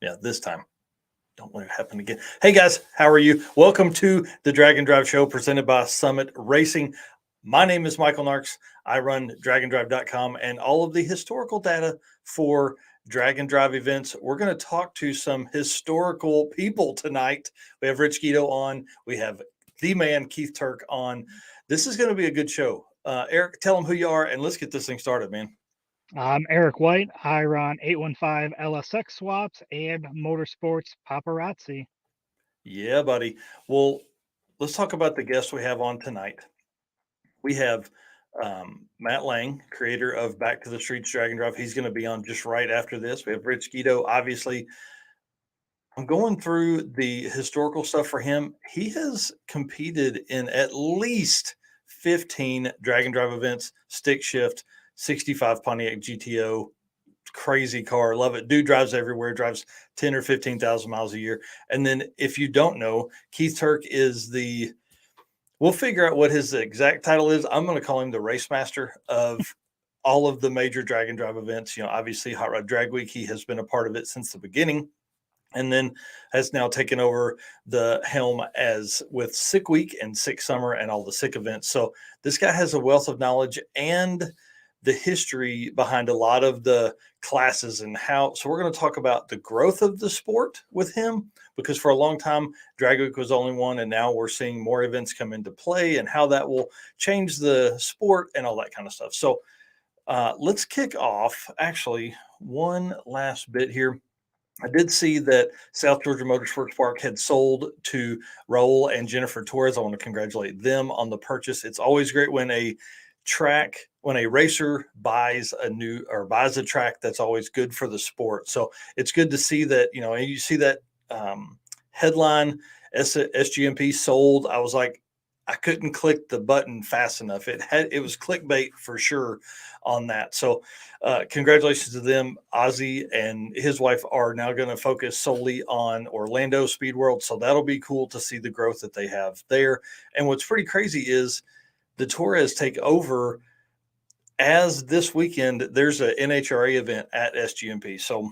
Yeah, this time. Don't let it happen again. Hey guys, how are you? Welcome to the Drag and Drive Show presented by Summit Racing. My name is Michael Narks. I run dragandrive.com and all of the historical data for drag and drive events. We're going to talk to some historical people tonight. We have Rich Guido on. We have the man Keith Turk on. This is going to be a good show. Eric, tell them who you are and let's get this thing started, man. I'm Eric White. I run 815 LSX Swaps and Motorsports Paparazzi. Yeah, buddy. Well, let's talk about the guests we have on tonight. We have Matt Lang, creator of Back to the Streets Drag and Drive. He's going to be on just right after this. We have Rich Guido. Obviously, I'm going through the historical stuff for him. He has competed in at least 15 drag and drive events, stick shift, 65 Pontiac GTO, crazy car. Love it. Dude drives everywhere, drives 10 or 15,000 miles a year. And then if you don't know, Keith Turk is we'll figure out what his exact title is. I'm going to call him the race master of all of the major drag and drive events. You know, obviously Hot Rod Drag Week, he has been a part of it since the beginning and then has now taken over the helm as with Sick Week and Sick Summer and all the Sick events. So this guy has a wealth of knowledge and the history behind a lot of the classes and how. So we're going to talk about the growth of the sport with him, because for a long time Drag Week was only one, and now we're seeing more events come into play and how that will change the sport and all that kind of stuff. So let's kick off. Actually, one last bit here. I did see that South Georgia Motorsports Park had sold to Raul and Jennifer Torres. I want to congratulate them on the purchase. It's always great when when a racer buys a track. That's always good for the sport. So it's good to see that, and you see that headline SGMP sold. I was like, I couldn't click the button fast enough. It was clickbait for sure on that. So congratulations to them. Ozzy and his wife are now going to focus solely on Orlando Speed World. So that'll be cool to see the growth that they have there. And what's pretty crazy is the Torres take over as this weekend. There's an NHRA event at SGMP. So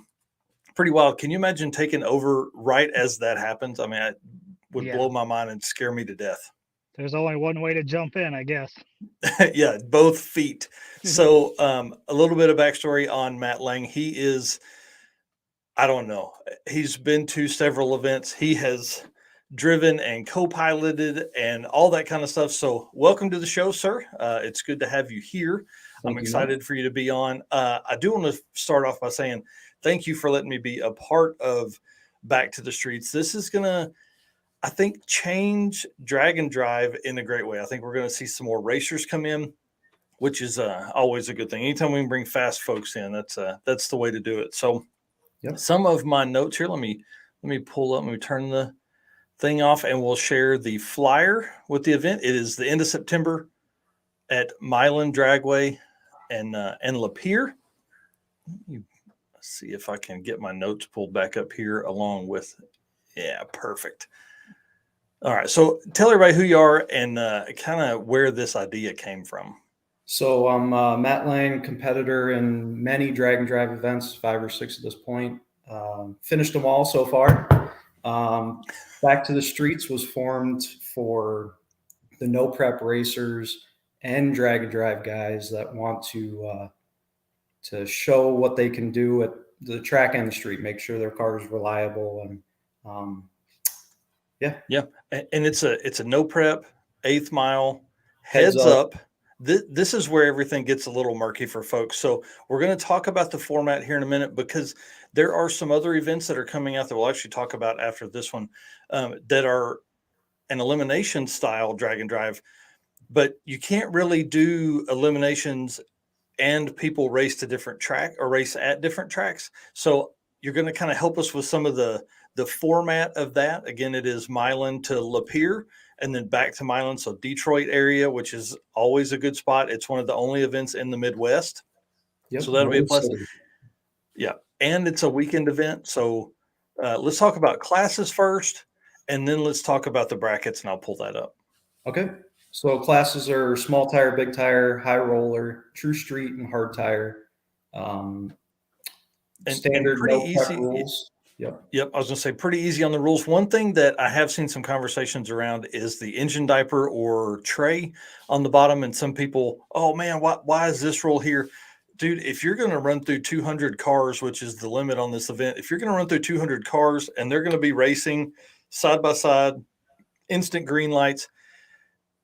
pretty wild. Can you imagine taking over right as that happens? I mean, it would blow my mind and scare me to death. There's only one way to jump in, I guess. Yeah, both feet. So a little bit of backstory on Matt Lang. He is, I don't know, he's been to several events. He has driven and co-piloted and all that kind of stuff. So welcome to the show, sir. It's good to have you here. I'm excited for you to be on. I do want to start off by saying thank you for letting me be a part of Back to the Streets. This is going to, I think, change drag and drive in a great way. I think we're going to see some more racers come in, which is always a good thing. Anytime we can bring fast folks in, that's the way to do it. So some of my notes here, let me pull up, let me turn the thing off, and we'll share the flyer with the event. It is the end of September at Milan Dragway and Lapeer. Let's see if I can get my notes pulled back up here along with, yeah, perfect. All right. So tell everybody who you are and kind of where this idea came from. So I'm Matt Lang, competitor in many drag and drive events, 5 or 6 at this point. Finished them all so far. Back to the Streets was formed for the no prep racers and drag and drive guys that want to show what they can do at the track and the street, make sure their car is reliable, and yeah. And it's a no prep, 8th mile, heads up. This is where everything gets a little murky for folks. So we're going to talk about the format here in a minute, because there are some other events that are coming out that we'll actually talk about after this one that are an elimination style drag and drive, but you can't really do eliminations and people race to different track or race at different tracks. So you're going to kind of help us with some of the format of that. Again, it is Milan to Lapeer and then back to Milan. So Detroit area, which is always a good spot. It's one of the only events in the Midwest. Yep, so that'll be a plus. Yeah. And it's a weekend event. So let's talk about classes first, and then let's talk about the brackets, and I'll pull that up. Okay. So classes are small tire, big tire, high roller, true street, and hard tire. Standard and pretty no prep easy rules. Yep. Yep, I was gonna say pretty easy on the rules. One thing that I have seen some conversations around is the engine diaper or tray on the bottom, and some people, oh man, why is this rule here? Dude, if you're gonna run through 200 cars, which is the limit on this event, if you're gonna run through 200 cars and they're gonna be racing side by side, instant green lights,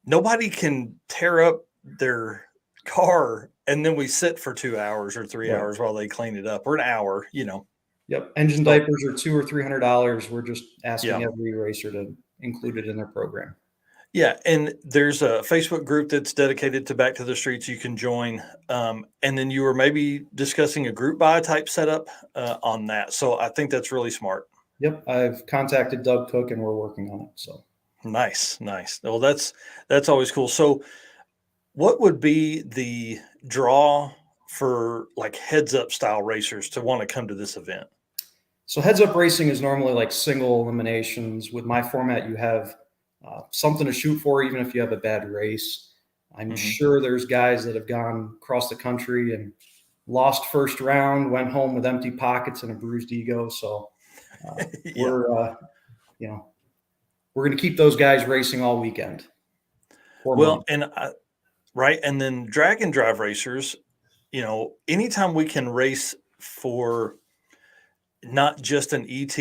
nobody can tear up their car and then we sit for 2 hours or 3 hours while they clean it up, or an hour, you know. Yep. Engine So diapers are $200 or $300. We're just asking yeah. every racer to include it in their program. Yeah, and there's a Facebook group that's dedicated to Back to the Streets you can join. And then you were maybe discussing a group buy type setup on that. So I think that's really smart. Yep. I've contacted Doug Cook and we're working on it. So Nice, nice. Well, that's always cool. So what would be the draw for like heads up style racers to want to come to this event? So heads up racing is normally like single eliminations. With my format, you have something to shoot for, even if you have a bad race. I'm sure there's guys that have gone across the country and lost first round, went home with empty pockets and a bruised ego. So Yeah. we're going to keep those guys racing all weekend. Well, right. And then drag and drive racers, anytime we can race for not just an ET,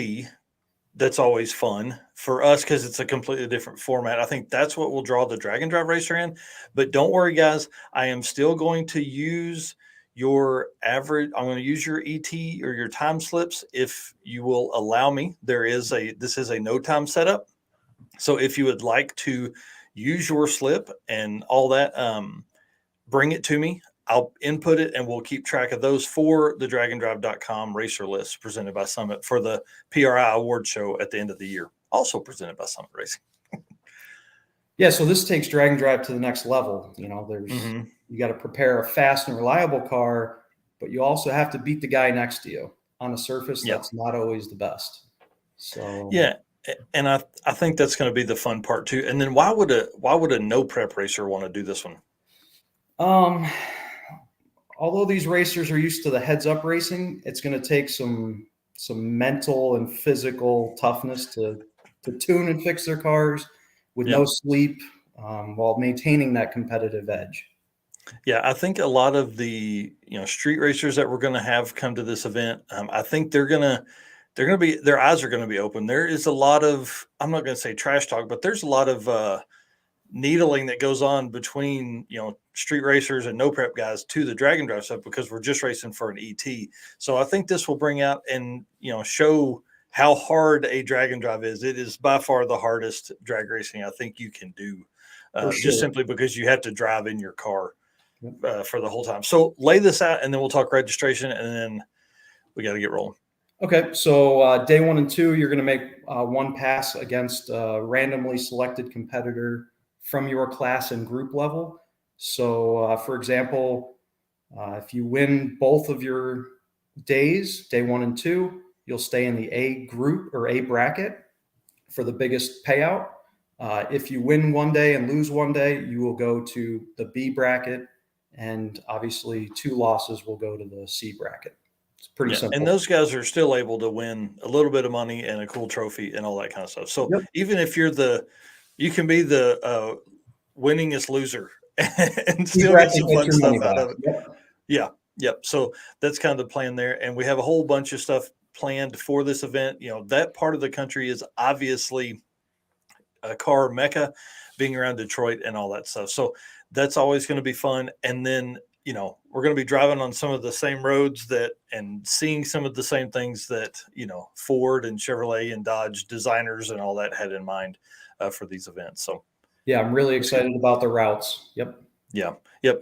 that's always fun for us because it's a completely different format. I think that's what will draw the drag and drive racer in. But don't worry, guys, I am still going to use your average. I'm going to use your ET or your time slips if you will allow me. This is a no time setup. So if you would like to use your slip and all that, bring it to me. I'll input it and we'll keep track of those for the dragandrive.com racer list presented by Summit for the PRI award show at the end of the year, also presented by Summit Racing. Yeah, so this takes drag and drive to the next level. You got to prepare a fast and reliable car, but you also have to beat the guy next to you on a surface that's not always the best. So yeah, and I think that's going to be the fun part too. And then why would a no prep racer want to do this one? Although these racers are used to the heads up racing, it's going to take some mental and physical toughness to tune and fix their cars with no sleep, while maintaining that competitive edge. Yeah, I think a lot of the street racers that we're going to have come to this event, I think their eyes are going to be open. There is a lot of, I'm not going to say trash talk, but there's a lot of needling that goes on between street racers and no prep guys to the drag and drive stuff because we're just racing for an ET. So I think this will bring out and show how hard a drag and drive is. It is by far the hardest drag racing I think you can do, just simply because you have to drive in your car for the whole time. So lay this out and then we'll talk registration and then we got to get rolling. Okay, so day 1 and 2, you're going to make one pass against a randomly selected competitor from your class and group level. So, for example, if you win both of your days, day 1 and 2, you'll stay in the A group or A bracket for the biggest payout. If you win one day and lose one day, you will go to the B bracket, and obviously 2 losses will go to the C bracket. It's pretty simple. And those guys are still able to win a little bit of money and a cool trophy and all that kind of stuff. So even if you can be the winningest loser and still get some fun stuff out of it. Yep. So that's kind of the plan there. And we have a whole bunch of stuff planned for this event. That part of the country is obviously a car mecca, being around Detroit and all that stuff. So that's always going to be fun. And then we're going to be driving on some of the same roads and seeing some of the same things that, Ford and Chevrolet and Dodge designers and all that had in mind for these events. So, yeah, I'm really excited about the routes. Yep.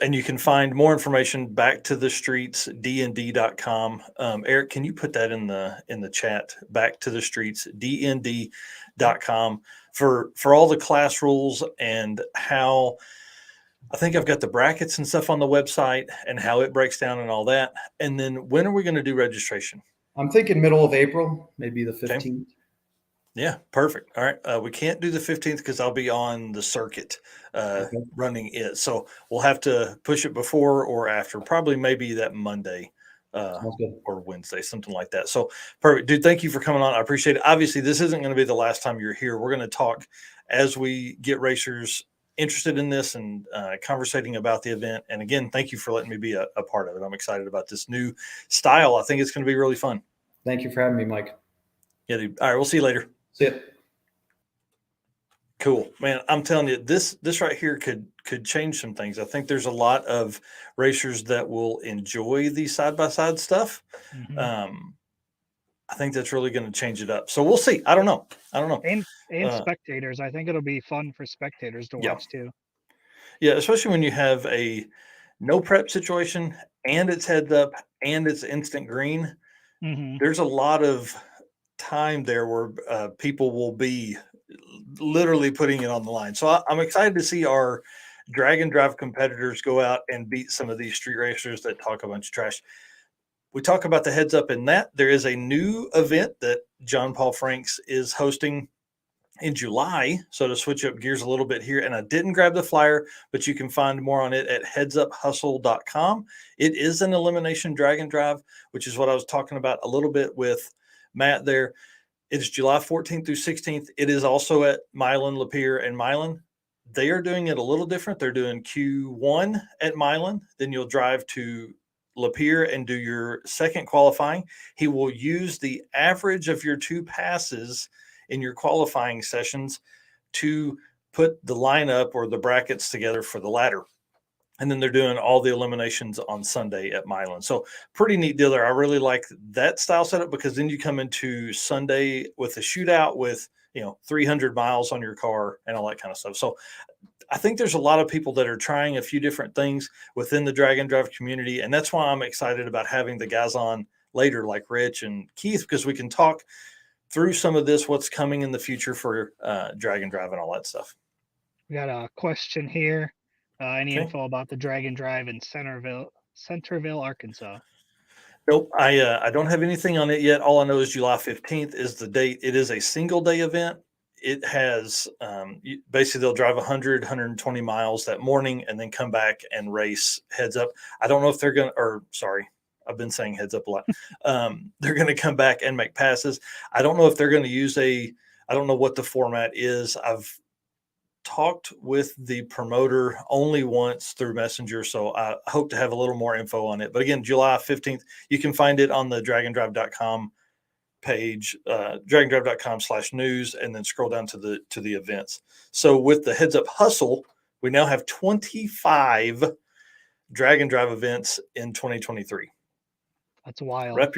And you can find more information back to the streets, dnd.com. Eric, can you put that in the chat? Back to the streets, dnd.com for all the class rules and how. I think I've got the brackets and stuff on the website and how it breaks down and all that. And then when are we going to do registration? I'm thinking middle of April, maybe the 15th. Okay. Yeah, perfect. All right. We can't do the 15th because I'll be on the circuit running it. So we'll have to push it before or after, probably maybe that Monday Sounds good. or Wednesday, something like that. So perfect, dude. Thank you for coming on. I appreciate it. Obviously, this isn't going to be the last time you're here. We're going to talk as we get racers interested in this and conversating about the event. And again, thank you for letting me be a part of it. I'm excited about this new style. I think it's going to be really fun. Thank you for having me, Mike. Yeah, dude. All right, we'll see you later. See ya. Cool, man. I'm telling you, this right here could change some things. I think there's a lot of racers that will enjoy the side by side stuff. I think that's really going to change it up. So we'll see. I don't know. And spectators. I think it'll be fun for spectators to watch too. Yeah, especially when you have a no prep situation and it's heads up and it's instant green. There's a lot of time there where people will be literally putting it on the line. So I'm excited to see our drag and drive competitors go out and beat some of these street racers that talk a bunch of trash. We talk about the heads up in that. There is a new event that John Paul Franks is hosting in July. So to switch up gears a little bit here, and I didn't grab the flyer, but you can find more on it at headsuphustle.com. It is an elimination drag and drive, which is what I was talking about a little bit with Matt there. It's July 14th through 16th. It is also at Milan, Lapeer, and Milan. They are doing it a little different. They're doing Q1 at Milan. Then you'll drive to Lapeer and do your second qualifying. He will use the average of your two passes in your qualifying sessions to put the lineup or the brackets together for the ladder. And then they're doing all the eliminations on Sunday at Milan. So pretty neat deal there. I really like that style setup because then you come into Sunday with a shootout with, 300 miles on your car and all that kind of stuff. So I think there's a lot of people that are trying a few different things within the drag and drive community. And that's why I'm excited about having the guys on later like Rich and Keith, because we can talk through some of this, what's coming in the future for drag and drive and all that stuff. We got a question here. Any info about the drag and drive in Centerville, Arkansas? Nope, I don't have anything on it yet. All I know is July 15th is the date. It is a single day event. It has basically they'll drive 100, 120 miles that morning and then come back and race heads up. I don't know if they're going to, or sorry, I've been saying heads up a lot. They're going to come back and make passes. I don't know if they're going to use I don't know what the format is. I've talked with the promoter only once through Messenger, so I hope to have a little more info on it. But again, July 15th, you can find it on the draganddrive.com page, draganddrive.com/news, and then scroll down to the events. So with the Heads Up Hustle, we now have 25 drag and drive events in 2023. That's wild. Wrap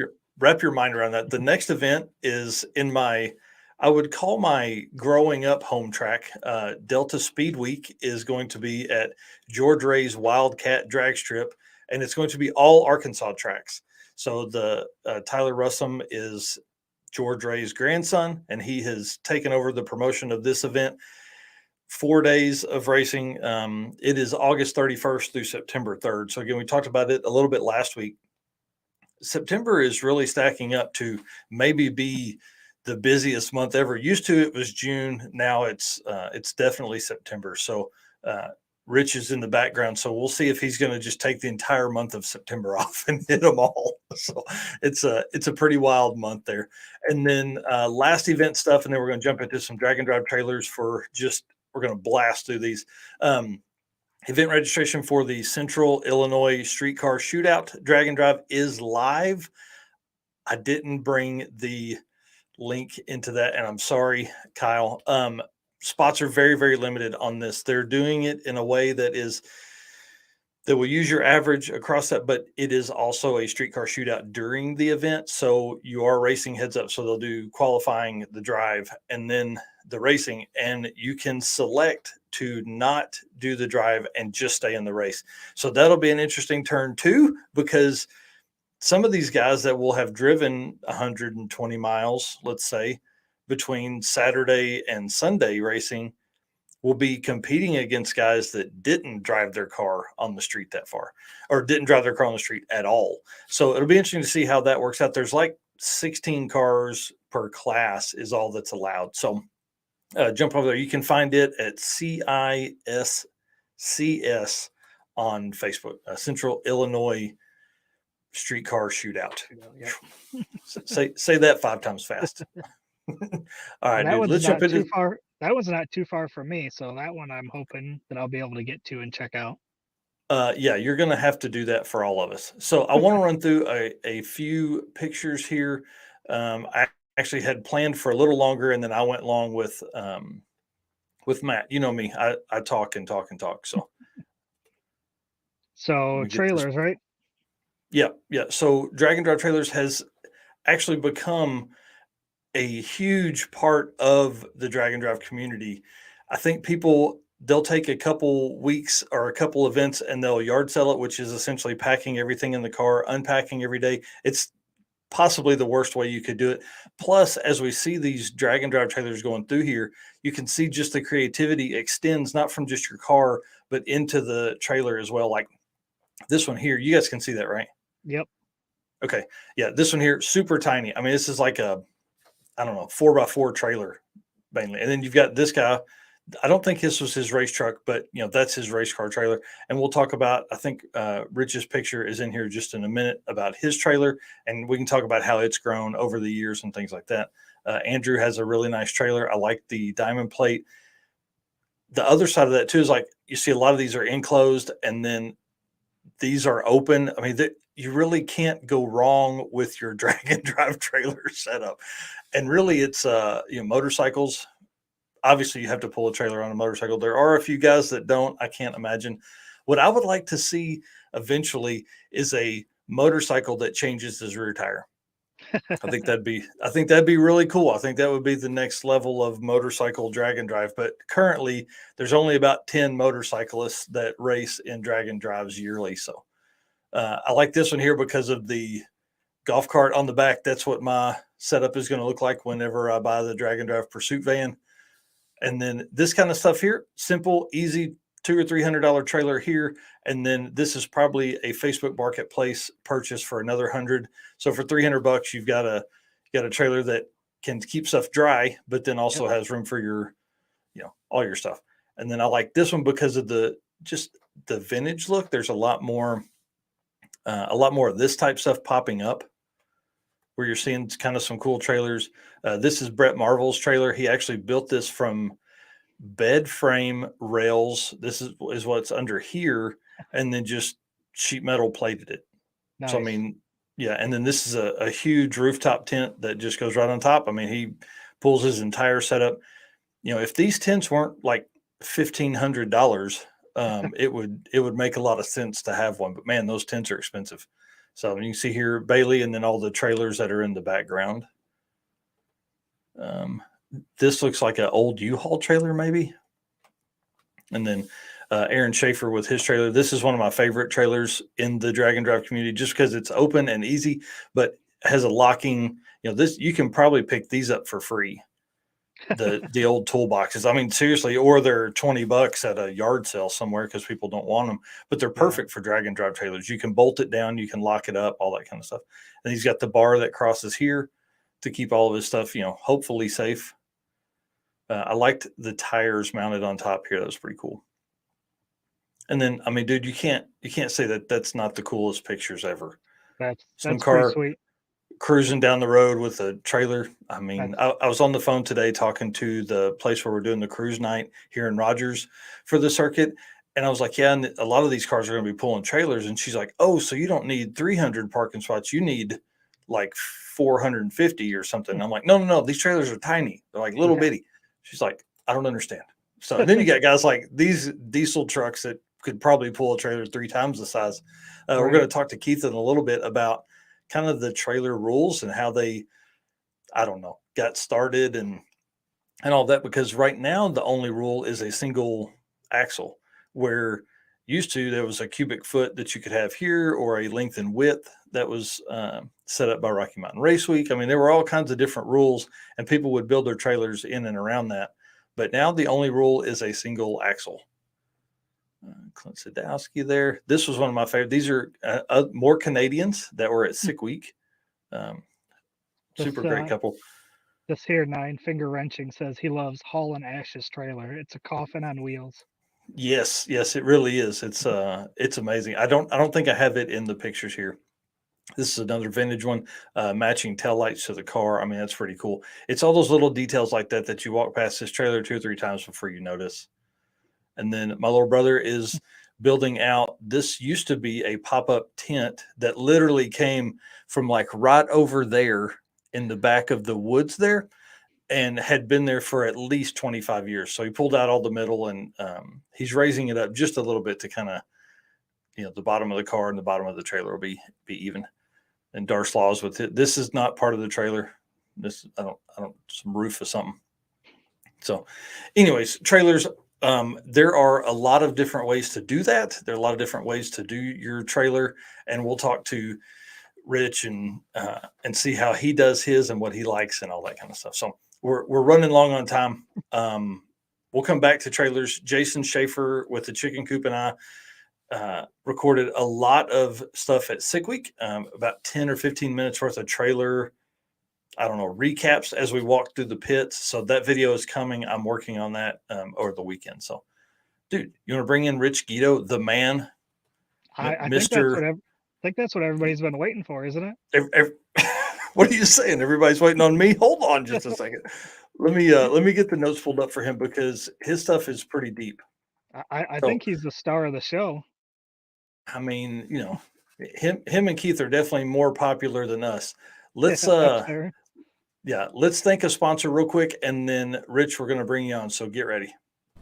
your mind around that. The next event is in I would call my growing up home track. Delta Speed Week is going to be at George Ray's Wildcat Drag Strip, and it's going to be all Arkansas tracks. So the Tyler Russum is George Ray's grandson, and he has taken over the promotion of this event. 4 days of racing. It is August 31st through September 3rd. So again, we talked about it a little bit last week. September is really stacking up to maybe be the busiest month ever. Used to it was June. Now it's definitely September. So Rich is in the background. So we'll see if he's going to just take the entire month of September off and hit them all. So it's a pretty wild month there. And then last event stuff. And then we're going to jump into some drag and drive trailers we're going to blast through these. Event registration for the Central Illinois Streetcar Shootout Drag and Drive is live. I didn't bring the link into that, and I'm sorry, Kyle. Spots are very, very limited on this. They're doing it in a way that will use your average across that, but it is also a streetcar shootout during the event. So you are racing heads up. So they'll do qualifying, the drive, and then the racing, and you can select to not do the drive and just stay in the race. So that'll be an interesting turn too, because some of these guys that will have driven 120 miles, let's say, between Saturday and Sunday racing will be competing against guys that didn't drive their car on the street that far or didn't drive their car on the street at all. So it'll be interesting to see how that works out. There's like 16 cars per class is all that's allowed. So jump over there. You can find it at CISCS on Facebook, Central Illinois streetcar shootout. Yep. Say that 5 times fast. All right, And that dude. one's Let's jump not too into. far. That one's not too far from me, so that one I'm hoping that I'll be able to get to and check out. Yeah, you're going to have to do that for all of us. So I want to run through a few pictures here. I actually had planned for a little longer, and then I went long with Matt. You know me, I talk and talk and talk. So let So me get this. trailers, right? Yeah, yeah. So drag and drive trailers has actually become a huge part of the drag and drive community. I think people they'll take a couple weeks or a couple events and they'll yard sell it, which is essentially packing everything in the car, unpacking every day. It's possibly the worst way you could do it. Plus, as we see these drag and drive trailers going through here, you can see just the creativity extends not from just your car, but into the trailer as well. Like this one here, you guys can see that, right? Yep. Okay. Yeah. This one here, super tiny. I mean, this is like I don't know, 4x4 trailer mainly. And then you've got this guy. I don't think this was his race truck, but that's his race car trailer. And we'll talk about, I think Rich's picture is in here just in a minute about his trailer. And we can talk about how it's grown over the years and things like that. Andrew has a really nice trailer. I like the diamond plate. The other side of that too is like, you see a lot of these are enclosed and then these are open. I mean, you really can't go wrong with your drag and drive trailer setup. And really it's motorcycles. Obviously you have to pull a trailer on a motorcycle. There are a few guys that don't. I can't imagine. What I would like to see eventually is a motorcycle that changes his rear tire. I think that'd be really cool. I think that would be the next level of motorcycle drag and drive. But currently there's only about 10 motorcyclists that race in drag and drives yearly. So I like this one here because of the golf cart on the back. That's what my setup is going to look like whenever I buy the drag and drive pursuit van. And then this kind of stuff here, simple, easy, $200 or $300 trailer here. And then this is probably a Facebook Marketplace purchase for another 100. So for $300, you've got a trailer that can keep stuff dry, but then also has room for your, all your stuff. And then I like this one because of the vintage look. There's a lot more of this type stuff popping up, where you're seeing kind of some cool trailers. This is Brett Marvel's trailer. He actually built this from bed frame rails. This is what's under here, and then just sheet metal plated it. Nice. So I mean, yeah. And then this is a huge rooftop tent that just goes right on top. I mean, he pulls his entire setup. If these tents weren't like $1,500, it would make a lot of sense to have one. But man, those tents are expensive. So you can see here Bailey, and then all the trailers that are in the background. This looks like an old U-Haul trailer, maybe. And then Aaron Schaefer with his trailer. This is one of my favorite trailers in the drag and drive community, just because it's open and easy, but has a locking. This you can probably pick these up for free. The old toolboxes. I mean, seriously, or they're $20 at a yard sale somewhere because people don't want them, but they're perfect for drag and drive trailers. You can bolt it down, you can lock it up, all that kind of stuff. And he's got the bar that crosses here to keep all of his stuff, hopefully safe. I liked the tires mounted on top here. That was pretty cool. And then, I mean, dude, you can't say that that's not the coolest pictures ever. That's car pretty sweet. Cruising down the road with a trailer. I mean, I was on the phone today talking to the place where we're doing the cruise night here in Rogers for the circuit. And I was like, yeah, and a lot of these cars are going to be pulling trailers. And she's like, oh, so you don't need 300 parking spots. You need like 450 or something. I'm like, no. These trailers are tiny. They're like little bitty. She's like, I don't understand. So and then you got guys like these diesel trucks that could probably pull a trailer 3 times the size. We're going to talk to Keith in a little bit about kind of the trailer rules and how they, I don't know, got started and all that, because right now the only rule is a single axle, where used to there was a cubic foot that you could have here or a length and width that was set up by Rocky Mountain Race Week. I mean, there were all kinds of different rules and people would build their trailers in and around that. But now the only rule is a single axle. Clint Sadowski there. This was one of my favorite. These are more Canadians that were at Sick Week. Super great couple. This here 9 Finger Wrenching says he loves Hall and Ash's trailer. It's a coffin on wheels. Yes, it really is. It's amazing. I don't think I have it in the pictures here. This is another vintage one, matching taillights to the car. I mean, that's pretty cool. It's all those little details like that that you walk past this trailer 2 or 3 times before you notice. And then my little brother is building out. This used to be a pop-up tent that literally came from like right over there in the back of the woods there, and had been there for at least 25 years. So he pulled out all the metal, and he's raising it up just a little bit to kind of, the bottom of the car and the bottom of the trailer will be even. And Darce Laws with it. This is not part of the trailer. This I don't some roof or something. So, anyways, trailers. There are a lot of different ways to do that. There are a lot of different ways to do your trailer, and we'll talk to Rich and see how he does his and what he likes and all that kind of stuff. So we're running long on time. We'll come back to trailers. Jason Schaefer with the Chicken Coop and I recorded a lot of stuff at Sick Week, about 10 or 15 minutes worth of trailer, recaps as we walk through the pits. So that video is coming. I'm working on that over the weekend. So, dude, you want to bring in Rich Guido, the man? I Mr. think that's what everybody's been waiting for, isn't it? What are you saying? Everybody's waiting on me. Hold on just a second. Let me get the notes pulled up for him because his stuff is pretty deep. I think he's the star of the show. I mean, him and Keith are definitely more popular than us. Let's let's thank a sponsor real quick, and then Rich, we're going to bring you on. So get ready.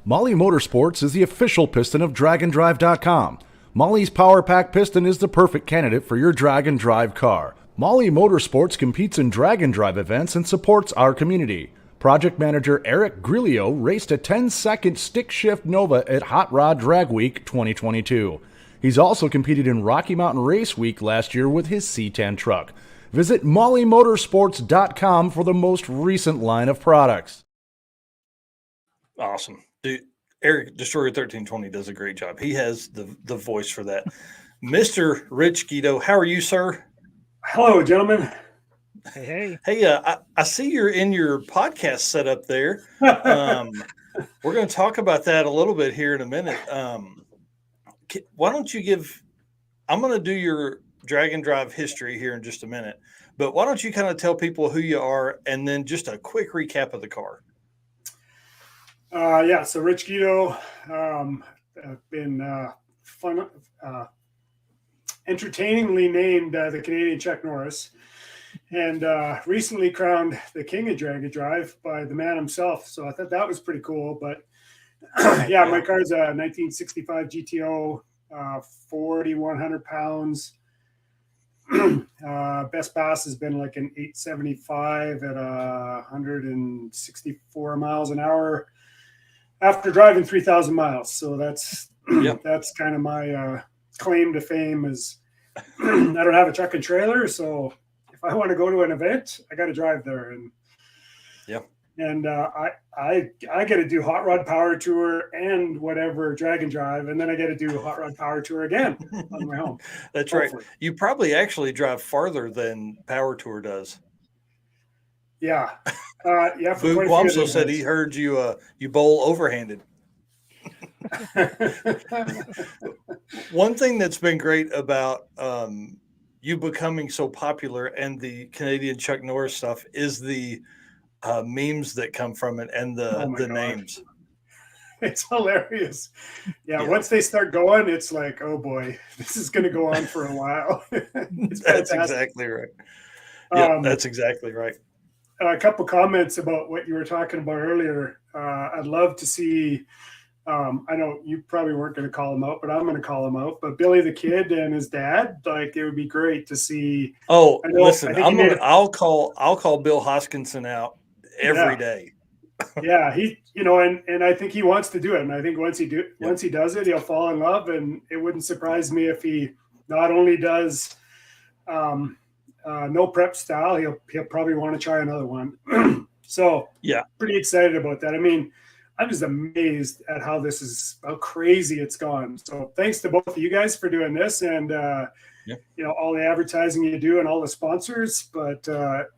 Molly Motorsports is the official piston of Drag'nDrive.com. Molly's Power Pack piston is the perfect candidate for your drag and drive car. Molly Motorsports competes in drag and drive events and supports our community. Project manager Eric Grillo raced a 10-second stick shift Nova at Hot Rod Drag Week 2022. He's also competed in Rocky Mountain Race Week last year with his C10 truck. Visit mollymotorsports.com for the most recent line of products. Awesome. Dude, Eric Destroyer 1320 does a great job. He has the voice for that. Mr. Rich Guido, how are you, sir? Hello, gentlemen. Hey. I see you're in your podcast setup there. We're going to talk about that a little bit here in a minute. Why don't you I'm going to do your drag and drive history here in just a minute, but why don't you kind of tell people who you are and then just a quick recap of the car? So Rich Guido, I've been entertainingly named the Canadian Chuck Norris, and recently crowned the king of drag and drive by the man himself. So I thought that was pretty cool. But my car's a 1965 GTO, 4,100 pounds. Best pass has been like an 875 at 164 miles an hour after driving 3,000 miles. So that's that's kind of my claim to fame. Is I don't have a truck and trailer, so if I want to go to an event, I got to drive there. And I get to do Hot Rod Power Tour and whatever drag and drive, and then I get to do Hot Rod Power Tour again on the way home. That's Hopefully. Right. You probably actually drive farther than Power Tour does. Yeah. Boo Guamso said he heard you bowl overhanded. One thing that's been great about you becoming so popular and the Canadian Chuck Norris stuff is the memes that come from it and the names. It's hilarious. Yeah, once they start going, it's like, oh boy, this is going to go on for a while. That's exactly right. Yeah, that's exactly right. A couple comments about what you were talking about earlier. I'd love to see. I know you probably weren't going to call him out, but I'm going to call him out. But Billy the Kid and his dad, like, it would be great to see. Oh, listen, I'll call Bill Hoskinson out every day. Yeah, and I think he wants to do it. And I think once he does it, he'll fall in love. And it wouldn't surprise me if he not only does no prep style, he'll probably want to try another one. So pretty excited about that. I mean, I'm just amazed at how crazy it's gone. So thanks to both of you guys for doing this, and all the advertising you do and all the sponsors. But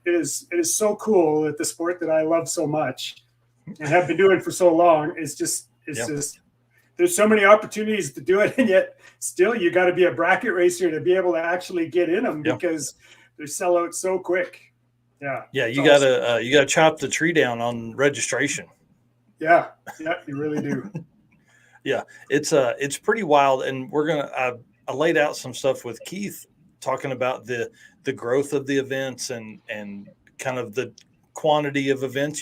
it is so cool that the sport that I love so much and have been doing for so long is just there's so many opportunities to do it, and yet still you got to be a bracket racer to be able to actually get in them because they sell out so quick. Yeah. Yeah. You gotta chop the tree down on registration. Yeah. Yeah. You really do. Yeah. It's pretty wild. And I laid out some stuff with Keith talking about the growth of the events and kind of the quantity of events.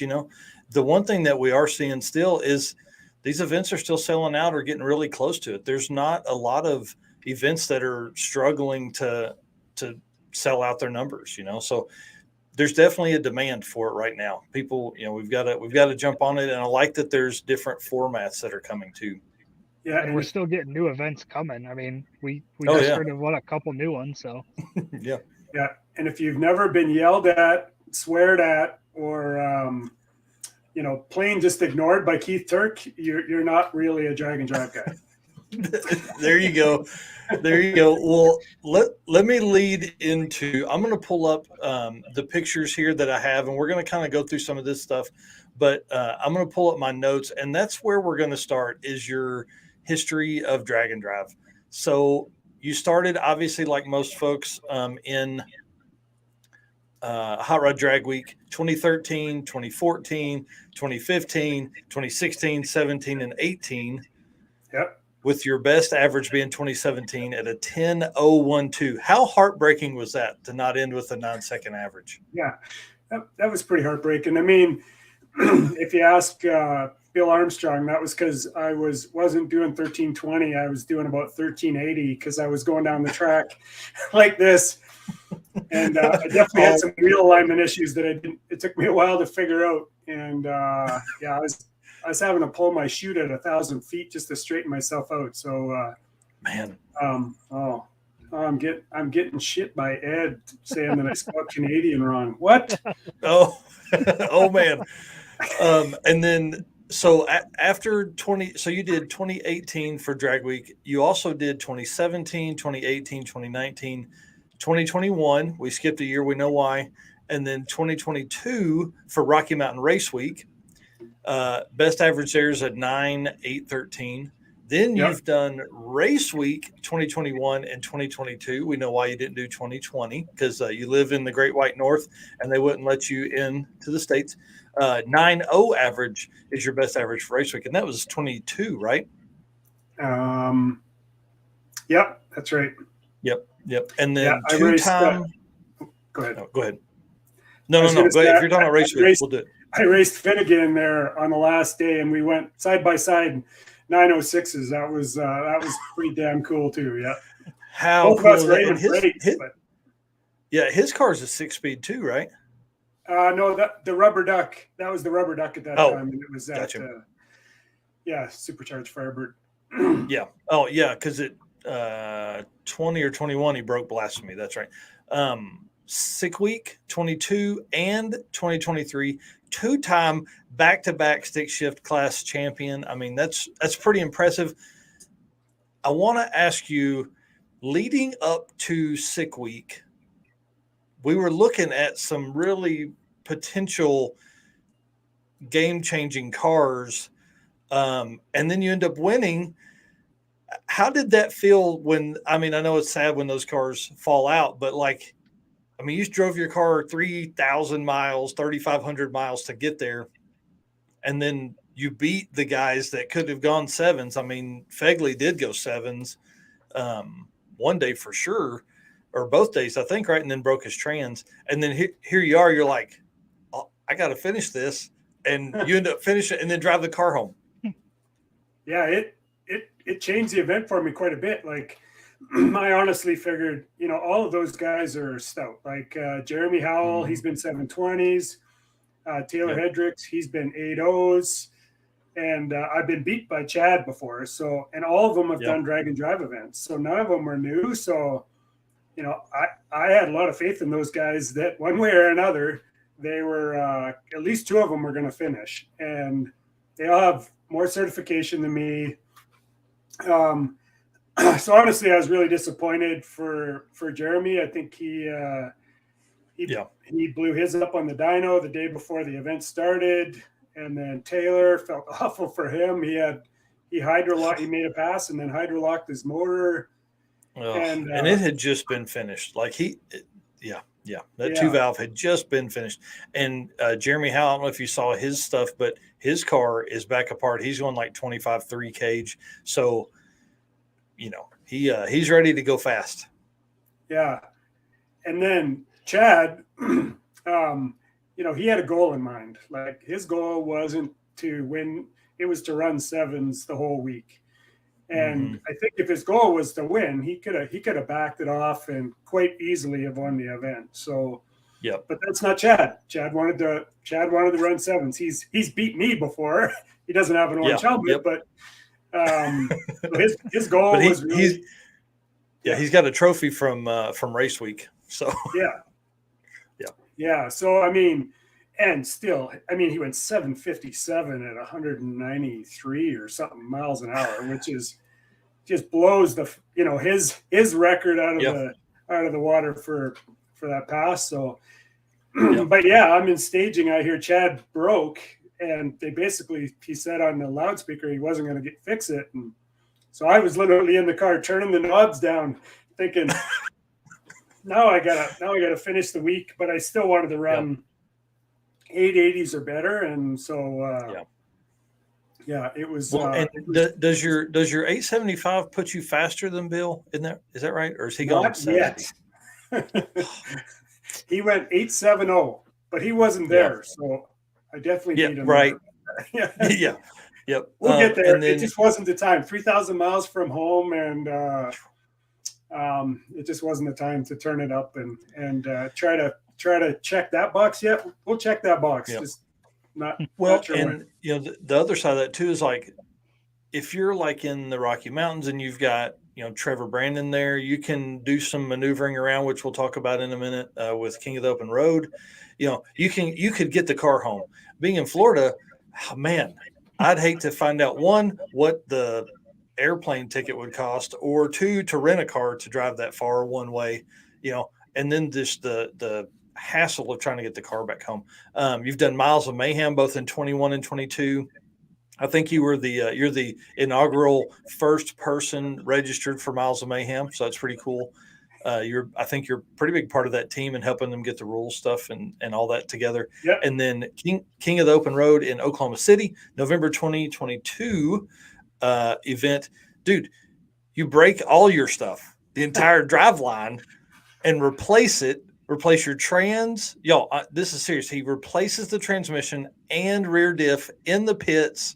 The one thing that we are seeing still is these events are still selling out or getting really close to it. There's not a lot of events that are struggling to sell out their numbers, so there's definitely a demand for it right now. People, we've got to jump on it. And I like that there's different formats that are coming too. Yeah. And we're still getting new events coming. I mean, we Oh, just yeah. heard of a couple new ones. So Yeah. Yeah. And if you've never been yelled at, sweared at, or, plain just ignored by Keith Turk, you're not really a drag and drive guy. There you go. There you go. Well, let me lead into, I'm going to pull up the pictures here that I have, and we're going to kind of go through some of this stuff, but I'm going to pull up my notes, and that's where we're going to start is your history of drag and drive. So you started, obviously, like most folks, in Hot Rod Drag Week 2013, 2014, 2015, 2016, 17, and 18. Yep. With your best average being 2017 at a 10.012. How heartbreaking was that to not end with a 9-second average? Yeah, that was pretty heartbreaking. I mean, if you ask Bill Armstrong, that was because I wasn't doing 1320. I was doing about 1380 because I was going down the track like this. And I definitely had some wheel alignment issues that it took me a while to figure out. And I was having to pull my chute at 1,000 feet just to straighten myself out. So, man, I'm getting shit by Ed saying that I spelled Canadian wrong. What? Oh man. And then so after 20, so you did 2018 for Drag Week. You also did 2017, 2018, 2019, 2021. We skipped a year. We know why. And then 2022 for Rocky Mountain Race Week. Best average there is at 9.813. Then you've done Race Week 2021 and 2022. We know why you didn't do 2020 because you live in the Great White North and they wouldn't let you in to the States. 9.0 average is your best average for Race Week, and that was 22, right? Yep, that's right. Yep. And then Go ahead. Oh, go ahead. No. Go ahead. If you're talking about Race Week, we'll do it. I raced Finnegan there on the last day, and we went side by side 906s. That was pretty damn cool too. Yeah. How both cool of us ran brakes, but his car's a 6-speed too, right? No, the rubber duck. That was the rubber duck at that time, and it was that. Gotcha. Supercharged Firebird. Yeah. Oh yeah, because it 20 or 21 he broke blasphemy. That's right. Sick Week 22 and 2023, 2-time back-to-back stick shift class champion. I mean, that's pretty impressive. I want to ask you, leading up to Sick Week, we were looking at some really potential game-changing cars, and then you end up winning. How did that feel when, I know it's sad when those cars fall out, but you drove your car 3,000 miles, 3,500 miles to get there, and then you beat the guys that could have gone 7s. Fegley did go 7s one day for sure, or both days, I think, right? And then broke his trans. And then here you are, you're like, oh, I got to finish this. And you end up finishing and then drive the car home. Yeah, it changed the event for me quite a bit. I honestly figured, all of those guys are stout. Jeremy Howell, he's been 720s. Taylor Hendricks, he's been 8.0s. And I've been beat by Chad before. So, and all of them have done drag and drive events. So none of them were new. So, I had a lot of faith in those guys that one way or another, they were, at least 2 of them were going to finish. And they all have more certification than me. So honestly, I was really disappointed for Jeremy. I think he blew his up on the dyno the day before the event started, and then Taylor, felt awful for him. He he hydrolocked. He made a pass and then hydrolocked his motor. And it had just been finished. Like that 2-valve had just been finished. And Jeremy Howe, I don't know if you saw his stuff, but his car is back apart. He's going like 25.3 cage. So, he's ready to go fast. Yeah. And then Chad, he had a goal in mind. Like his goal wasn't to win. It was to run sevens the whole week. And I think if his goal was to win, he could have backed it off and quite easily have won the event. So, but that's not Chad. Chad wanted to run sevens. He's beat me before. He doesn't have an orange helmet, but his goal was really, he's got a trophy from race week. So yeah. So and still, he went 7:57 at 193 or something miles an hour, which is just blows his record out of the water for that pass. So, but I'm in staging. I hear Chad broke, and he said on the loudspeaker he wasn't going to fix it, and so I was literally in the car turning the knobs down, thinking, now I gotta finish the week, but I still wanted to run 880s or better, and so it was. And does your 875 put you faster than Bill? Is that right, or is he going? Not yet. He went 870, but he wasn't there, so I definitely need him. Right. Yep. We'll get there. It just wasn't the time. 3,000 miles from home, and it just wasn't the time to turn it up and try to check that box yet. We'll check that box. Yep. Just not sure and the other side of that too is like if you're like in the Rocky Mountains and you've got Trevor Brandon there, you can do some maneuvering around, which we'll talk about in a minute with King of the Open Road. You could get the car home. Being in Florida, man, I'd hate to find out, one, what the airplane ticket would cost, or two, to rent a car to drive that far one way, and then just the hassle of trying to get the car back home. You've done Miles of Mayhem both in 21 and 22. I think you were you're the inaugural first person registered for Miles of Mayhem, so that's pretty cool. I think you're a pretty big part of that team and helping them get the rules stuff and all that together. Yep. And then King of the Open Road in Oklahoma City, November 2022 event. Dude, you break all your stuff, the entire drive line, and replace your trans. Y'all, this is serious. He replaces the transmission and rear diff in the pits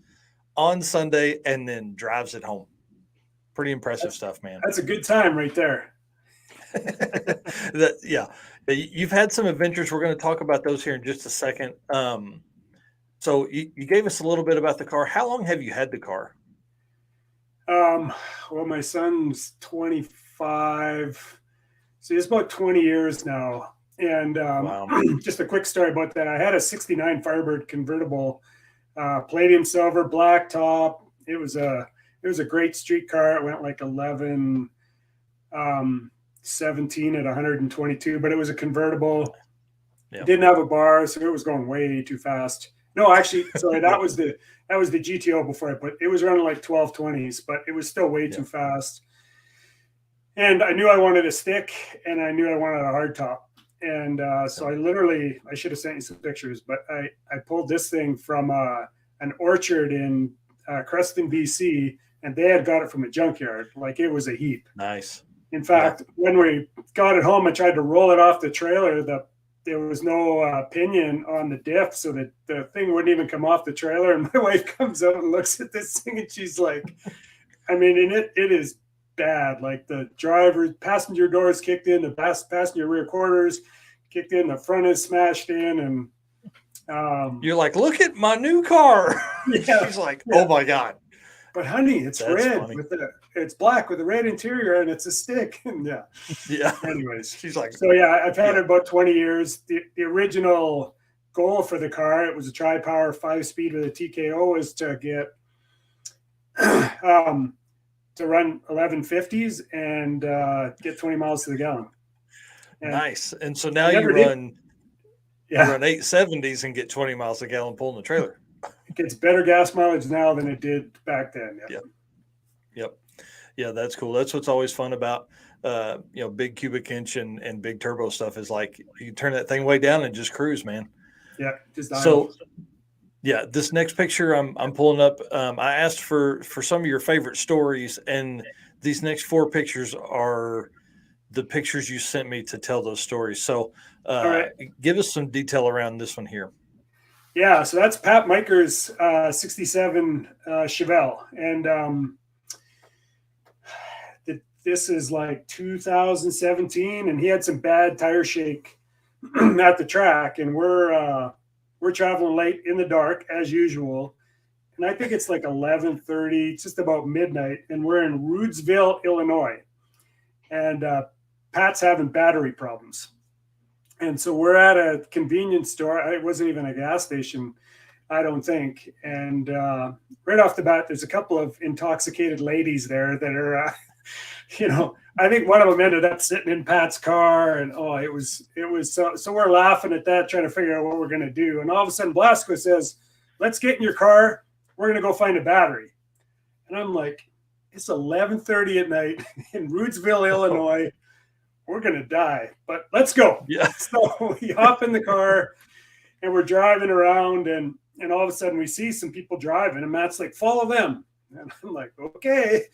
on Sunday and then drives it home. Pretty impressive stuff, man. That's a good time right there. You've had some adventures. We're going to talk about those here in just a second. So you gave us a little bit about the car. How long have you had the car? Well, my son's 25. So it's about 20 years now. And Wow. Just a quick story about that. I had a 69 Firebird convertible, palladium silver, black top. It was a great street car. It went like 11, 17 at 122, but it was a convertible. It didn't have a bar, so it was going way too fast. No, actually, sorry, that was the GTO before it was running like 1220s, but it was still way too fast. And I knew I wanted a stick, and I knew I wanted a hard top. And so I should have sent you some pictures, but I pulled this thing from an orchard in Creston, BC, and they had got it from a junkyard. Like, it was a heap. Nice. In fact, when we got it home, I tried to roll it off the trailer. There was no pinion on the diff, so that the thing wouldn't even come off the trailer. And my wife comes out and looks at this thing, and she's like, and it is bad. Like, the passenger doors kicked in, the passenger rear quarters kicked in, the front is smashed in, and you're like, look at my new car. Yeah, she's like, oh my God. But honey, it's That's red funny. it's black with a red interior, and it's a stick. And yeah. Anyways, She's like, so I've had it about 20 years. The original goal for the car, it was a tri-power 5-speed with a TKO, was to get to run 1150s and get 20 miles to the gallon. And nice. And so now you run 870s and get 20 miles a gallon pulling the trailer. it gets better gas mileage now than it did back then. Yep. Yep. Yeah, that's cool. That's what's always fun about big cubic inch and big turbo stuff is like you turn that thing way down and just cruise, man. Yeah, just so yeah, this next picture I'm pulling up. I asked for some of your favorite stories, and these next 4 pictures are the pictures you sent me to tell those stories. So give us some detail around this one here. Yeah, so that's Pat Miker's 67 Chevelle, and this is like 2017, and he had some bad tire shake at the track, and we're traveling late in the dark as usual, and I think it's like 11:30, just about midnight, and we're in Rudesville, Illinois, and Pat's having battery problems. And so we're at a convenience store. It wasn't even a gas station, I don't think. And right off the bat, there's a couple of intoxicated ladies there that are, I think one of them ended up sitting in Pat's car. And it was so we're laughing at that, trying to figure out what we're going to do. And all of a sudden, Blasco says, "Let's get in your car. We're going to go find a battery." And I'm like, it's 11:30 at night in Rudesville, Illinois. We're going to die, but let's go. Yeah. So we hop in the car and we're driving around, and all of a sudden we see some people driving, and Matt's like, "Follow them." And I'm like, "Okay."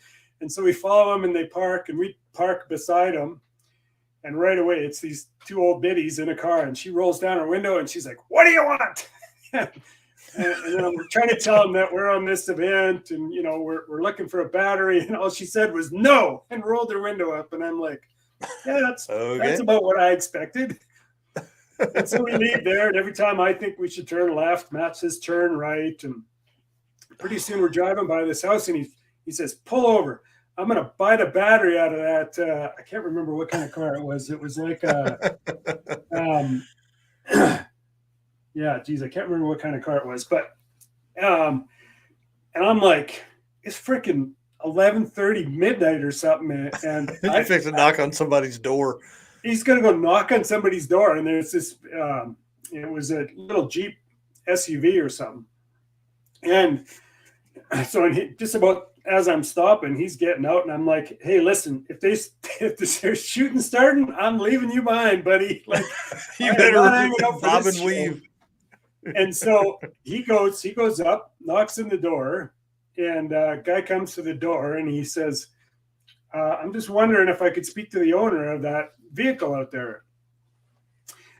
And so we follow them, and they park, and we park beside them. And right away, it's these 2 old biddies in a car, and she rolls down her window and she's like, "What do you want?" and then I'm trying to tell them that we're on this event, and, we're looking for a battery. And all she said was "no," and rolled her window up. And I'm like, yeah, that's about what I expected. And so we leave there, and every time I think we should turn left, Matt says turn right. And pretty soon we're driving by this house, and he says, "Pull over. I'm going to buy the battery out of that." I can't remember what kind of car it was. It was like yeah, geez, I can't remember what kind of car it was. But and I'm like, it's freaking 11:30 midnight or something, and I fixed to knock on somebody's door. He's gonna go knock on somebody's door, and there's this it was a little Jeep SUV or something, and so just about as I'm stopping, he's getting out, and I'm like, "Hey, listen, if they're shooting starting, I'm leaving you behind, buddy. Like, you better bob and weave." And so he goes up, knocks on the door. And a guy comes to the door, and he says, "I'm just wondering if I could speak to the owner of that vehicle out there."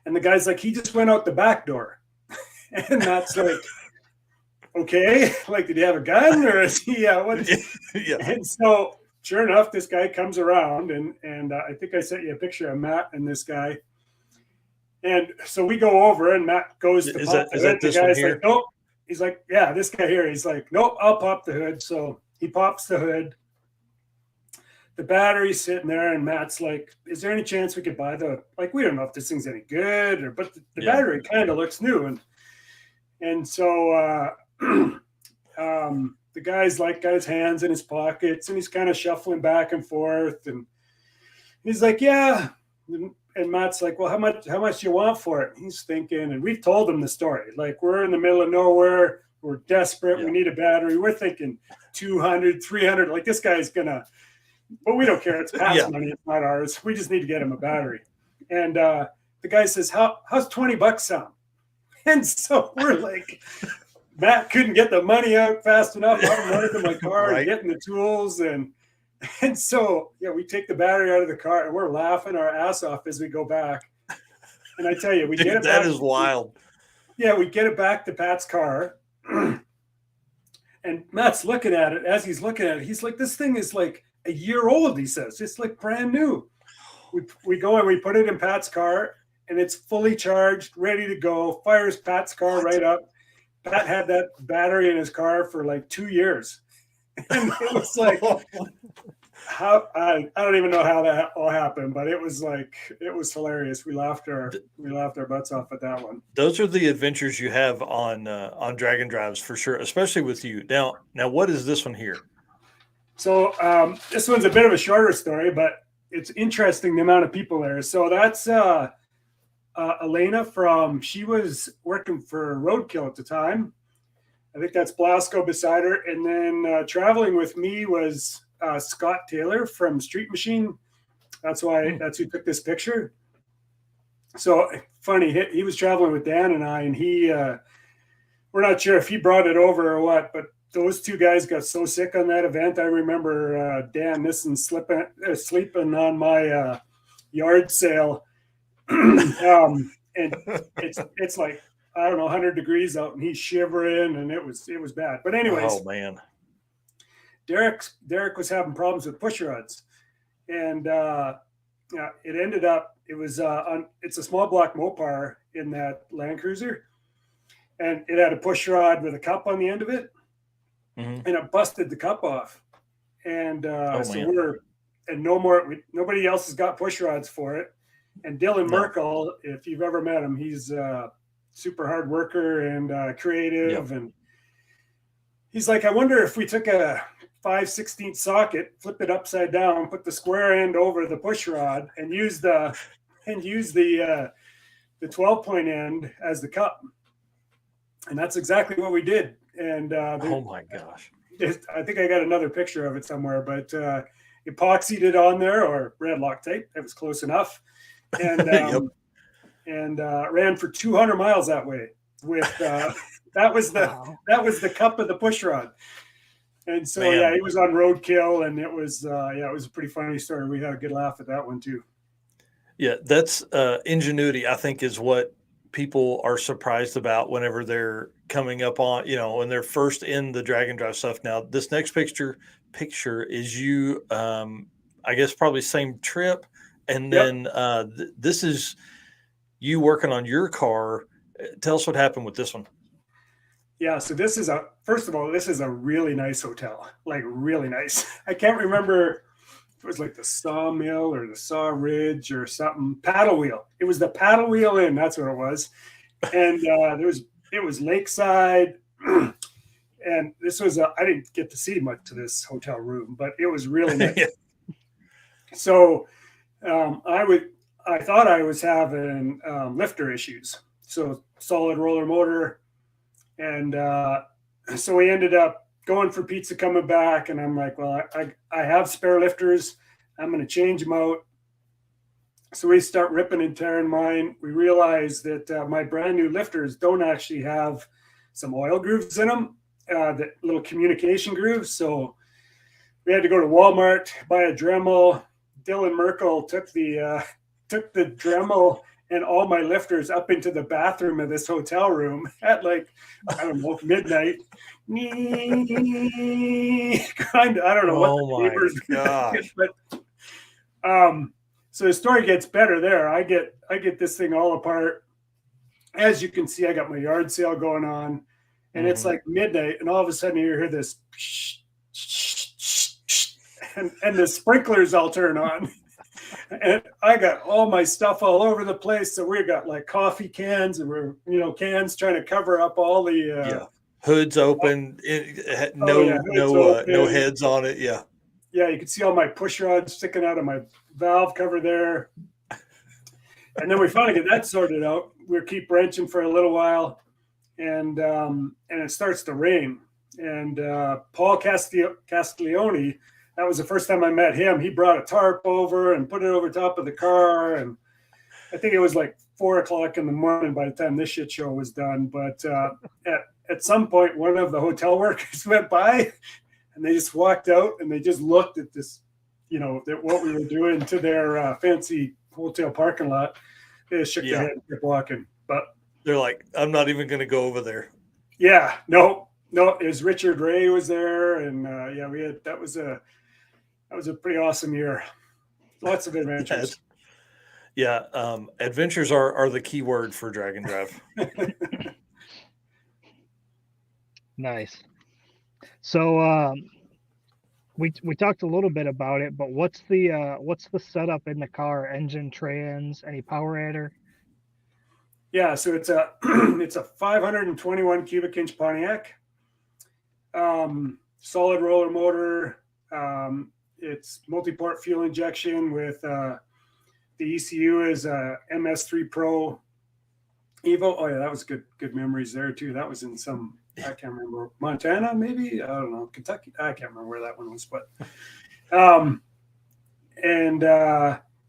And the guy's like, "He just went out the back door." And that's like, okay, like, did he have a gun, or is he what? Yeah. And so sure enough, this guy comes around, and I think I sent you a picture of Matt and this guy. And so we go over, and Matt goes to pop the hood. The guy's like, "Nope." He's like, "Yeah, this guy here." He's like, "Nope, I'll pop the hood." So he pops the hood. The battery's sitting there, and Matt's like, "Is there any chance we could buy we don't know if this thing's any good, but the battery kind of looks new." And so the guy's got his hands in his pockets, and he's kind of shuffling back and forth, and he's like, "Yeah." And Matt's like, "Well, how much do you want for it?" And he's thinking, and we've told him the story. Like, we're in the middle of nowhere. We're desperate. Yeah. We need a battery. We're thinking 200, 300. Like, this guy's gonna, but we don't care. It's Pat's money. It's not ours. We just need to get him a battery. And the guy says, how's $20 sound? And so we're like, Matt couldn't get the money out fast enough. I'm running to my car and getting the tools. And so, we take the battery out of the car, and we're laughing our ass off as we go back. And I tell you, we get it back. That is wild. Yeah, we get it back to Pat's car. And Matt's looking at it. As he's looking at it, he's like, "This thing is like a year old," he says. "It's like brand new." We go and we put it in Pat's car, and it's fully charged, ready to go. Fires Pat's car right up. Pat had that battery in his car for like 2 years. And it was like, I don't even know how that all happened, but it was hilarious. We laughed our butts off at that one. Those are the adventures you have on Dragon Drives for sure, especially with you. Now, what is this one here? So this one's a bit of a shorter story, but it's interesting the amount of people there. So that's Elena she was working for Roadkill at the time. I think that's Blasco beside her. And then traveling with me was Scott Taylor from Street Machine. That's who took this picture. So funny, he was traveling with Dan and I, and we're not sure if he brought it over or what, but those two guys got so sick on that event. I remember Dan Nissen sleeping on my yard sale. And it's like, I don't know, 100 degrees out, and he's shivering, and it was bad. But anyways, oh man, Derek was having problems with push rods, and it ended up it's a small block Mopar in that Land Cruiser, and it had a push rod with a cup on the end of it, and it busted the cup off, and nobody else has got push rods for it. And Dylan Merkel, if you've ever met him, he's super hard worker and creative. And he's like, I wonder if we took a 5/16 socket, flip it upside down, put the square end over the push rod, and use the 12-point end as the cup. And that's exactly what we did. And oh my gosh, I think I got another picture of it somewhere, but epoxied it on there, or red Loctite. It was close enough. And and ran for 200 miles that way with that was the cup of the push rod. And so he was on roadkill, and it was a pretty funny story. We had a good laugh at that one too. Yeah, that's ingenuity, I think, is what people are surprised about whenever they're coming up on, when they're first in the drag and drive stuff. Now, this next picture is you, I guess probably same trip. And then this is you working on your car. Tell us what happened with this one. Yeah, so first of all, this is a really nice hotel, like really nice. I can't remember if it was like the Sawmill or the Saw Ridge or something. Paddle Wheel. It was the Paddle Wheel Inn. That's what it was. And it was lakeside. And this was I didn't get to see much to this hotel room, but it was really nice. So I thought I was having lifter issues. So solid roller motor. And so we ended up going for pizza coming back. And I'm like, well, I have spare lifters. I'm going to change them out. So we start ripping and tearing mine. We realize that my brand new lifters don't actually have some oil grooves in them, the little communication grooves. So we had to go to Walmart, buy a Dremel. Dylan Merkel took the Dremel and all my lifters up into the bathroom of this hotel room at like, I don't know, midnight. I don't know what the neighbors gosh. But so the story gets better there. I get this thing all apart. As you can see, I got my yard sale going on, and it's like midnight, and all of a sudden you hear this and the sprinklers all turn on. And I got all my stuff all over the place. So we got like coffee cans, and we're cans trying to cover up all the hoods open, no heads on it. Yeah, you can see all my push rods sticking out of my valve cover there. And then we finally get that sorted out. We keep wrenching for a little while, and it starts to rain. And Paul Castiglione, that was the first time I met him. He brought a tarp over and put it over top of the car. And I think it was like 4:00 in the morning by the time this shit show was done. But at some point, one of the hotel workers went by, and they just walked out, and they just looked at this, what we were doing to their fancy hotel parking lot. They just shook their head and kept walking. But they're like, I'm not even going to go over there. Yeah, no, it was Richard Ray was there. And that was a pretty awesome year. Lots of adventures. Adventures are the key word for drag and drive. Nice. So we talked a little bit about it, but what's the setup in the car? Engine, trans, any power adder? Yeah, so it's a 521 cubic inch Pontiac, solid roller motor. It's multi-port fuel injection with the ECU is a MS3 Pro. Evo. Oh yeah, that was good memories there too. That was in some, I can't remember, Montana maybe, I don't know, Kentucky. I can't remember where that one was, but and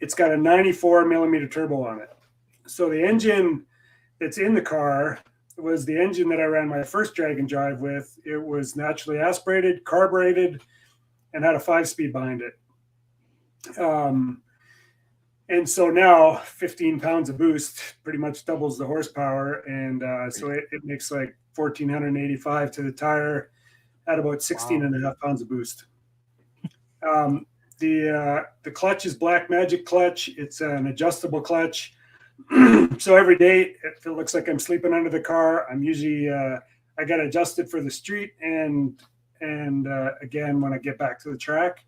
it's got a 94 millimeter turbo on it. So the engine that's in the car was the engine that I ran my first drag and drive with. It was naturally aspirated, carbureted, and had a 5-speed behind it. And so now 15 pounds of boost pretty much doubles the horsepower. And so it makes like 1,485 to the tire at about 16 and a half pounds of boost. The clutch is Black Magic clutch. It's an adjustable clutch. So every day, if it looks like I'm sleeping under the car, I'm usually, I got adjusted for the street and again, when I get back to the track.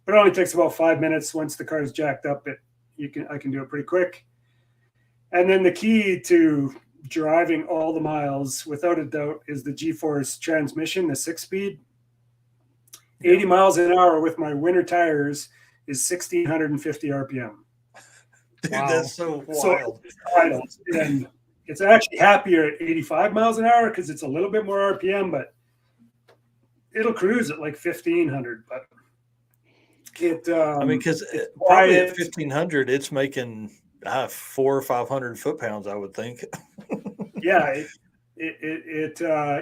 But it only takes about 5 minutes. Once the car is jacked up, I can do it pretty quick. And then the key to driving all the miles, without a doubt, is the G-Force transmission, the 6-speed. 80 miles an hour with my winter tires is 1,650 RPM. Dude, that's so wild. And it's actually happier at 85 miles an hour because it's a little bit more RPM, but it'll cruise at like 1,500. But I mean, because probably at 1,500, it's making 400 or 500 foot-pounds, I would think. Yeah, it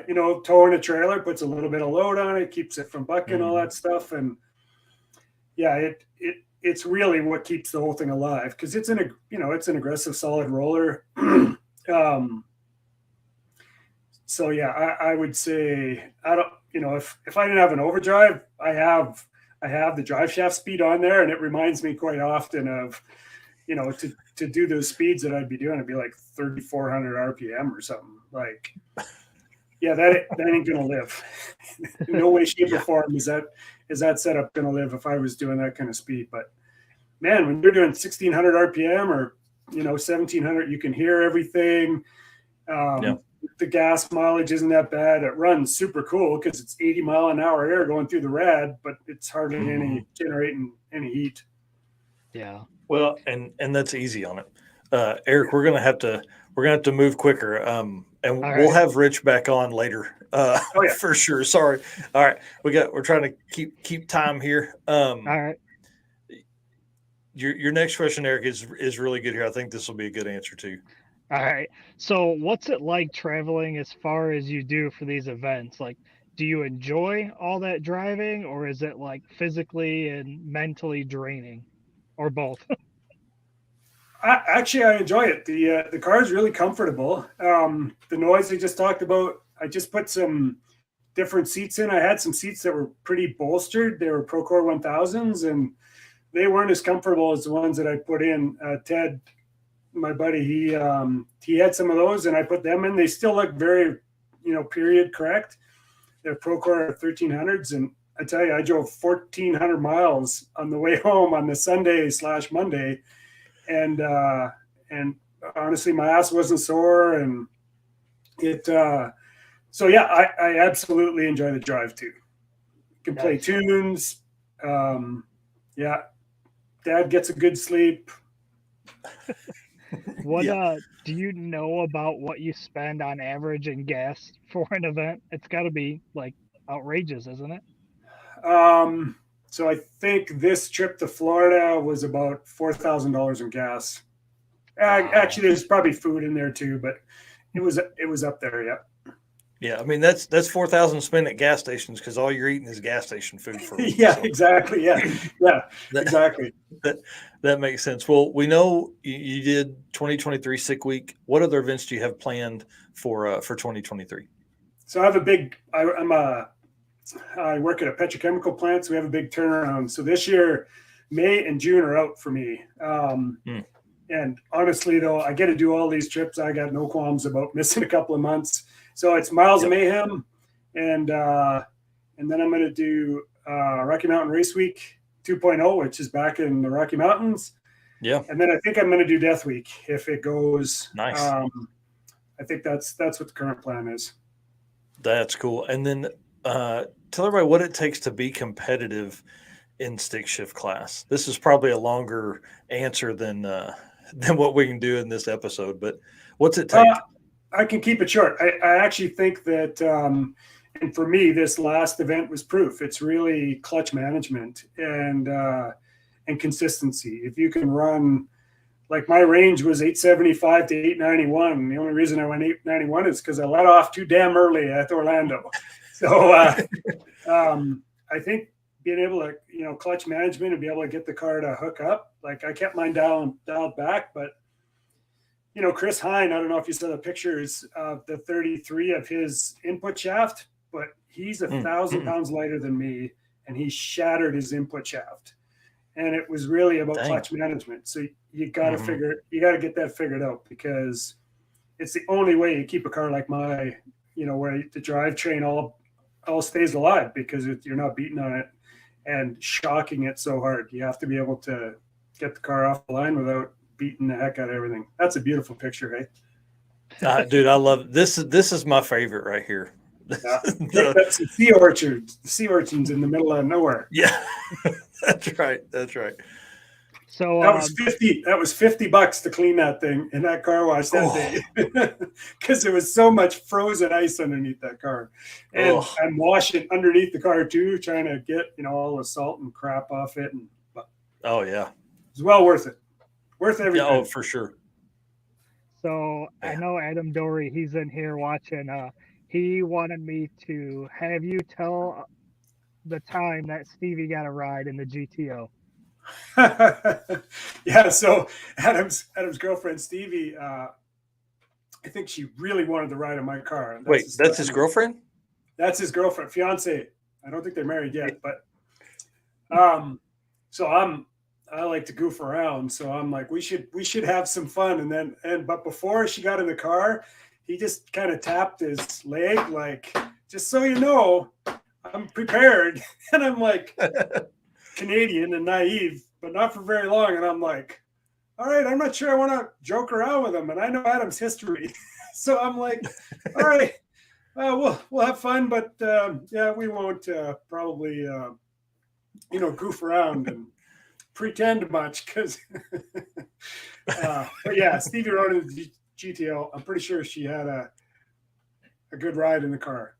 you know, towing a trailer puts a little bit of load on it, keeps it from bucking, all that stuff, and yeah, it's really what keeps the whole thing alive because it's an aggressive solid roller. So yeah, I would say if I didn't have an overdrive, I have the drive shaft speed on there, and it reminds me quite often of, to do those speeds that I'd be doing, it'd be like 3,400 RPM or something. Like, yeah, that ain't gonna live. No way, shape, or form is that setup gonna live if I was doing that kind of speed. But man, when you're doing 1,600 RPM or 1,700, you can hear everything. The gas mileage isn't that bad. It runs super cool because it's 80 mile an hour air going through the rad, but it's hardly any generating any heat. Yeah. Well, and that's easy on it. Eric, we're gonna have to move quicker. And we'll have Rich back on later. For sure. Sorry. All right. We're trying to keep time here. All right. Your next question, Eric, is really good here. I think this will be a good answer too. All right. So what's it like traveling as far as you do for these events? Like, do you enjoy all that driving, or is it like physically and mentally draining, or both? I enjoy it. The car is really comfortable. The noise I just talked about, I just put some different seats in. I had some seats that were pretty bolstered. They were Procore 1000s, and they weren't as comfortable as the ones that I put in. Ted, my buddy, he had some of those, and I put them in. They still look very, period correct. They're Procore 1300s, and I tell you, I drove 1,400 miles on the way home on the Sunday/Monday, and honestly, my ass wasn't sore, and it. So yeah, I absolutely enjoy the drive too. You can play tunes. Yeah, Dad gets a good sleep. What do you know about what you spend on average in gas for an event? It's got to be like outrageous, isn't it? So I think this trip to Florida was about $4,000 in gas. Actually, there's probably food in there too, but it was up there. Yeah. Yeah, I mean that's 4,000 spent at gas stations because all you're eating is gas station food for. Yeah, so. Exactly. Yeah, exactly. That makes sense. Well, we know you did 2023 Sick Week. What other events do you have planned for 2023? So I have a big. I work at a petrochemical plant, so we have a big turnaround. So this year, May and June are out for me. And honestly, though, I get to do all these trips. I got no qualms about missing a couple of months. So it's Miles of Mayhem, and then I'm going to do Rocky Mountain Race Week 2.0, which is back in the Rocky Mountains. Yeah. And then I think I'm going to do Death Week if it goes. Nice. I think that's what the current plan is. That's cool. And then tell everybody what it takes to be competitive in stick shift class. This is probably a longer answer than than what we can do in this episode. But what's it take? I can keep it short. I actually think that, and for me, this last event was proof. It's really clutch management and consistency. If you can run, like my range was 875 to 891. The only reason I went 891 is because I let off too damn early at Orlando. So I think being able to, clutch management and be able to get the car to hook up, like I kept mine dialed back, but Chris Hine, I don't know if you saw the pictures of the 33 of his input shaft, but he's 1,000 pounds lighter than me, and he shattered his input shaft. And it was really about clutch management. So you got to get that figured out, because it's the only way you keep a car like my, where the drivetrain all stays alive, because you're not beating on it and shocking it so hard. You have to be able to get the car off the line without beating the heck out of everything. That's a beautiful picture, hey? Dude, I love it. This is my favorite right here. Yeah. That's the sea urchins in the middle of nowhere. Yeah, that's right. So that was $50 to clean that thing in that car wash that day, because there was so much frozen ice underneath that car, and I'm washing underneath the car too, trying to get all the salt and crap off it. It's well worth it. Worth everything. Yeah, for sure. So I know Adam Dory, he's in here watching. He wanted me to have you tell the time that Stevie got a ride in the GTO. Yeah, so Adam's girlfriend Stevie, I think she really wanted the ride in my car. That's his girlfriend? That's his girlfriend, fiance. I don't think they're married yet, but so I like to goof around, so I'm like, we should have some fun. But before she got in the car, he just kind of tapped his leg, like, just so you know, I'm prepared. And I'm like, Canadian and naive, but not for very long. And I'm like, all right, I'm not sure I want to joke around with him. And I know Adam's history. So I'm like, all right, we'll have fun, but we won't probably, goof around and pretend much, because but yeah, Stevie rode in the GTO. I'm pretty sure she had a good ride in the car.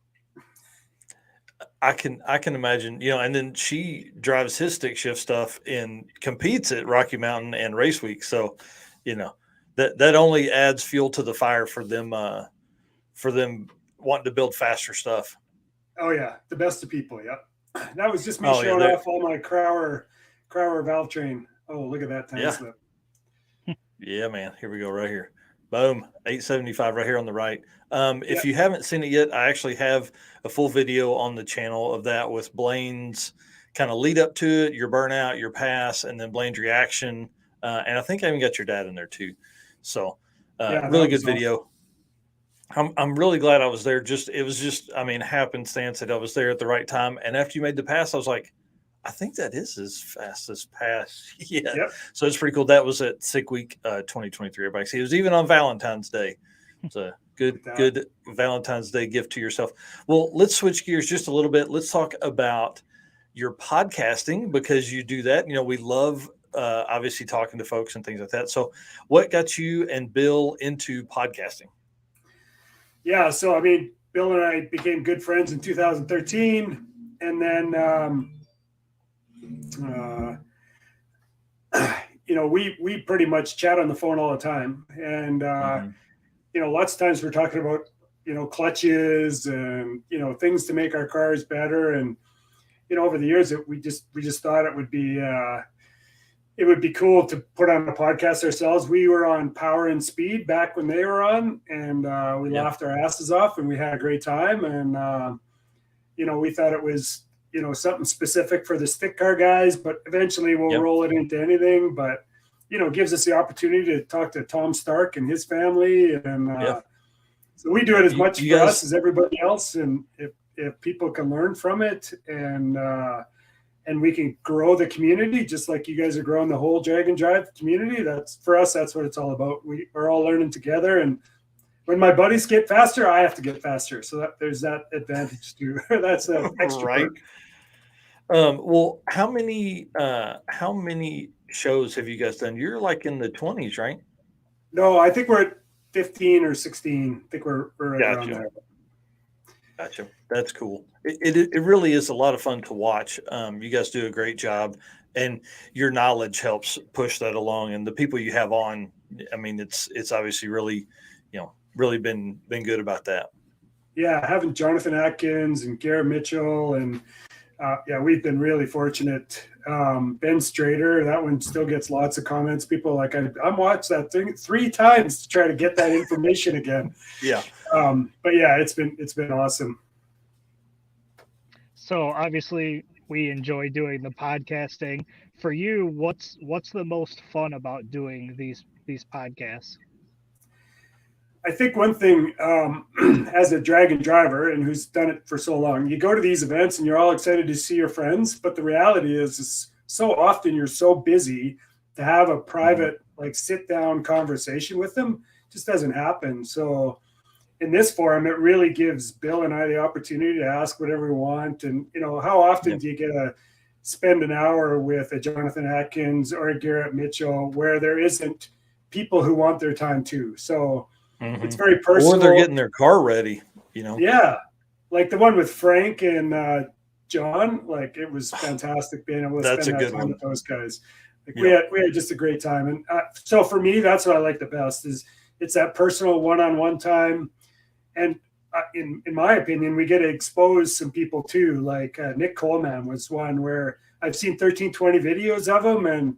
I can imagine, and then she drives his stick shift stuff and competes at Rocky Mountain and Race Week. So, that only adds fuel to the fire for them wanting to build faster stuff. Oh yeah, the best of people. Yeah, that was just me showing off all my Crower valve train. Oh, look at that time slip. Yeah, man. Here we go, right here. Boom, 875 right here on the right. If you haven't seen it yet, I actually have a full video on the channel of that with Blaine's kind of lead up to it, your burnout, your pass, and then Blaine's reaction. And I think I even got your dad in there too. So really good video. Awesome. I'm really glad I was there. It was happenstance that I was there at the right time. And after you made the pass, I was like, I think that is his fastest pass. Yeah. Yep. So it's pretty cool. That was at SICK Week 2023. Everybody see, it was even on Valentine's Day. It's a good Valentine's Day gift to yourself. Well, let's switch gears just a little bit. Let's talk about your podcasting, because you do that. We love obviously talking to folks and things like that. So what got you and Bill into podcasting? Yeah. So, Bill and I became good friends in 2013. And then, we pretty much chat on the phone all the time, and lots of times we're talking about clutches and things to make our cars better. And over the years, we just thought it would be cool to put on a podcast ourselves. We were on Power and Speed back when they were on, and we laughed our asses off, and we had a great time. And we thought it was something specific for the stick car guys, but eventually we'll roll it into anything. But, it gives us the opportunity to talk to Tom Stark and his family. And so we do it as much for us as everybody else. And if people can learn from it, and we can grow the community, just like you guys are growing the whole Drag and Drive community, that's what it's all about. We are all learning together. And when my buddies get faster, I have to get faster. So there's that advantage too. That's an extra perk. Well, how many shows have you guys done? You're like in the 20s, right? No, I think we're at 15 or 16. I think we're right around Gotcha. there. Gotcha. That's cool. It really is a lot of fun to watch. You guys do a great job, and your knowledge helps push that along. And the people you have on, I mean, it's obviously really, really been good about that. Yeah, having Jonathan Atkins and Garrett Mitchell, and yeah, we've been really fortunate. Ben Strader, that one still gets lots of comments. People like, I'm watched that thing 3 times to try to get that information again. Yeah. But yeah, it's been awesome. So obviously we enjoy doing the podcasting. For you, what's the most fun about doing these podcasts? I think one thing, as a dragon driver and who's done it for so long, you go to these events and you're all excited to see your friends, but the reality is so often you're so busy to have a private, like, sit down conversation with them just doesn't happen. So in this forum, it really gives Bill and I the opportunity to ask whatever we want. And, how often do you get to spend an hour with a Jonathan Atkins or a Garrett Mitchell where there isn't people who want their time too? So it's very personal. Or they're getting their car ready, Yeah. Like the one with Frank and John, like, it was fantastic being able to spend that time with those guys. Like, we had just a great time. And so for me, that's what I like the best is it's that personal one-on-one time. And in my opinion, we get to expose some people too. Like Nick Coleman was one where I've seen 1320 videos of him, and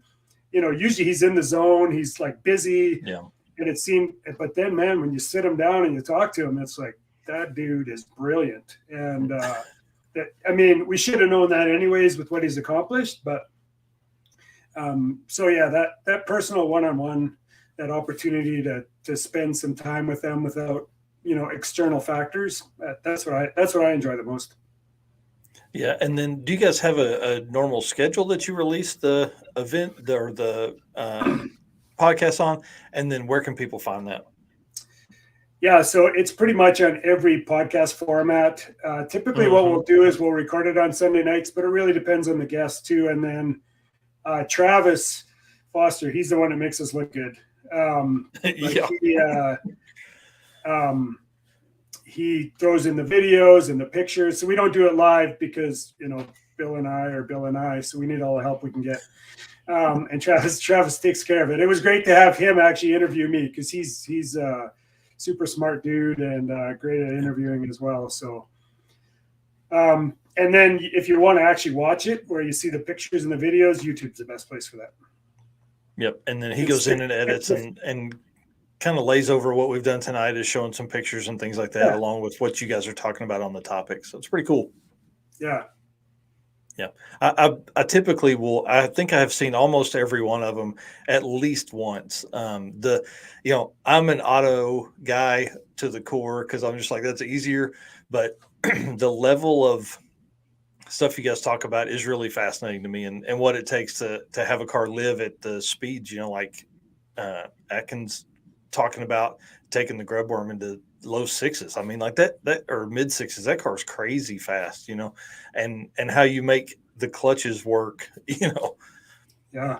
usually he's in the zone, he's like busy. Yeah. And it seemed, but then, man, when you sit him down and you talk to him, it's like, that dude is brilliant. And we should have known that anyways with what he's accomplished. But so yeah, that personal one-on-one, that opportunity to spend some time with them without external factors, that's what I enjoy the most. Yeah. And then do you guys have a normal schedule that you release the event or the podcast on? And then where can people find that? Yeah, so it's pretty much on every podcast format. Typically what we'll do is we'll record it on Sunday nights, but it really depends on the guest too. And then Travis Foster, he's the one that makes us look good. He throws in the videos and the pictures. So we don't do it live because, Bill and I, so we need all the help we can get. And Travis takes care of it. It was great to have him actually interview me because he's a super smart dude and great at interviewing as well. So, and then if you want to actually watch it where you see the pictures and the videos, YouTube's the best place for that. Yep. And then he goes in and edits and kind of lays over what we've done tonight, is showing some pictures and things like that, along with what you guys are talking about on the topic. So it's pretty cool. Yeah. Yeah. I typically will, I think I have seen almost every one of them at least once. I'm an auto guy to the core because I'm just like, that's easier. But the level of stuff you guys talk about is really fascinating to me, and what it takes to have a car live at the speeds, like Atkins talking about taking the grub worm into low 6s. I mean, like that or mid 6s, that car's crazy fast, and how you make the clutches work, Yeah.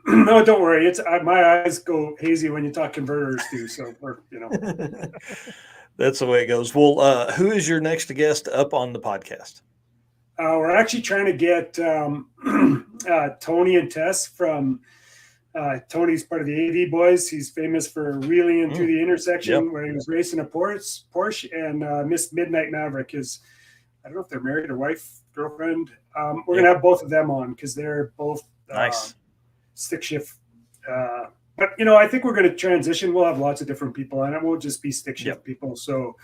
No, don't worry. It's my eyes go hazy when you talk converters too. So that's the way it goes. Well, who is your next guest up on the podcast? We're actually trying to get Tony and Tess from Tony's part of the AV boys. He's famous for wheeling through the intersection where he was racing a Porsche, and Miss Midnight Maverick is, I don't know if they're married or wife, girlfriend. We're going to have both of them on because they're both nice stick shift. But, I think we're going to transition. We'll have lots of different people on it. Won't just be stick shift people. So,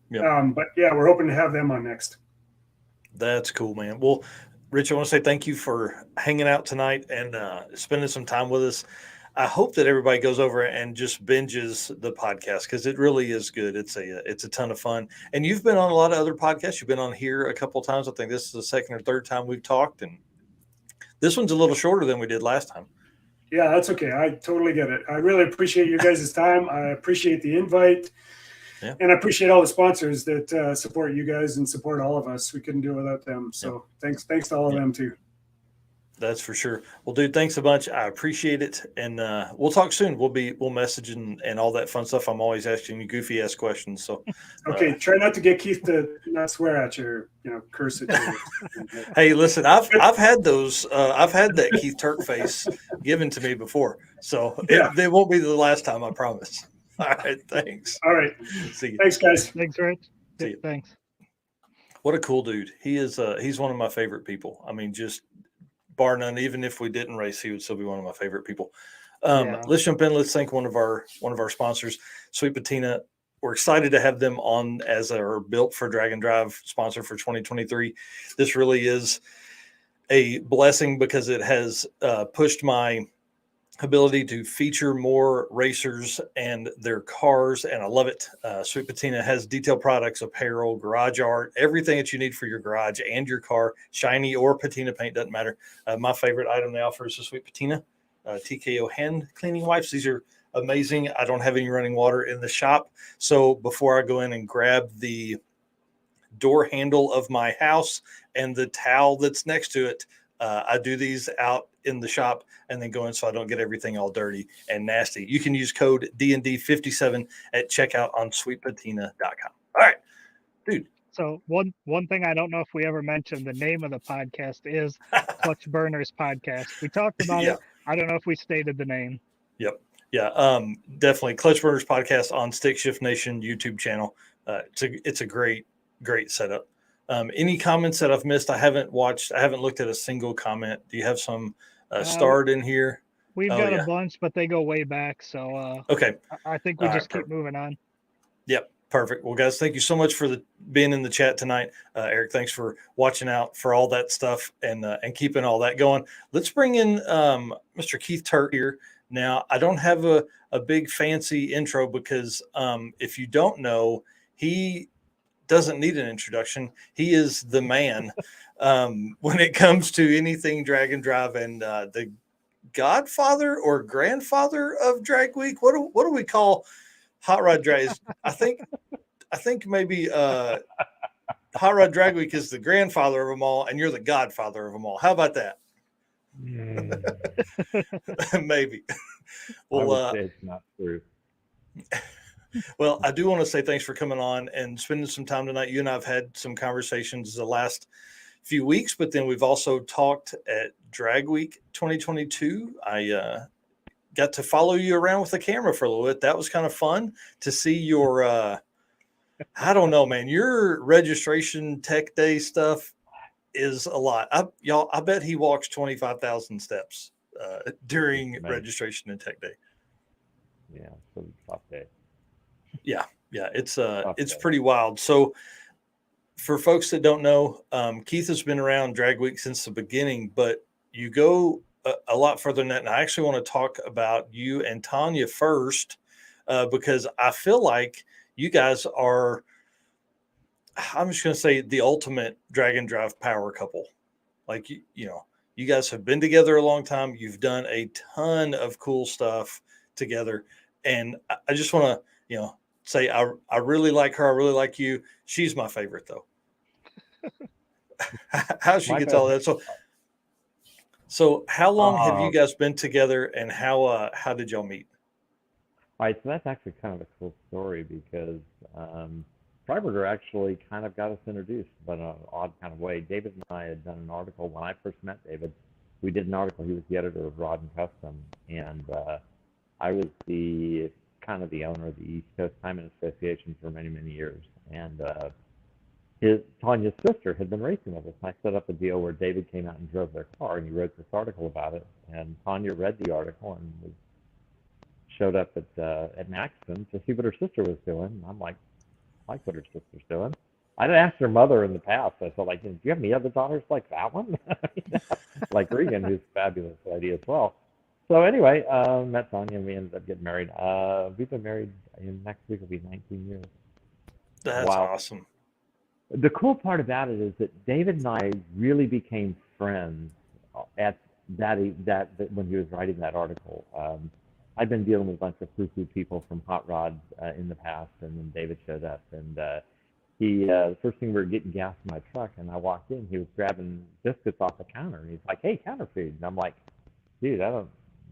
but yeah, we're hoping to have them on next. That's cool, man. Well, Rich, I want to say thank you for hanging out tonight and spending some time with us. I hope that everybody goes over and just binges the podcast because it really is good. It's a ton of fun. And you've been on a lot of other podcasts. You've been on here a couple of times. I think this is the second or third time we've talked, and this one's a little shorter than we did last time. Yeah, that's okay. I totally get it. I really appreciate you guys' time. I appreciate the invite. Yeah. And I appreciate all the sponsors that support you guys and support all of us. We couldn't do it without them. So thanks to all of them too. That's for sure. Well, dude, thanks a bunch. I appreciate it. And we'll talk soon. We'll message and all that fun stuff. I'm always asking you goofy ass questions. So okay, try not to get Keith to not swear at you, or, curse at you. Hey, listen, I've had those. I've had that Keith Turk face given to me before. So they won't be the last time, I promise. All right, thanks. All right. See you. Thanks, guys. Thanks, Rich. See you. Thanks. What a cool dude. He is he's one of my favorite people. I mean, just bar none. Even if we didn't race, he would still be one of my favorite people. Let's jump in. Let's thank one of our sponsors, Sweet Patina. We're excited to have them on as our Built for Drag and Drive sponsor for 2023. This really is a blessing because it has pushed my ability to feature more racers and their cars, and I love it. Sweet Patina has detailed products, apparel, garage art, everything that you need for your garage and your car, shiny or patina paint, doesn't matter. My favorite item they offer is the Sweet Patina TKO hand cleaning wipes. These are amazing. I don't have any running water in the shop, so before I go in and grab the door handle of my house and the towel that's next to it, I do these out in the shop and then go in so I don't get everything all dirty and nasty. You can use code DND57 at checkout on sweetpatina.com. All right, dude. So one thing I don't know if we ever mentioned, the name of the podcast is Clutch Burners Podcast. We talked about it. I don't know if we stated the name. Yep. Yeah. Definitely Clutch Burners Podcast on Stick Shift Nation YouTube channel. It's a great setup. Any comments that I've missed? I haven't looked at a single comment. Do you have some starred in here? We've got a bunch, but they go way back. So okay. I think we just keep moving on. Yep. Perfect. Well, guys, thank you so much for being in the chat tonight. Eric, thanks for watching out for all that stuff and keeping all that going. Let's bring in Mr. Keith Turk here. Now, I don't have a big fancy intro because if you don't know, he doesn't need an introduction. He is the man when it comes to anything drag and drive, and the godfather or grandfather of Drag Week. What do we call Hot Rod Drag? I think maybe Hot Rod Drag Week is the grandfather of them all, and you're the godfather of them all. How about that? Maybe. Well, I would say it's not true. Well, I do want to say thanks for coming on and spending some time tonight. You and I have had some conversations the last few weeks, but then we've also talked at Drag Week 2022. I got to follow you around with the camera for a little bit. That was kind of fun to see your, I don't know, man, your registration tech day stuff is a lot. I bet he walks 25,000 steps during registration and tech day. Yeah, so tough day. Yeah, it's pretty wild. So for folks that don't know, Keith has been around Drag Week since the beginning, but you go a lot further than that. And I actually want to talk about you and Tanya first because I feel like you guys are, I'm just going to say, the ultimate drag and drive power couple. Like, you guys have been together a long time. You've done a ton of cool stuff together. And I just want to, say I really like her. I really like you. She's my favorite, though. How she gets all that. So how long have you guys been together, and how did y'all meet? All right, so that's actually kind of a cool story because Freiberger actually kind of got us introduced, but in an odd kind of way. David and I had done an article when I first met David. We did an article. He was the editor of Rod and Custom, and I was the owner of the East Coast Timing Association for many, many years. And Tanya's sister had been racing with us. I set up a deal where David came out and drove their car, and he wrote this article about it. And Tanya read the article and showed up at Maxton to see what her sister was doing. And I'm like, I like what her sister's doing. I'd asked her mother in the past. I said, like, do you have any other daughters like that one? Like Regan, who's a fabulous lady as well. So anyway, met Tanya and we ended up getting married. We've been married, next week will be 19 years. That's awesome. The cool part about it is that David and I really became friends at that when he was writing that article. I'd been dealing with a bunch of foo-foo people from Hot Rod in the past, and then David showed up, and the first thing we were getting gas in my truck, and I walked in, he was grabbing biscuits off the counter, and he's like, "Hey, counter food," and I'm like, "Dude, I don't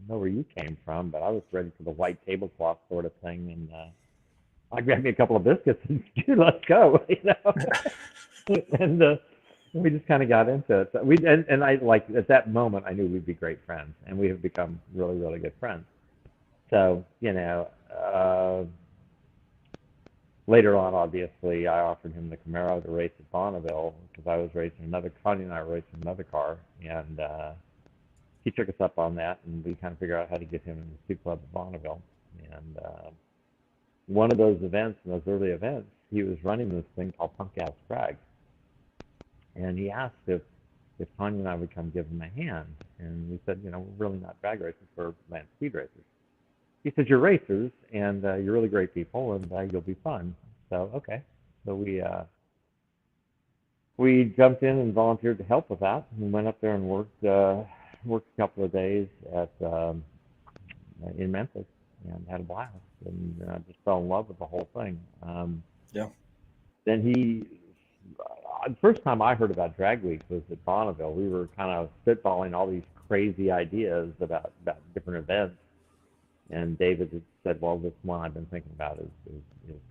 know where you came from, but I was ready for the white tablecloth sort of thing," and I grabbed me a couple of biscuits and dude, let's go, and we just kind of got into it. So and I like at that moment I knew we'd be great friends, and we have become really, really good friends. So later on, obviously, I offered him the Camaro to race at Bonneville because I was racing another. Connie and I were racing another car, and he took us up on that, and we kind of figured out how to get him in the Super Club at Bonneville. And one of those events, in those early events, he was running this thing called Punk Ass Drag, and he asked if Tanya and I would come give him a hand, and we said, we're really not drag racers, we're land speed racers. He said, "You're racers, and you're really great people, and you'll be fun." So okay, so we jumped in and volunteered to help with that, and went up there and worked a couple of days in Memphis, and had a blast, and just fell in love with the whole thing. Yeah. Then the first time I heard about Drag Week was at Bonneville. We were kind of spitballing all these crazy ideas about different events. And David had said, "Well, this one I've been thinking about is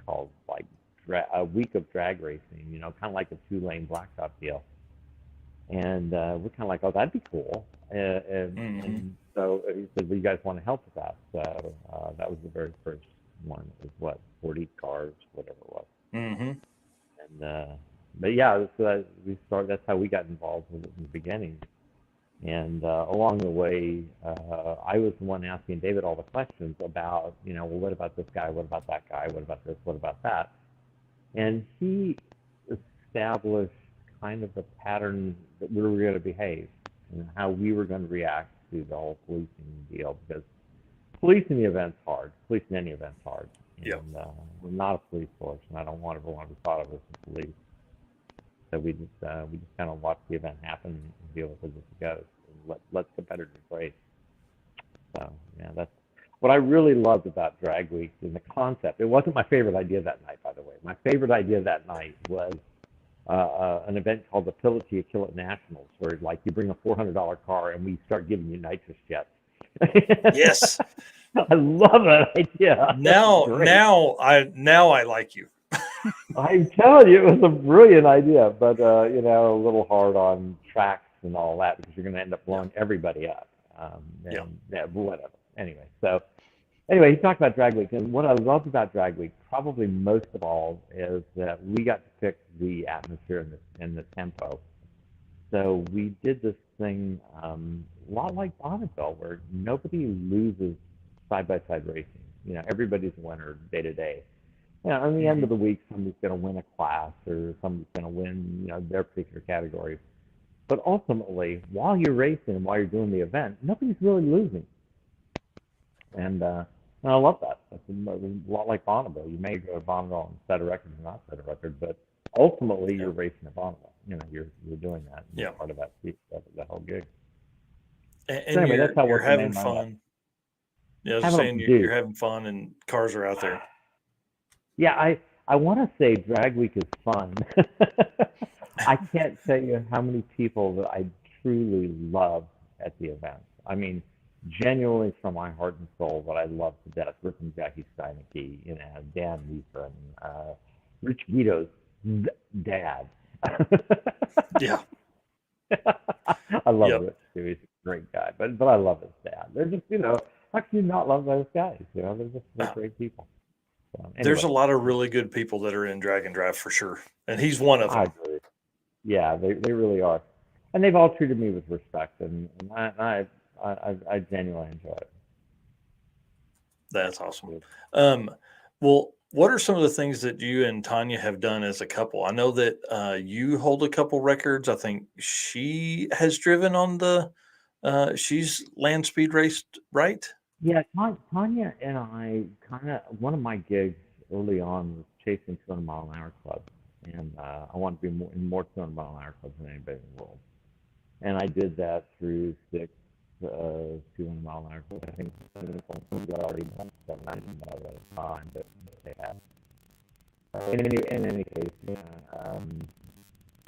called like a week of drag racing, kind of like a 2-lane blacktop deal." And we're kind of like, "Oh, that'd be cool." And so he said, "Well, you guys want to help with that?" So that was the very first one. It was 40 cars, whatever it was. Mm-hmm. And but yeah, so that's how we got involved with it in the beginning. And along the way, I was the one asking David all the questions about, well, what about this guy? What about that guy? What about this? What about that? And he established kind of a pattern that we were going to behave and how we were going to react to the whole policing deal, because policing the event's hard. Policing any event's hard. And we're not a police force, and I don't want everyone to be thought of as the police. So we just kind of watch the event happen and deal with it as it goes. And let competitors race. So yeah, that's what I really loved about Drag Week and the concept. It wasn't my favorite idea that night, by the way. My favorite idea that night was an event called the Pill It Till You Kill It Nationals, where like you bring a $400 car and we start giving you nitrous jets. Yes. I love that idea. Now I like you. I'm telling you, it was a brilliant idea, but a little hard on tracks and all that, because you're going to end up blowing everybody up. Yeah, whatever. Anyway, he talked about Drag Week, and what I loved about Drag Week, probably most of all, is that we got to pick the atmosphere and the tempo. So we did this thing a lot like Bonneville, where nobody loses side-by-side racing. Everybody's a winner day to day. On the end of the week, somebody's going to win a class, or somebody's going to win, their particular category. But ultimately, while you're racing and while you're doing the event, nobody's really losing. And I love that. It's a lot like Bonneville. You may go to Bonneville and set a record or not set a record, but ultimately you're racing at Bonneville. You're doing that. And you're part of that whole gig. And so anyway, that's how you're having fun. Yeah, I was saying you're having fun and cars are out there. Yeah, I want to say Drag Week is fun. I can't tell you how many people that I truly love at the event. I mean, genuinely from my heart and soul, that I love to death. Rick and Jackie Steineke, Dan Leeper, and Rich Guido's dad. Yeah. I love Rich too. He's a great guy, but I love his dad. They're just, how can you not love those guys? They're great people. So, anyway. There's a lot of really good people that are in Drag and Drive for sure, and he's one of them. I agree. Yeah, they really are, and they've all treated me with respect, and I genuinely enjoy it. That's awesome. Well, what are some of the things that you and Tanya have done as a couple? I know that you hold a couple records. I think she has driven on she's land speed raced, right? Yeah, Tanya and I one of my gigs early on was chasing 200-mile-an-hour clubs, and I wanted to be in more 200-mile-an-hour clubs than anybody in the world. And I did that through CISCS, 200 mile an hour. I think some got already done 790 miles at a time, but they have. In any case,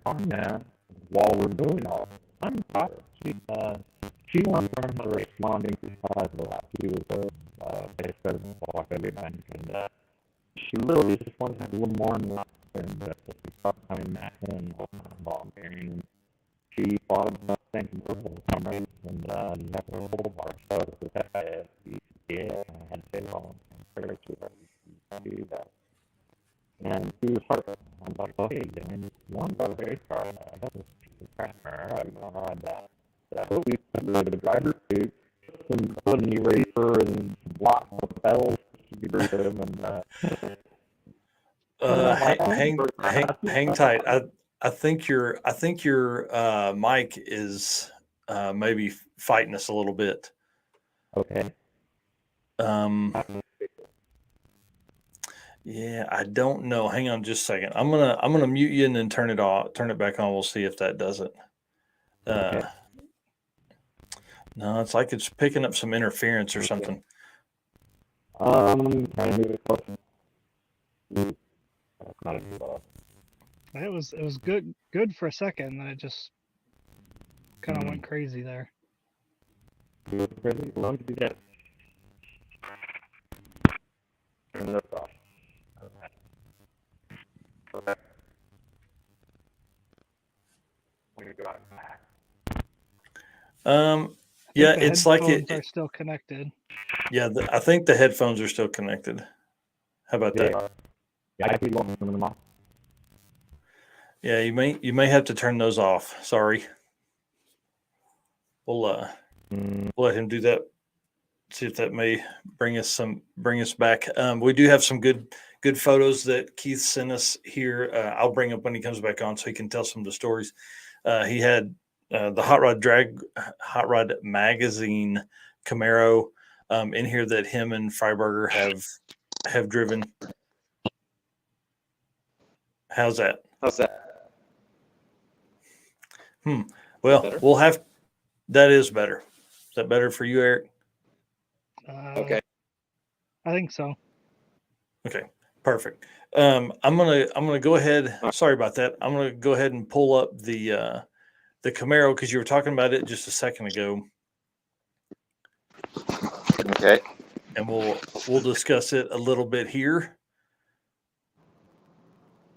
on that, while we're doing all, I'm proud of her. She wants to learn how to race bonding through 5 of the lap. She was a vice president of Walker Bank, and she literally just wanted to have a little more in life, and she started coming back and volunteering. She thought about thinking for some race, and that's her whole bar. So I had to say, well, I'm very sure to do that. And she was heartbroken. I was like, okay, then one got a race car, and I got this piece of crap there. I'm going to ride that. So we put the driver's seat, and put an eraser and blocks of pedals to be rid of them. Hang tight. I think your mic is maybe fighting us a little bit. Okay. Yeah, I don't know. Hang on just a second. I'm gonna mute you and then turn it back on. We'll see if that does it. Okay. No, it's like it's picking up some interference or something. Trying to move it closer. Not a good ball. It was good for a second, then it just kind of went crazy there. Pretty long to do that. Turn this off. Okay. When you go out back. Yeah, it's like it are still connected. Yeah, I think the headphones are still connected. How about that? Yeah, I keep looking them off. Yeah, you may have to turn those off. Sorry. We'll let him do that. See if that may bring us back. We do have some good photos that Keith sent us here. I'll bring up when he comes back on so he can tell some of the stories. He had the Hot Rod Magazine Camaro in here that him and Freiberger have driven. How's that? Well, we'll have. That is better. Is that better for you, Eric? Okay. I think so. Okay, perfect. I'm gonna go ahead. Sorry about that. I'm gonna go ahead and pull up the Camaro because you were talking about it just a second ago. Okay. And we'll discuss it a little bit here.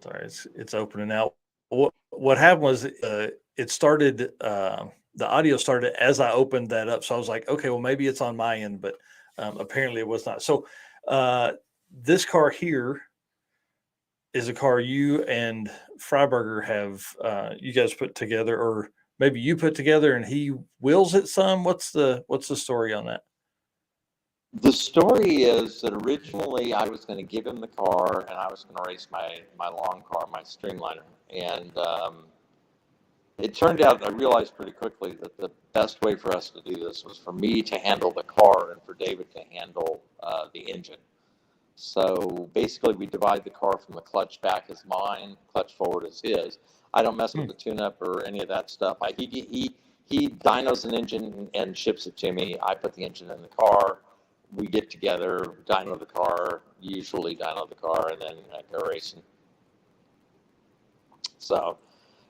Sorry, it's opening out. What happened was it started. The audio started as I opened that up, so I was like, okay, well maybe it's on my end, but apparently it was not. So this car here is a car you and Freiberger have you guys put together, or maybe you put together and he wheels it some. What's the story on that? The story is that originally I was going to give him the car and I was going to race my long car, my Streamliner. And it turned out, I realized pretty quickly that the best way for us to do this was for me to handle the car and for David to handle the engine. So basically we divide the car from the clutch back is mine, clutch forward is his. I don't mess with the tune-up or any of that stuff. He dynos an engine and ships it to me. I put the engine in the car. We get together, dyno the car, usually dyno the car, and then I go racing. So,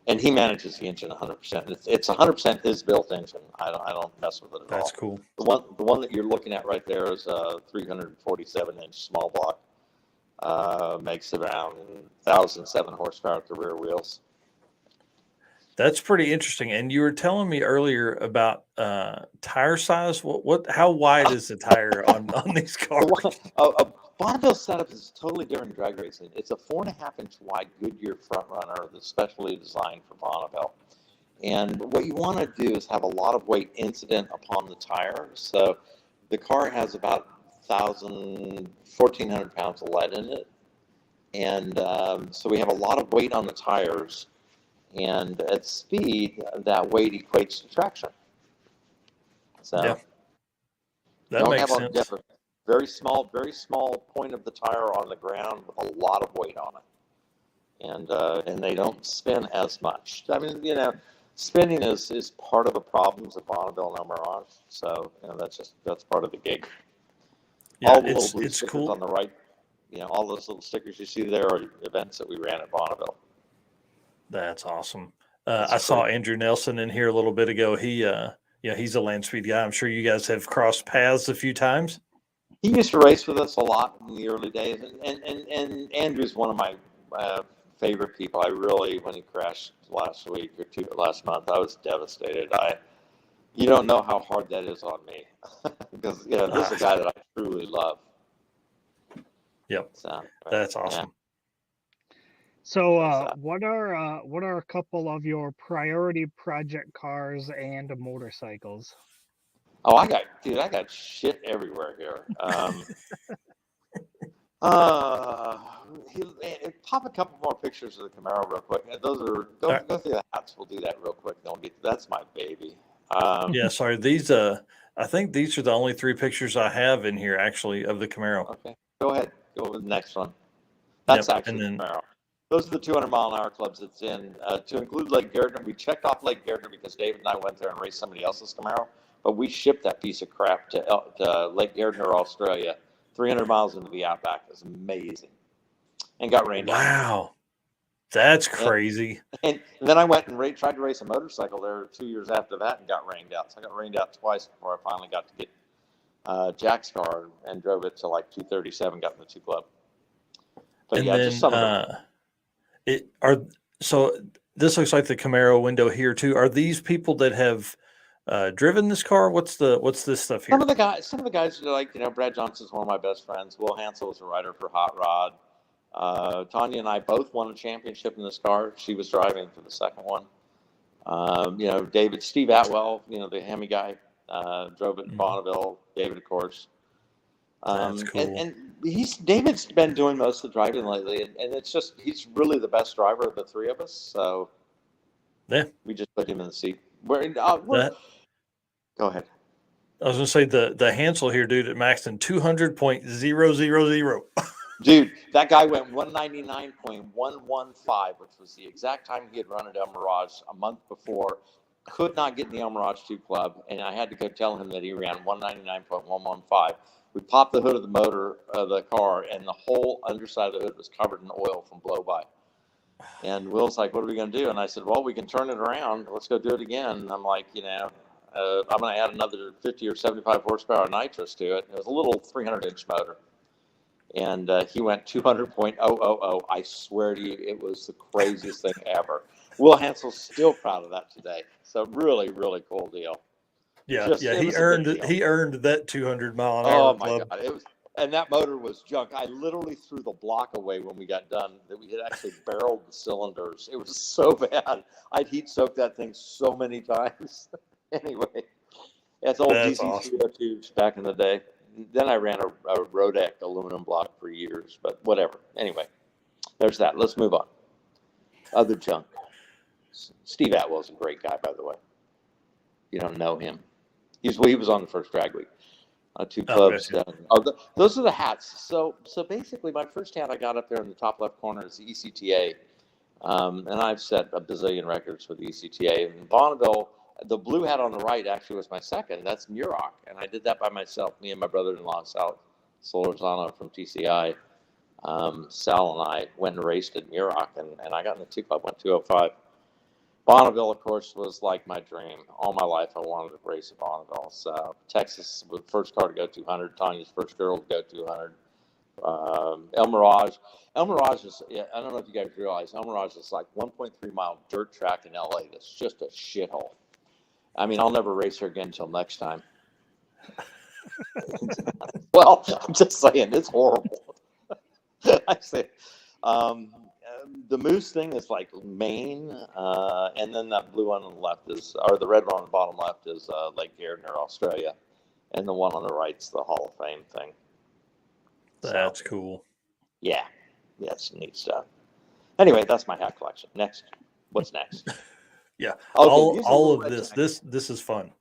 and he manages the engine 100%. It's 100% his built engine. I don't mess with it at all. That's cool. The one that you're looking at right there is a 347-inch small block. Makes around 1,007 horsepower at the rear wheels. That's pretty interesting. And you were telling me earlier about tire size. How wide is the tire on these cars? A Bonneville setup is totally different in drag racing. It's a 4.5-inch wide Goodyear front runner that's specially designed for Bonneville. And what you want to do is have a lot of weight incident upon the tire. So the car has about 1,400 pounds of lead in it. And so we have a lot of weight on the tires. And at speed, that weight equates to traction. So yeah, that makes sense. Very small point of the tire on the ground with a lot of weight on it, and they don't spin as much. I mean, spinning is part of the problems of Bonneville and El Mirage. So that's part of the gig. Yeah, All the little blue it's stickers cool. on the right, all those little stickers you see there are events that we ran at Bonneville. That's awesome. That's I saw great. Andrew Nelson in here a little bit ago. He's a land speed guy. I'm sure you guys have crossed paths a few times. He used to race with us a lot in the early days, and Andrew's one of my favorite people. I really, when he crashed last month, I was devastated. You don't know how hard that is on me because this is a guy that I truly love. Yep, So, that's awesome. So, what are a couple of your priority project cars and motorcycles? Oh, I got shit everywhere here. Pop a couple more pictures of the Camaro real quick. Those are go through the hats. We'll do that real quick. That's my baby. Yeah, sorry. These I think these are the only 3 pictures I have in here actually of the Camaro. Okay, go ahead. Go with the next one. That's actually and then, the Camaro. Those are the 200-mile-an-hour clubs it's in. To include Lake Gardner, we checked off Lake Gardner because David and I went there and raced somebody else's Camaro. But we shipped that piece of crap to Lake Gardner, Australia, 300 miles into the outback. It was amazing. And got rained out. wow, that's crazy. And then I went and tried to race a motorcycle there 2 years after that and got rained out. So I got rained out twice before I finally got to get Jack's car and drove it to like 237, got in the 2 Club. But And yeah, then, just some of them. So this looks like the Camaro window here too. Are these people that have driven this car? What's this stuff here? Some of the guys are like, Brad Johnson's one of my best friends. Will Hansel was a rider for Hot Rod. Tanya and I both won a championship in this car. She was driving for the second one. Steve Atwell, the Hemi guy, drove it in Bonneville. David, of course. That's cool. And David's been doing most of the driving lately, and it's just he's really the best driver of the 3 of us. So yeah, we just put him in the seat. Go ahead. I was gonna say the Hansel here, dude, at Maxton 200.000. Dude, that guy went 199.115, which was the exact time he had run at El Mirage a month before. Could not get in the El Mirage 2 Club, and I had to go tell him that he ran 199.115. We popped the hood of the motor of the car, and the whole underside of the hood was covered in oil from blow-by. And Will's like, what are we going to do? And I said, well, we can turn it around. Let's go do it again. And I'm like, I'm going to add another 50 or 75 horsepower nitrous to it. It was a little 300-inch motor. And he went 200.000. I swear to you, it was the craziest thing ever. Will Hansel's still proud of that today. So really, really cool deal. Yeah, he earned that 200-mile-an-hour Oh my club. God, and that motor was junk. I literally threw the block away when we got done. That we had actually barreled the cylinders. It was so bad. I'd heat soaked that thing so many times. Anyway, that's old DC awesome. tubes back in the day. Then I ran a Rodec aluminum block for years, but whatever. Anyway, there's that. Let's move on. Other junk. Steve Atwell's a great guy, by the way. You don't know him. He was on the first drag week. 2 Clubs. Those are the hats. So basically, my first hat I got up there in the top left corner is the ECTA, and I've set a bazillion records with the ECTA. In Bonneville, the blue hat on the right actually was my second. That's Muroc, and I did that by myself. Me and my brother-in-law, Sal Solorzano from TCI. Sal and I went and raced at Muroc, and I got in the 2 Club, went 205. Bonneville, of course, was like my dream. All my life, I wanted to race at Bonneville. So Texas was the first car to go 200. Tanya's first girl to go 200. El Mirage is, I don't know if you guys realize, El Mirage is like 1.3-mile dirt track in LA. That's just a shithole. I mean, I'll never race her again until next time. Well, I'm just saying, it's horrible. I say, the moose thing is like Maine, and then that blue one on the left or the red one on the bottom left is Lake Gardner, Australia, and the one on the right's the Hall of Fame thing. That's cool. Yeah, it's neat stuff. Anyway, that's my hat collection. Next, what's next? Yeah, Okay, all of this is fun.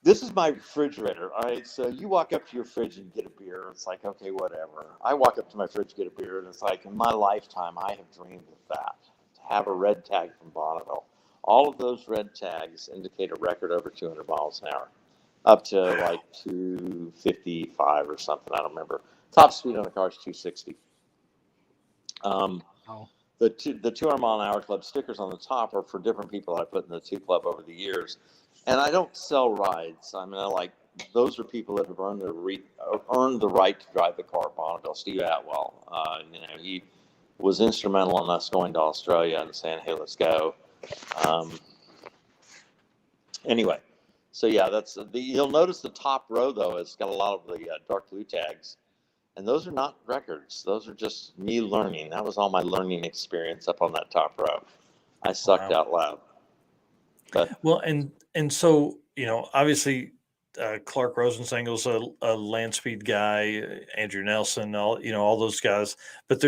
This is my refrigerator. All right, so you walk up to your fridge and get a beer. It's like, okay, whatever. I walk up to my fridge, get a beer, and it's like, in my lifetime, I have dreamed of that. To have a red tag from Bonneville. All of those red tags indicate a record over 200 miles an hour, up to like 255 or something. I don't remember. Top speed on the car is 260. Oh. The 200 mile an hour club stickers on the top are for different people I put in the 2 club over the years. And I don't sell rides. I mean, those are people that have earned the right to drive the car at Bonneville. Steve Atwell, he was instrumental in us going to Australia and saying, "Hey, let's go." Anyway, so yeah, you'll notice the top row though. It's got a lot of the dark blue tags. And those are not records. Those are just me learning. That was all my learning experience up on that top row. I sucked out loud. But well, and so, obviously, Clark Rosensengel's a land speed guy, Andrew Nelson, all those guys. But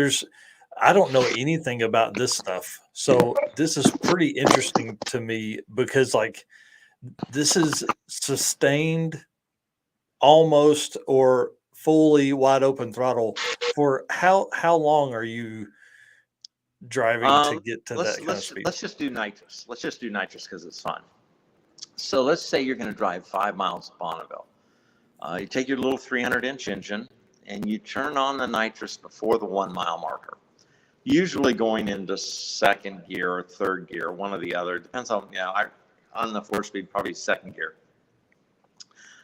I don't know anything about this stuff. So this is pretty interesting to me because this is sustained almost or fully wide open throttle for how long are you driving to get to that kind of speed? Let's just do nitrous. Let's just do nitrous because it's fun. So let's say you're going to drive 5 miles to Bonneville. You take your little 300-inch engine and you turn on the nitrous before the 1 mile marker. Usually going into second gear or third gear, one or the other. Depends on, on the 4-speed, probably second gear.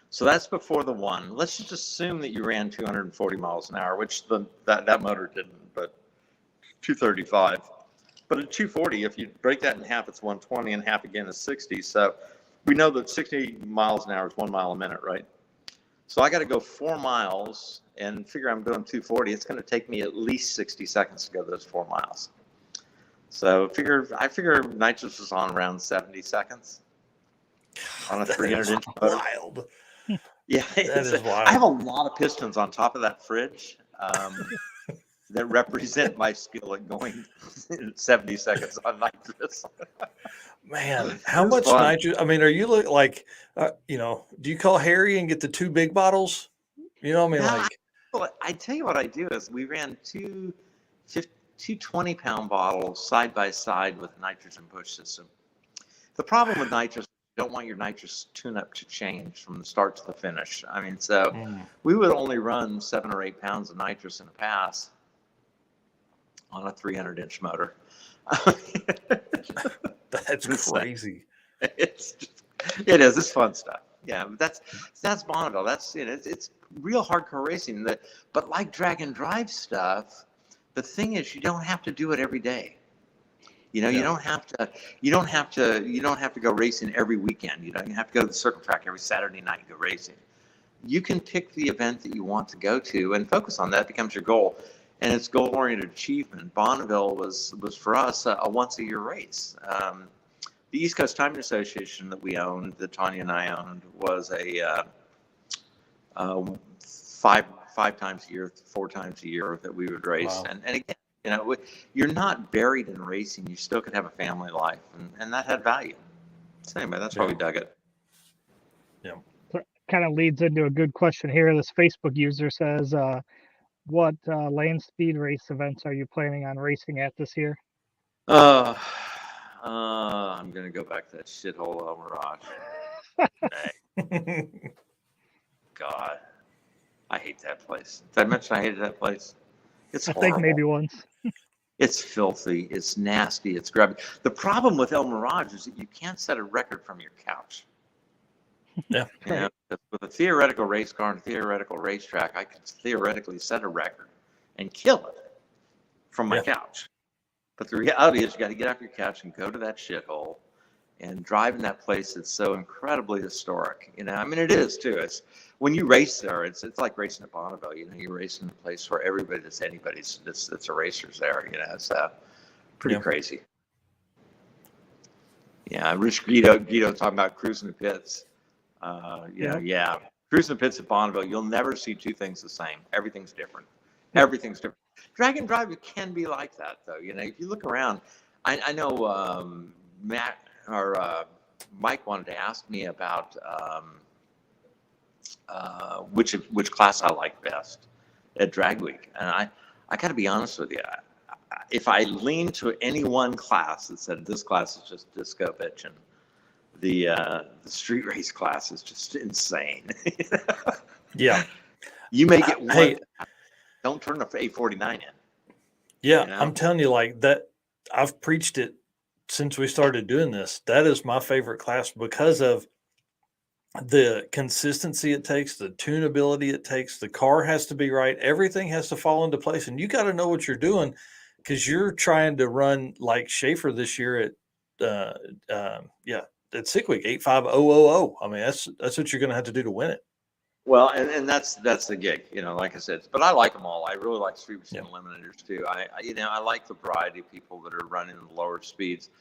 So that's before the 1. Let's just assume that you ran 240 miles an hour, which that motor didn't, but 235. But at 240, if you break that in half, it's 120, and half again is 60. So we know that 60 miles an hour is 1 mile a minute, right? So I got to go 4 miles and figure I'm doing 240. It's going to take me at least 60 seconds to go those 4 miles. So I figure nitrous was on around 70 seconds on a 300-inch motor. Wild. Yeah, that is wild. I have a lot of pistons on top of that fridge that represent my skill at going 70 seconds on nitrous. Man, how much nitrous? I mean, are you do you call Harry and get the 2 big bottles? I tell you what I do is we ran two 20-pound bottles side by side with a nitrogen push system. The problem with nitrous, you don't want your nitrous tune-up to change from the start to the finish. I mean, we would only run 7 or 8 pounds of nitrous in a pass on a 300-inch motor. That's crazy. It is. It's fun stuff. Yeah, but that's Bonneville. It's real hardcore racing. But like drag and drive stuff, the thing is you don't have to do it every day. You don't have to go racing every weekend. You don't have to go to the circle track every Saturday night and go racing. You can pick the event that you want to go to and focus on that. It becomes your goal. And it's goal-oriented achievement. Bonneville was for us a once-a-year race. The East Coast Timing Association that we owned, that Tanya and I owned, was a 5 times a year, 4 times a year that we would race. Wow. And again, you're not buried in racing. You still could have a family life, and that had value. So anyway, that's why we dug it. Yeah. Kind of leads into a good question here. This Facebook user says, what land speed race events are you planning on racing at this year? I'm going to go back to that shithole El Mirage. God, I hate that place. Did I mention I hated that place? It's horrible. I think maybe once. It's filthy. It's nasty. It's grubby. The problem with El Mirage is that you can't set a record from your couch. Yeah. With a theoretical race car and a theoretical racetrack, I could theoretically set a record and kill it from my couch. But the reality is you got to get off your couch and go to that shithole and drive in that place that's so incredibly historic. I mean, it is too. It's when you race there, it's like racing at Bonneville. You're racing in a place where everybody that's a racer's there. It's pretty crazy. Yeah, Rich Guido talking about cruising the pits. Cruising the pits at Bonneville, you'll never see 2 things the same. Everything's different. Everything's different. Drag and drive, it can be like that, though. If you look around, I know Matt or Mike wanted to ask me about which class I like best at Drag Week, and I got to be honest with you. if I lean to any one class that said this class is just disco bitch, and the street race class is just insane. Yeah. You may get one. Hey, don't turn the 849 in. yeah, You know? I'm telling you, like that, I've preached it since we started doing this. That is my favorite class because of the consistency it takes, the tunability it takes. The car has to be right. Everything has to fall into place, and you got to know what you're doing because you're trying to run like Schaefer this year at, at Sick Week 85000. I mean, that's what you're going to have to do to win it. Well, and that's the gig, like I said. But I like them all. I really like street machine eliminators too. I like the variety of people that are running the lower speeds.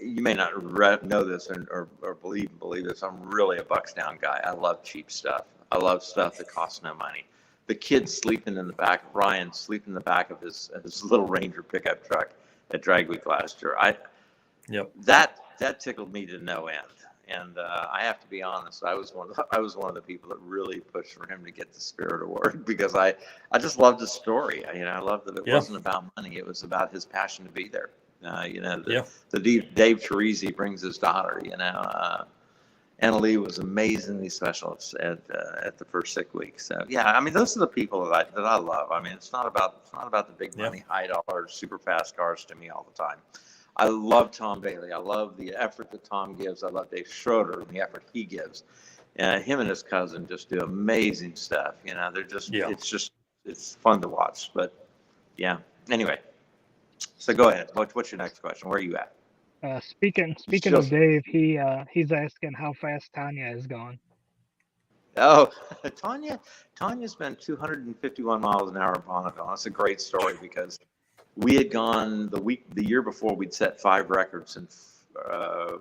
You may not know this or believe this. I'm really a bucks down guy. I love cheap stuff. I love stuff that costs no money. The kid sleeping in the back, Ryan sleeping in the back of his little Ranger pickup truck at Drag Week last year. That tickled me to no end. And I have to be honest, I was one of the people that really pushed for him to get the Spirit Award because I just loved his story. I loved that it wasn't about money; it was about his passion to be there. The Dave Teresi brings his daughter. Anna Lee was amazingly special at the first Sick Week. So I mean, those are the people that I love. I mean, it's not about the big money, high dollar, super fast cars to me all the time. I love Tom Bailey. I love the effort that Tom gives. I love Dave Schroeder and the effort he gives. Him and his cousin just do amazing stuff. They're just, it's fun to watch. But anyway. So go ahead. What's your next question? Where are you at? Speaking of Dave, he's asking how fast Tanya is going. Oh, Tanya's been 251 miles an hour at Bonneville. That's a great story because we had gone the year before. We'd set 5 records and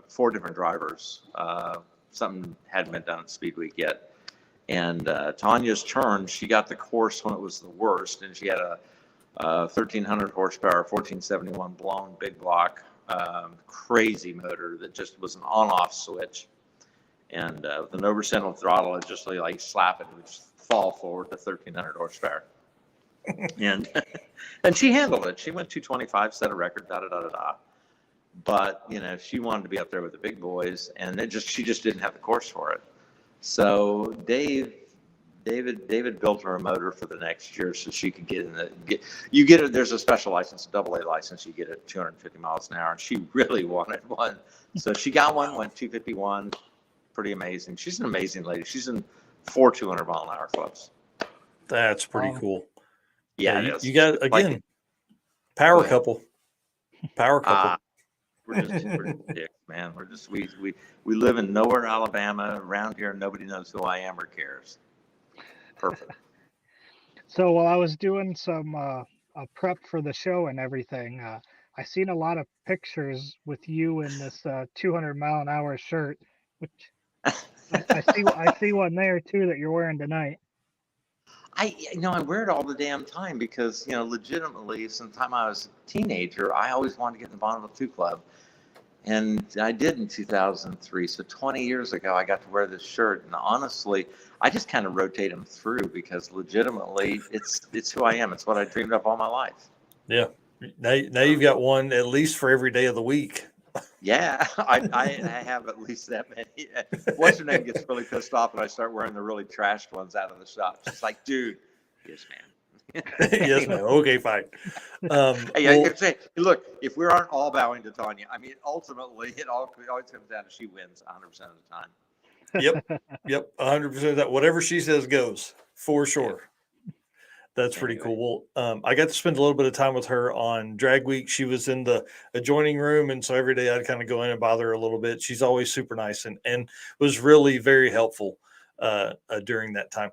4 different drivers. Something hadn't been done at Speed Week yet. And Tanya's turn, she got the course when it was the worst, and she had a 1,300 horsepower, 1471 blown big block, crazy motor that just was an on-off switch. And with an oversentinel throttle, it just like slap it, it would just fall forward to 1,300 horsepower. And she handled it. She went 225, set a record, But she wanted to be up there with the big boys, and she just didn't have the course for it. So David built her a motor for the next year so she could get in there's a special license, a AA license, you get it at 250 miles an hour, and she really wanted one. So she got one, went 251, pretty amazing. She's an amazing lady. She's in 4 200-mile-an-hour clubs. That's pretty cool. Yeah, you got, again, power couple. Power couple. We're just dicks, man. We live in nowhere, Alabama. Around here, nobody knows who I am or cares. Perfect. So while I was doing some a prep for the show and everything, I seen a lot of pictures with you in this 200-mile-an-hour shirt, which I see one there too that you're wearing tonight. I wear it all the damn time because legitimately, since the time I was a teenager, I always wanted to get in the Bonneville 2 Club, and I did in 2003. So 20 years ago, I got to wear this shirt, and honestly, I just kind of rotate them through because legitimately, it's who I am. It's what I dreamed up all my life. Yeah. Now you've got one at least for every day of the week. Yeah, I have at least that many. What's her name gets really pissed off and I start wearing the really trashed ones out of the shop. She's like, dude, yes, man. Yes, man. Okay, fine. Hey, I can say, look, if we aren't all bowing to Tanya, I mean, ultimately, it always comes down to she wins 100% of the time. Yep, 100% of that. Whatever she says goes, for sure. That's pretty cool. Well, I got to spend a little bit of time with her on Drag Week. She was in the adjoining room, and so every day I'd kind of go in and bother her a little bit. She's always super nice and was really very helpful during that time.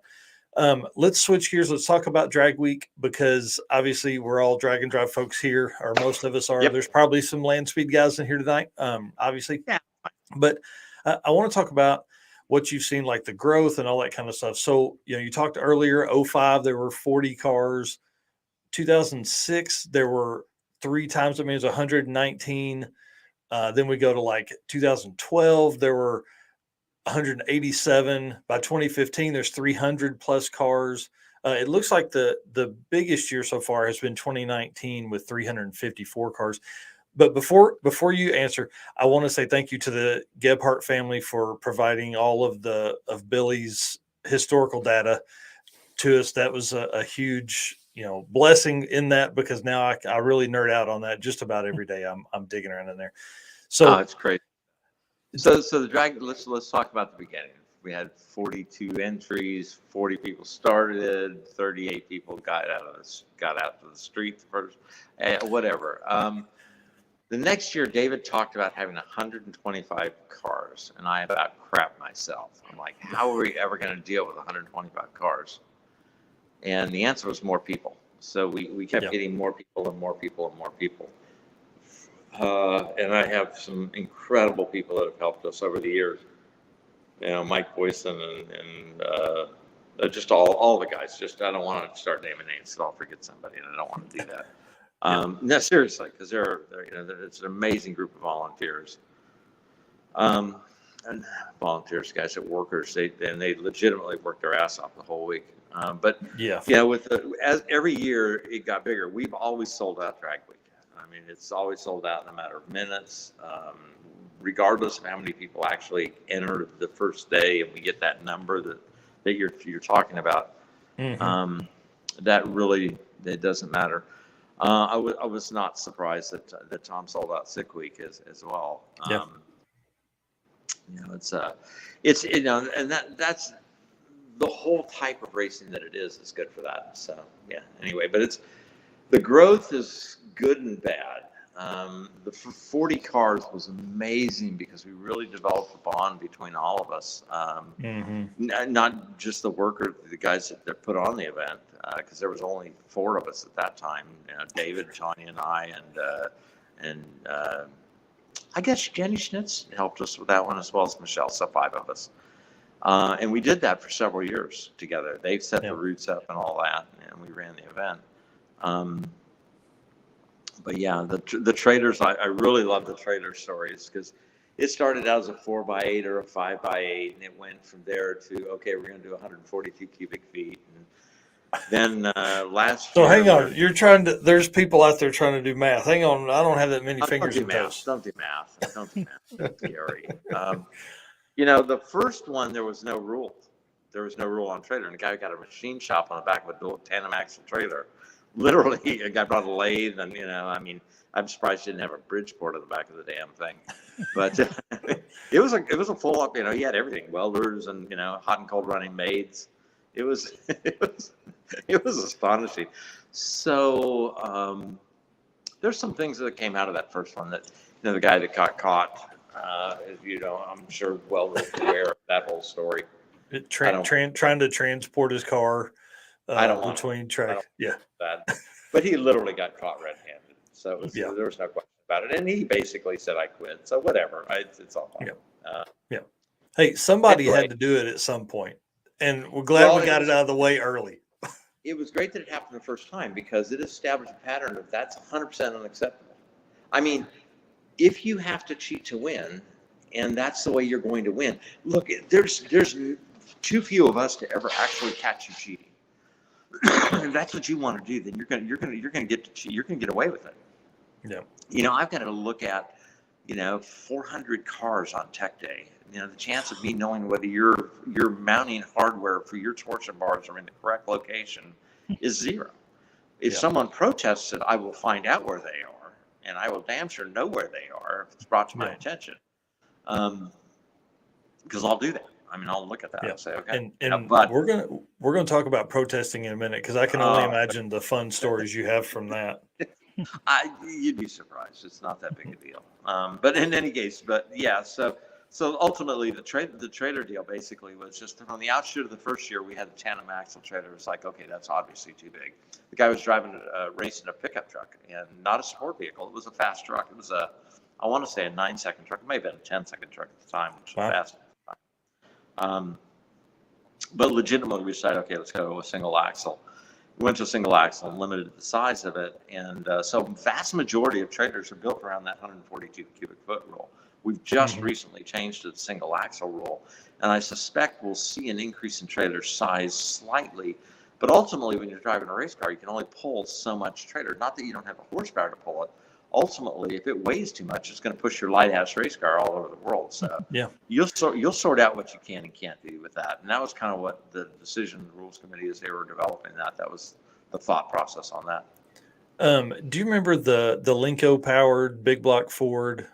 Let's switch gears. Let's talk about Drag Week because obviously we're all drag and drive folks here, or most of us are. Yep. There's probably some land speed guys in here tonight, obviously. Yeah. But I want to talk about what you've seen, like the growth and all that kind of stuff. So, you talked earlier, 2005, there were 40 cars. 2006, there were 3 times, it was 119. Then we go to like 2012, there were 187. By 2015, there's 300 plus cars. It looks like the biggest year so far has been 2019 with 354 cars. But before you answer, I want to say thank you to the Gebhardt family for providing all of Billy's historical data to us. That was a huge, blessing in that, because now I really nerd out on that just about every day. I'm digging around in there. So it's great. So the drag. Let's talk about the beginning. We had 42 entries. 40 people started. 38 people got out to the street first. Whatever. The next year, David talked about having 125 cars, and I about crap myself. I'm like, how are we ever going to deal with 125 cars? And the answer was more people. So we kept getting more people and more people and more people. And I have some incredible people that have helped us over the years. Mike Boyson and just all the guys. I don't want to start naming names, so I'll forget somebody, and I don't want to do that. No, seriously, because it's an amazing group of volunteers. And volunteers, guys, that workers, they legitimately work their ass off the whole week. But as every year it got bigger, we've always sold out drag week. I mean, it's always sold out in a matter of minutes, regardless of how many people actually enter the first day, and we get that number that you're talking about. Mhm. That really, it doesn't matter. I was not surprised that Tom sold out Sick Week as well. It's and that's the whole type of racing that it is good for that. So anyway, but the growth is good and bad. The 40 cars was amazing because we really developed a bond between all of us. Not just the workers, the guys that put on the event, because there was only 4 of us at that time. David, Tanya, and I, and I guess Jenny Schnitz helped us with that one, as well as Michelle. So 5 of us, and we did that for several years together. They set the routes up and all that, and we ran the event. But the traders, I really love the trader stories, because it started out as a 4x8 or a 5x8, and it went from there to, okay, we're going to do 142 cubic feet. And then last year. So hang on, there's people out there trying to do math. Hang on, I don't have that many fingers and toes. Don't do math. It's scary. The first one, there was no rule. There was no rule on trailer, and the guy got a machine shop on the back of a dual tandem axle trailer. Literally, a guy brought a lathe, and I'm surprised he didn't have a Bridgeport on the back of the damn thing. But it was a full up. He had everything: welders and hot and cold running maids. It was astonishing. So there's some things that came out of that first one that the guy that got caught. I'm sure well aware of that whole story. Trying to transport his car. Between tracks. But he literally got caught red-handed, so there was no question about it. And he basically said, "I quit." So whatever, it's all fine. Hey, somebody had to do it at some point, and we're glad we got it out of the way early. It was great that it happened the first time, because it established a pattern of that's 100% unacceptable. I mean, if you have to cheat to win, and that's the way you're going to win. Look, there's too few of us to ever actually catch you cheating. If that's what you want to do, then you're gonna get to cheat. You're gonna get away with it. I've got to look at 400 cars on tech day. The chance of me knowing whether your mounting hardware for your torsion bars are in the correct location is 0. If someone protests it, I will find out where they are, and I will damn sure know where they are if it's brought to my attention. Because I'll do that. I mean, I'll look at that and say, okay. But we're gonna talk about protesting in a minute, because I can only imagine the fun stories you have from that. You'd be surprised. It's not that big a deal. But in any case, so ultimately the trailer deal basically was just on the outshoot of the first year. We had a tandem axle trailer. It was like, okay, that's obviously too big. The guy was racing a pickup truck, and not a sport vehicle. It was a fast truck. It was I want to say a 9-second truck. It may have been a 10-second truck at the time, which was fast. But legitimately, we decided, okay, let's go to a single axle. We went to a single axle and limited the size of it, and so vast majority of trailers are built around that 142 cubic foot rule. We've just recently changed to the single axle rule, and I suspect we'll see an increase in trailer size slightly, But ultimately, when you're driving a race car, you can only pull so much trailer. Not that you don't have the horsepower to pull it. Ultimately, if it weighs too much, it's going to push your light house race car all over the world. So Yeah. you'll sort out what you can and can't do with that. And that was kind of what the decision, the rules committee, as they were developing that. That was the thought process on that. Do you remember the Linco powered big block Ford,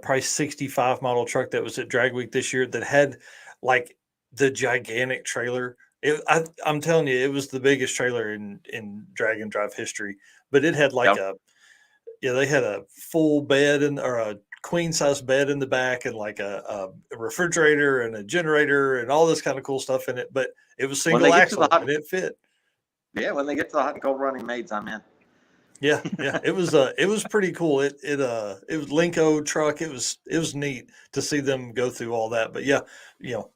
price 65 model truck that was at Drag Week this year that had like the gigantic trailer? I'm telling you, it was the biggest trailer in drag and drive history. But it had like they had a full bed or a queen size bed in the back and like a refrigerator and a generator and all this kind of cool stuff in it. But it was single axle and it fit. Yeah, when they get to the hot and cold running maids, I'm in. Yeah, it was pretty cool. It was Linco truck. It was neat to see them go through all that. But yeah,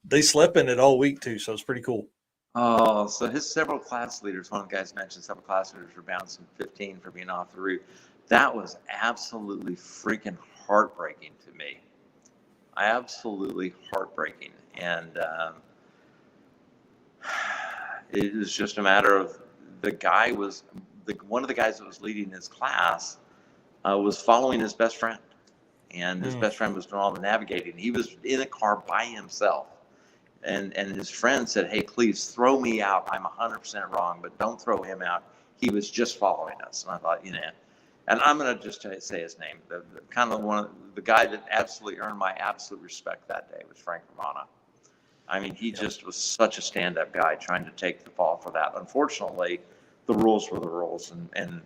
they slept in it all week too, so it's pretty cool. Oh, so his several class leaders, one of the guys mentioned several class leaders were bouncing 15 for being off the route. That was absolutely freaking heartbreaking to me. Absolutely heartbreaking. And it was just a matter of one of the guys that was leading his class was following his best friend. And his best friend was doing all the navigating. He was in a car by himself. And his friend said, "Hey, please throw me out. I'm 100% wrong, but don't throw him out. He was just following us." And I thought, and I'm going to just say his name. The guy that absolutely earned my absolute respect that day was Frank Romano. I mean, he just was such a stand-up guy trying to take the fall for that. Unfortunately, the rules were the rules, and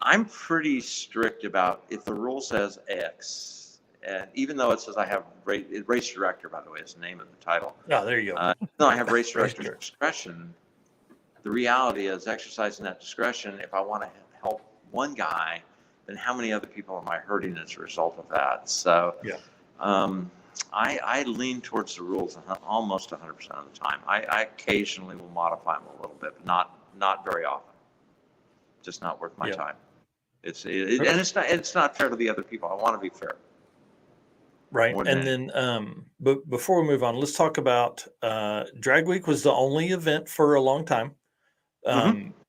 I'm pretty strict about if the rule says X. And even though it says I have race director, by the way, is the name of the title. Oh, there you go. No, I have race director's discretion. The reality is exercising that discretion. If I want to help one guy, then how many other people am I hurting as a result of that? So, I lean towards the rules almost 100% of the time. I occasionally will modify them a little bit, but not very often. Just not worth my time. It's not fair to the other people. I want to be fair. Right. And then, but before we move on, let's talk about Drag Week was the only event for a long time.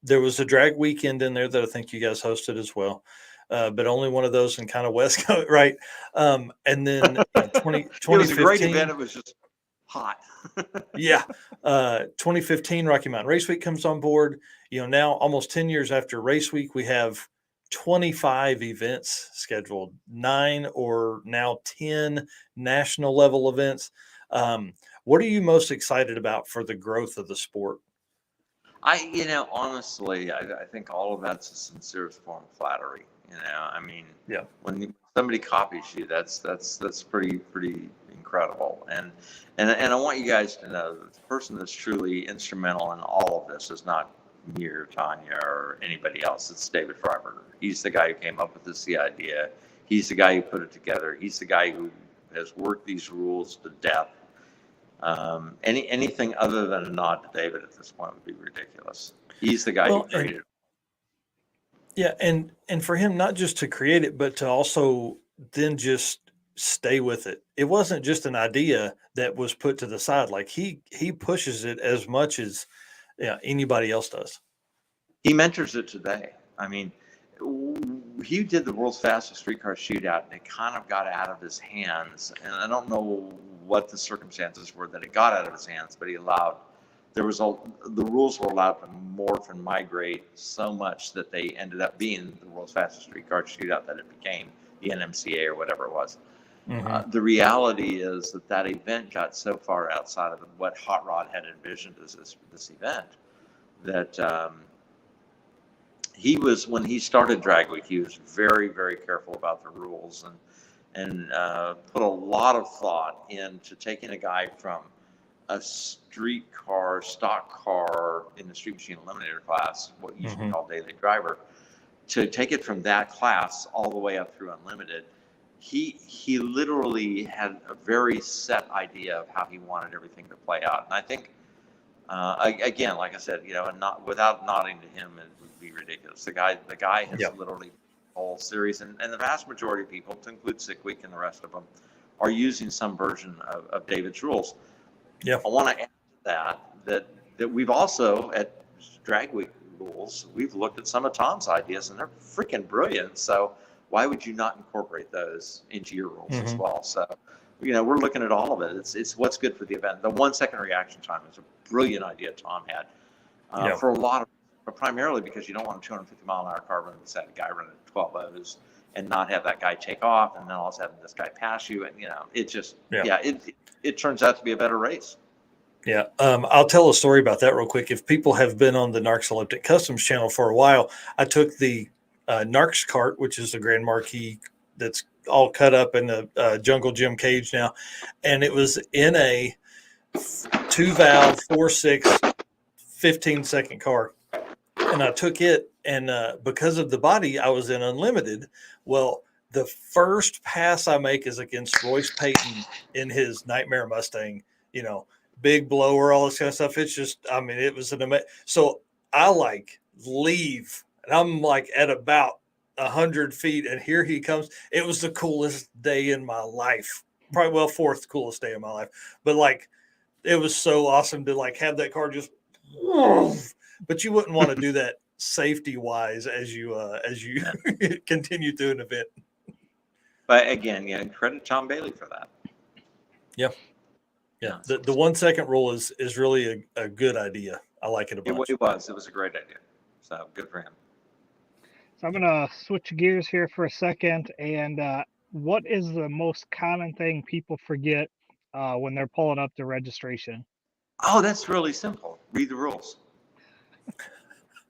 There was a drag weekend in there that I think you guys hosted as well, but only one of those in kind of West Coast, right? And then 2015. It was a great event. It was just hot. 2015 Rocky Mountain Race Week comes on board. Now almost 10 years after Race Week, we have 25 events scheduled, 9 or now 10 national level events. What are you most excited about for the growth of the sport? Honestly, I think all of that's a sincere form of flattery. I mean, when somebody copies you, that's pretty incredible. And I want you guys to know that the person that's truly instrumental in all of this is not me or Tanya or anybody else. It's David Freiberger. He's the guy who came up with this idea. He's the guy who put it together. He's the guy who has worked these rules to death. Anything other than a nod to David at this point would be ridiculous. He's the guy who created it. Yeah, and for him not just to create it, but to also then just stay with it. It wasn't just an idea that was put to the side. Like he pushes it as much as anybody else does. He mentors it today. I mean, he did the world's fastest streetcar shootout, and it kind of got out of his hands. And I don't know what the circumstances were that it got out of his hands, but the rules were allowed to morph and migrate so much that they ended up being the world's fastest streetcar shootout that it became the NMCA or whatever it was. The reality is that event got so far outside of what Hot Rod had envisioned as this event that when he started Drag Week, he was very, very careful about the rules and put a lot of thought into taking a guy from a street car, stock car in the Street Machine Eliminator class, what you should call daily driver, to take it from that class all the way up through Unlimited. He literally had a very set idea of how he wanted everything to play out. And I think, again, like I said, and not without nodding to him, it would be ridiculous. The guy has literally the whole series, and the vast majority of people, to include Sick Week and the rest of them, are using some version of David's rules. I want to add to that that we've also at Drag Week rules, we've looked at some of Tom's ideas and they're freaking brilliant. So why would you not incorporate those into your rules as well? So, we're looking at all of it. It's what's good for the event. The 1 second reaction time is a brilliant idea Tom had for a lot of, but primarily because you don't want a 250-mile-an-hour car running beside a guy running at 12 O's and not have that guy take off and then all of a sudden this guy pass you. And, it just, it turns out to be a better race. Yeah. I'll tell a story about that real quick. If people have been on the Narcs Elliptic Customs channel for a while, I took the Narcs cart, which is the Grand Marquis that's all cut up in the Jungle Gym cage now. And it was in a 2-valve, 4.6, 15-second car. And I took it, and because of the body, I was in unlimited. Well, the first pass I make is against Royce Payton in his Nightmare Mustang, big blower, all this kind of stuff. It's just, it was an amazing. So I leave, and I'm at about 100 feet, and here he comes. It was the coolest day in my life. Probably, fourth coolest day of my life. But it was so awesome to have that car just. But you wouldn't want to do that safety wise as you continue through an event. But again, credit Tom Bailey for that. Yeah. Yeah. The 1 second rule is really a good idea. I like it a bunch. It was a great idea. So good for him. So I'm going to switch gears here for a second. And what is the most common thing people forget when they're pulling up their registration? Oh, that's really simple. Read the rules.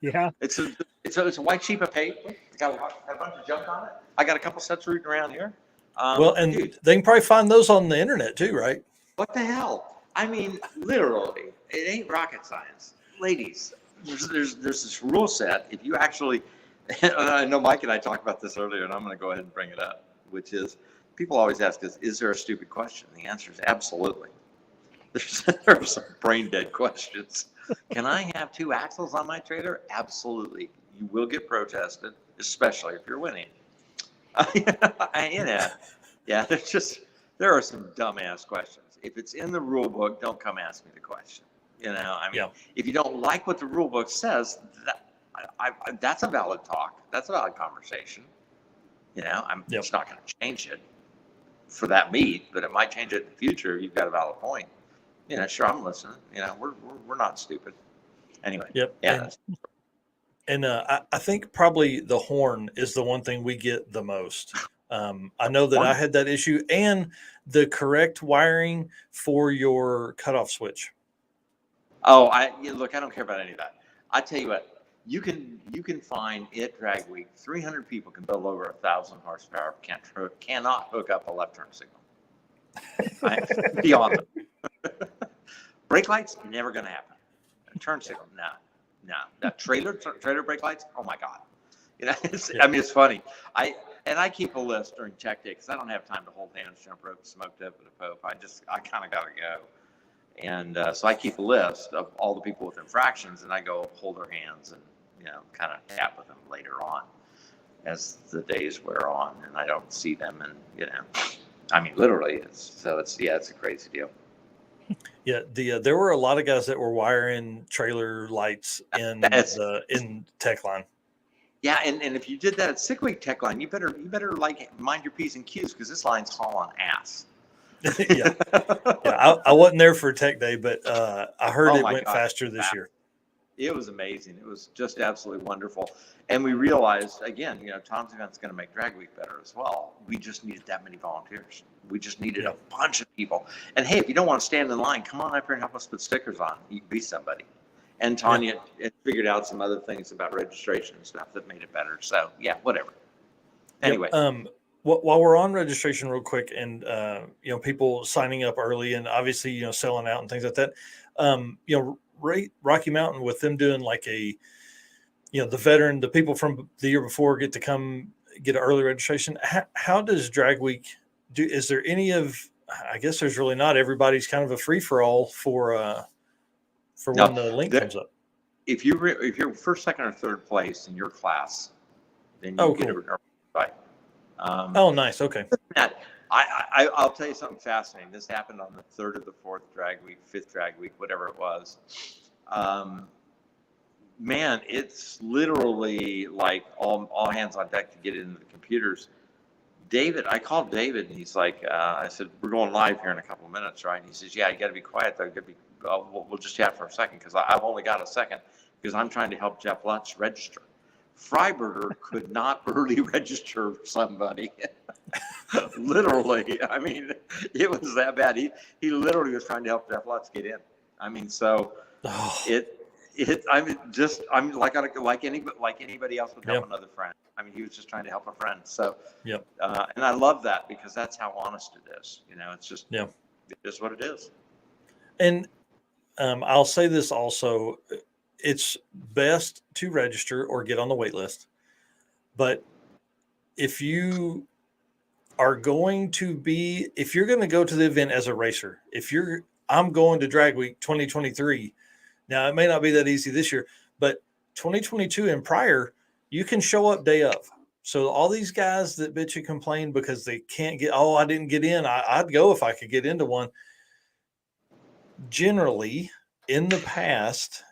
Yeah. It's a white sheet of paper. It's got a bunch of junk on it. I got a couple sets rooting around here. Dude, they can probably find those on the internet too, right? What the hell? Literally, it ain't rocket science. Ladies, there's this rule set. If you actually, and I know Mike and I talked about this earlier, and I'm going to go ahead and bring it up, which is, people always ask us, is there a stupid question? The answer is absolutely. There are some brain dead questions. Can I have 2 axles on my trailer? Absolutely. You will get protested, especially if you're winning. There are some dumbass questions. If it's in the rule book, don't come ask me the question. If you don't like what the rule book says, that's a valid talk. That's a valid conversation. It's not going to change it for that meet, but it might change it in the future. You've got a valid point. Sure, I'm listening. We're not stupid. Anyway. Yep. Yeah. And I think probably the horn is the one thing we get the most. I know that I had that issue, and the correct wiring for your cutoff switch. Oh, look, I don't care about any of that. I tell you what, you can find at Drag Week, 300 people can build over 1,000 horsepower, cannot hook up a left turn signal. Beyond them. Brake lights, never going to happen. Turn signal, no. Trailer brake lights, oh my God. It's funny. I keep a list during tech day because I don't have time to hold hands, jump rope, smoke tip at a pope. I kind of got to go. And so I keep a list of all the people with infractions, and I go hold their hands and, kind of tap with them later on as the days wear on, and I don't see them. And, literally, it's a crazy deal. Yeah, there were a lot of guys that were wiring trailer lights in Tech Line. Yeah, and if you did that at Sick Week Tech Line, you better mind your P's and Q's because this line's hauling ass. Yeah, I wasn't there for Tech Day, but I heard it went faster this year. It was amazing. It was just absolutely wonderful. And we realized, again, Tom's event's going to make Drag Week better as well. We just needed that many volunteers. We just needed a bunch of people. And hey, if you don't want to stand in line, come on up here and help us put stickers on. You can be somebody. And Tanya figured out some other things about registration and stuff that made it better. So yeah, whatever. Anyway. While we're on registration real quick and, people signing up early and obviously, selling out and things like that, Rocky Mountain with them doing the people from the year before get to come get an early registration. How does Drag Week do? Is there any I guess there's really not. Everybody's kind of a free for all for when the link comes up. If you're first, second, or third place in your class, then you get a invite. Nice. Okay. I'll tell you something fascinating. This happened on the 3rd of the 4th Drag Week, 5th Drag Week, whatever it was. man, it's literally like all hands on deck to get into the computers. David, I called David, and he's like, I said, we're going live here in a couple of minutes, right? And he says, yeah, you got to be quiet, though. We'll just chat for a second, because I've only got a second, because I'm trying to help Jeff Lutz register. Freiberger could not early register somebody. Literally. I mean, it was that bad. He literally was trying to help Jeff Lutz get in. I mean, so I'm like anybody else would help another friend. I mean, he was just trying to help a friend. So, and I love that, because that's how honest it is. You know, it's just, it is what it is. And I'll say this also, it's best to register or get on the wait list. But if you are going to if you're going to go to the event as a racer, I'm going to Drag Week 2023. Now, it may not be that easy this year, but 2022 and prior, you can show up day of. So all these guys that bitch and complain because they can't get, I didn't get in. I'd go if I could get into one. Generally, in the past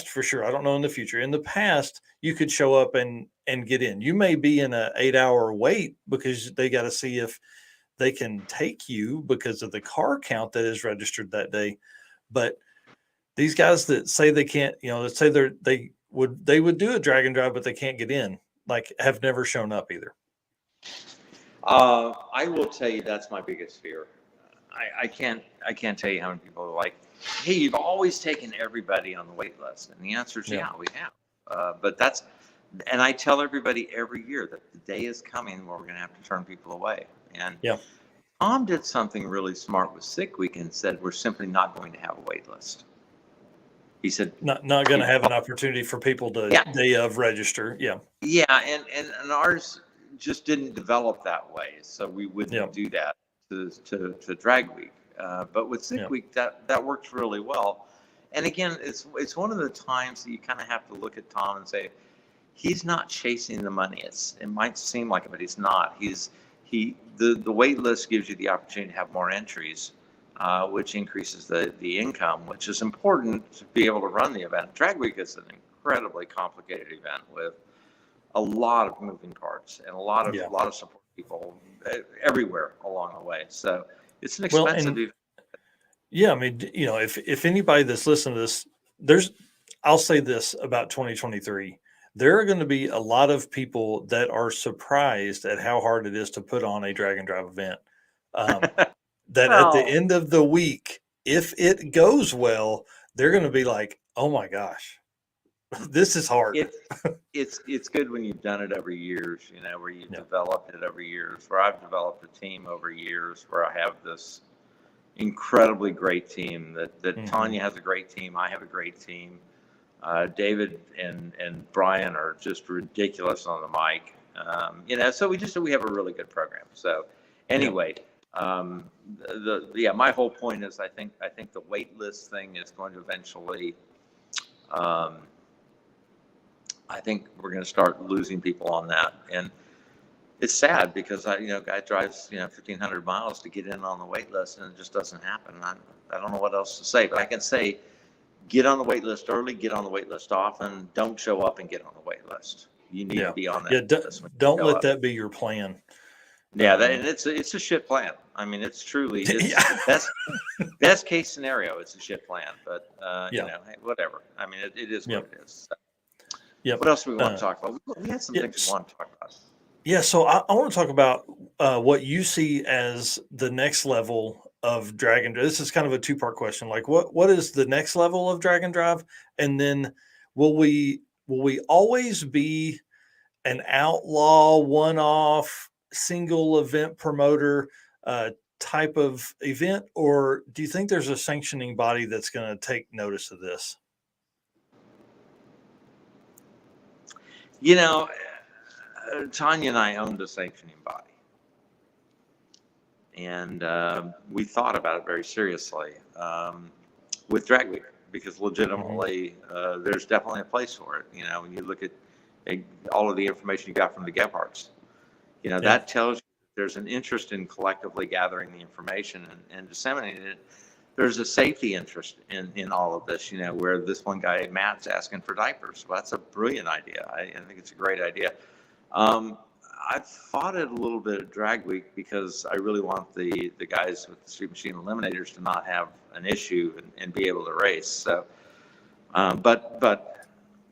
for sure, I don't know in the future, in the past, you could show up and get in. You may be in an 8-hour wait because they got to see if they can take you because of the car count that is registered that day. But these guys that say they can't, that say they would do a drag and drive, but they can't get in, like, have never shown up either. I will tell you, that's my biggest fear. I can't tell you how many people are like, hey, you've always taken everybody on the wait list. And the answer is, yeah we have. But and I tell everybody every year that the day is coming where we're going to have to turn people away. And Tom did something really smart with Sick Week and said, we're simply not going to have a wait list. He said, not going to have an opportunity for people to day of register. Yeah. And ours just didn't develop that way. So we wouldn't do that to Drag Week. But with Sick Week, that works really well. And again, it's one of the times that you kind of have to look at Tom and say, he's not chasing the money. It might seem like it, but he's not. The wait list gives you the opportunity to have more entries, which increases the income, which is important to be able to run the event. Drag Week is an incredibly complicated event with a lot of moving parts and a lot of support people everywhere along the way. So it's an expensive event. Yeah, I mean, if anybody that's listening to this, I'll say this about 2023. There are going to be a lot of people that are surprised at how hard it is to put on a drag and drive event. At the end of the week, if it goes well, they're going to be like, oh my gosh, this is hard. It's good when you've done it over years, where you've developed it over years, where I've developed a team over years, where I have this incredibly great team that Tanya has a great team. I have a great team. David and Brian are just ridiculous on the mic. So we have a really good program. So anyway, my whole point is I think the wait list thing is going to eventually, I think we're going to start losing people on that. And it's sad because guy drives 1,500 miles to get in on the wait list, and it just doesn't happen. I don't know what else to say, but I can say, get on the wait list early, get on the wait list often. Don't show up and get on the wait list. You need to be on that list. Don't let that be your plan. Yeah, and it's a shit plan. I mean, it's truly best case scenario. It's a shit plan, but hey, whatever. I mean, it is what it is. So, what else do we want to talk about? We had some things we want to talk about. Yeah, so I want to talk about what you see as the next level of drag and drive. This is kind of a two-part question. Like, what is the next level of drag and drive? And then will we always be an outlaw, one-off, single event promoter type of event, or do you think there's a sanctioning body that's going to take notice of this? Tanya and I owned a sanctioning body, and we thought about it very seriously with Drag Week, because legitimately there's definitely a place for it. When you look at all of the information you got from the Gebhardts, that tells you there's an interest in collectively gathering the information and disseminating it. there's a safety interest in all of this, where this one guy, Matt's asking for diapers. Well, that's a brilliant idea. I think it's a great idea. I fought it a little bit at Drag Week because I really want the guys with the Street Machine Eliminators to not have an issue and be able to race. So, but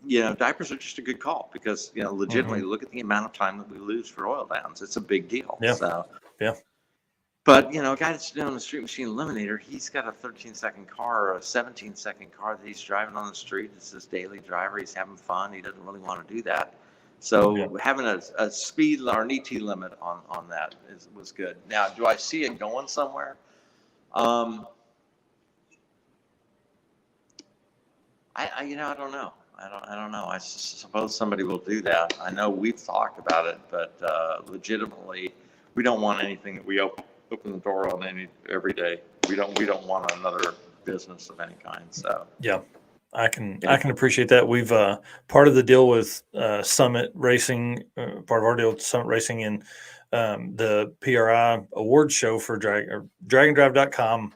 diapers are just a good call because, legitimately look at the amount of time that we lose for oil downs. It's a big deal. Yeah. So, yeah. But, a guy that's doing the Street Machine Eliminator, he's got a 13-second car or a 17-second car that he's driving on the street. It's his daily driver. He's having fun. He doesn't really want to do that. So having a speed or an ET limit on that was good. Now, do I see it going somewhere? I don't know. I don't know. I suppose somebody will do that. I know we've talked about it, but legitimately, we don't want anything that we open the door on every day. We don't want another business of any kind. So yeah, I can appreciate that. We've part of the deal with Summit Racing, part of our deal with Summit Racing in the PRI awards show for DragonDrive.com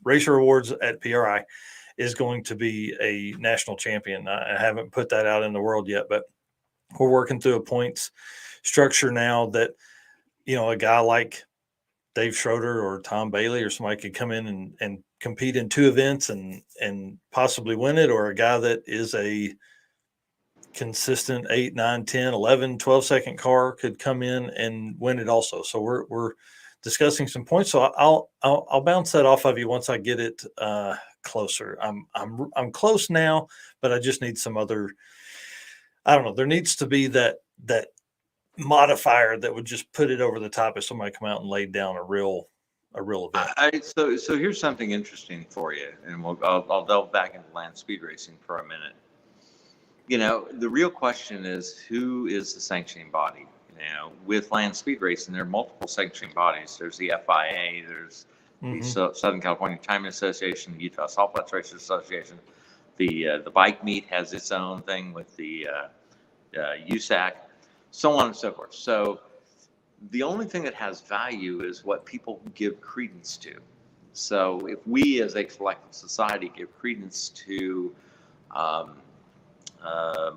racer awards at PRI is going to be a national champion. I haven't put that out in the world yet, but we're working through a points structure now that, a guy like Dave Schroeder or Tom Bailey or somebody could come in and compete in 2 events and possibly win it, or a guy that is a consistent 8, 9, 10, 11, 12-second car could come in and win it also. So we're discussing some points. So I'll bounce that off of you once I get it closer. I'm close now, but I just need some other. I don't know. There needs to be that modifier that would just put it over the top if somebody come out and laid down a real event. So here's something interesting for you, and I'll delve back into land speed racing for a minute. The real question is, who is the sanctioning body? With land speed racing, there are multiple sanctioning bodies. There's the FIA, there's the Southern California Timing Association, the Utah Salt Flats Racers Association. The bike meet has its own thing with the USAC, so on and so forth. So the only thing that has value is what people give credence to. So if we as a collective society give credence to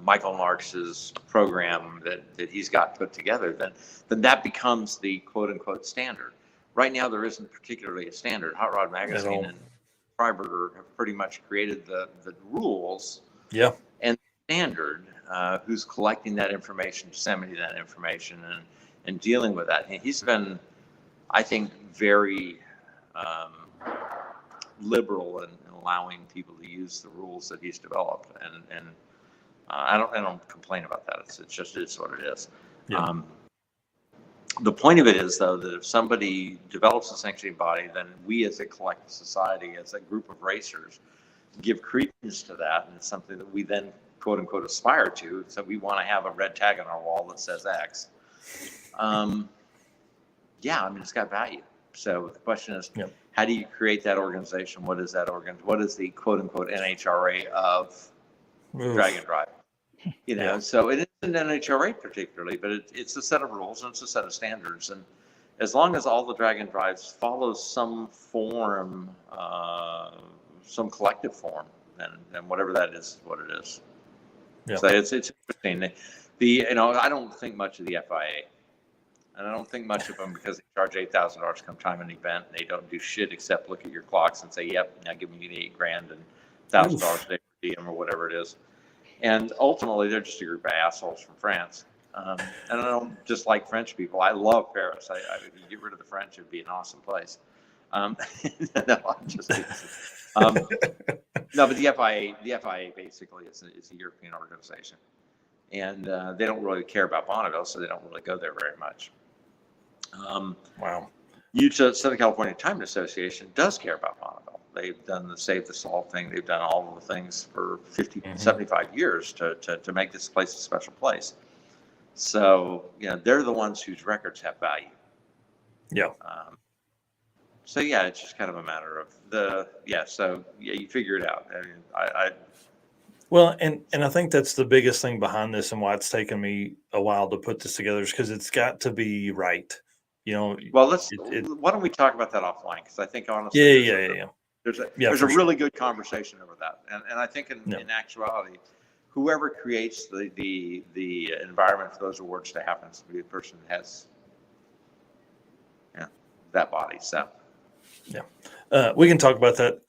Michael Marks's program that he's got put together, then that becomes the quote unquote standard. Right now, there isn't particularly a standard. Hot Rod Magazine and Freiburger have pretty much created the rules. Yeah. And standard, who's collecting that information, disseminating that information, and dealing with that. And he's been, I think, very liberal in allowing people to use the rules that he's developed, and I don't complain about that. It's just what it is. Yeah. The point of it is, though, that if somebody develops a sanctioning body, then we as a collective society, as a group of racers, give credence to that, and it's something that we then quote unquote aspire to. So we want to have a red tag on our wall that says X. It's got value. So the question is, how do you create that organization? What is that What is the quote unquote NHRA of Dragon Drive? So it isn't NHRA particularly, but it's a set of rules and it's a set of standards. And as long as all the Dragon Drives follow some form, some collective form, then whatever that is, what it is. Yeah. So it's interesting. I don't think much of the FIA, and I don't think much of them because they charge $8,000 come time an event. And they don't do shit except look at your clocks and say, "Yep, now give me the $8,000 and $1,000 a day for DM or whatever it is." And ultimately, they're just a group of assholes from France. And I don't just like French people. I love Paris. If you get rid of the French, it'd be an awesome place. No, I'm just no, but the FIA basically is a European organization, and they don't really care about Bonneville, so they don't really go there very much. Wow. Utah Southern California Timing Association does care about Bonneville. They've done the Save the Salt thing. They've done all of the things for 75 years to make this place a special place. So, they're the ones whose records have value. Yeah. It's just kind of a matter of you figure it out. I mean, Well, and I think that's the biggest thing behind this and why it's taken me a while to put this together is because it's got to be right. Well, why don't we talk about that offline? Because I think honestly, Yeah. There's a Yeah, there's for a sure. really good conversation over that, and I think Yeah. in actuality, whoever creates the environment for those awards to happen is to be the person that has that body. So We can talk about that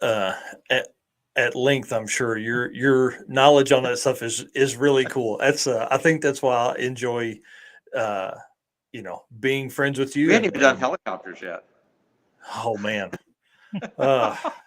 at length. I'm sure your knowledge on that stuff is really cool. That's I think that's why I enjoy being friends with you. we hadn't even done helicopters yet. Oh man,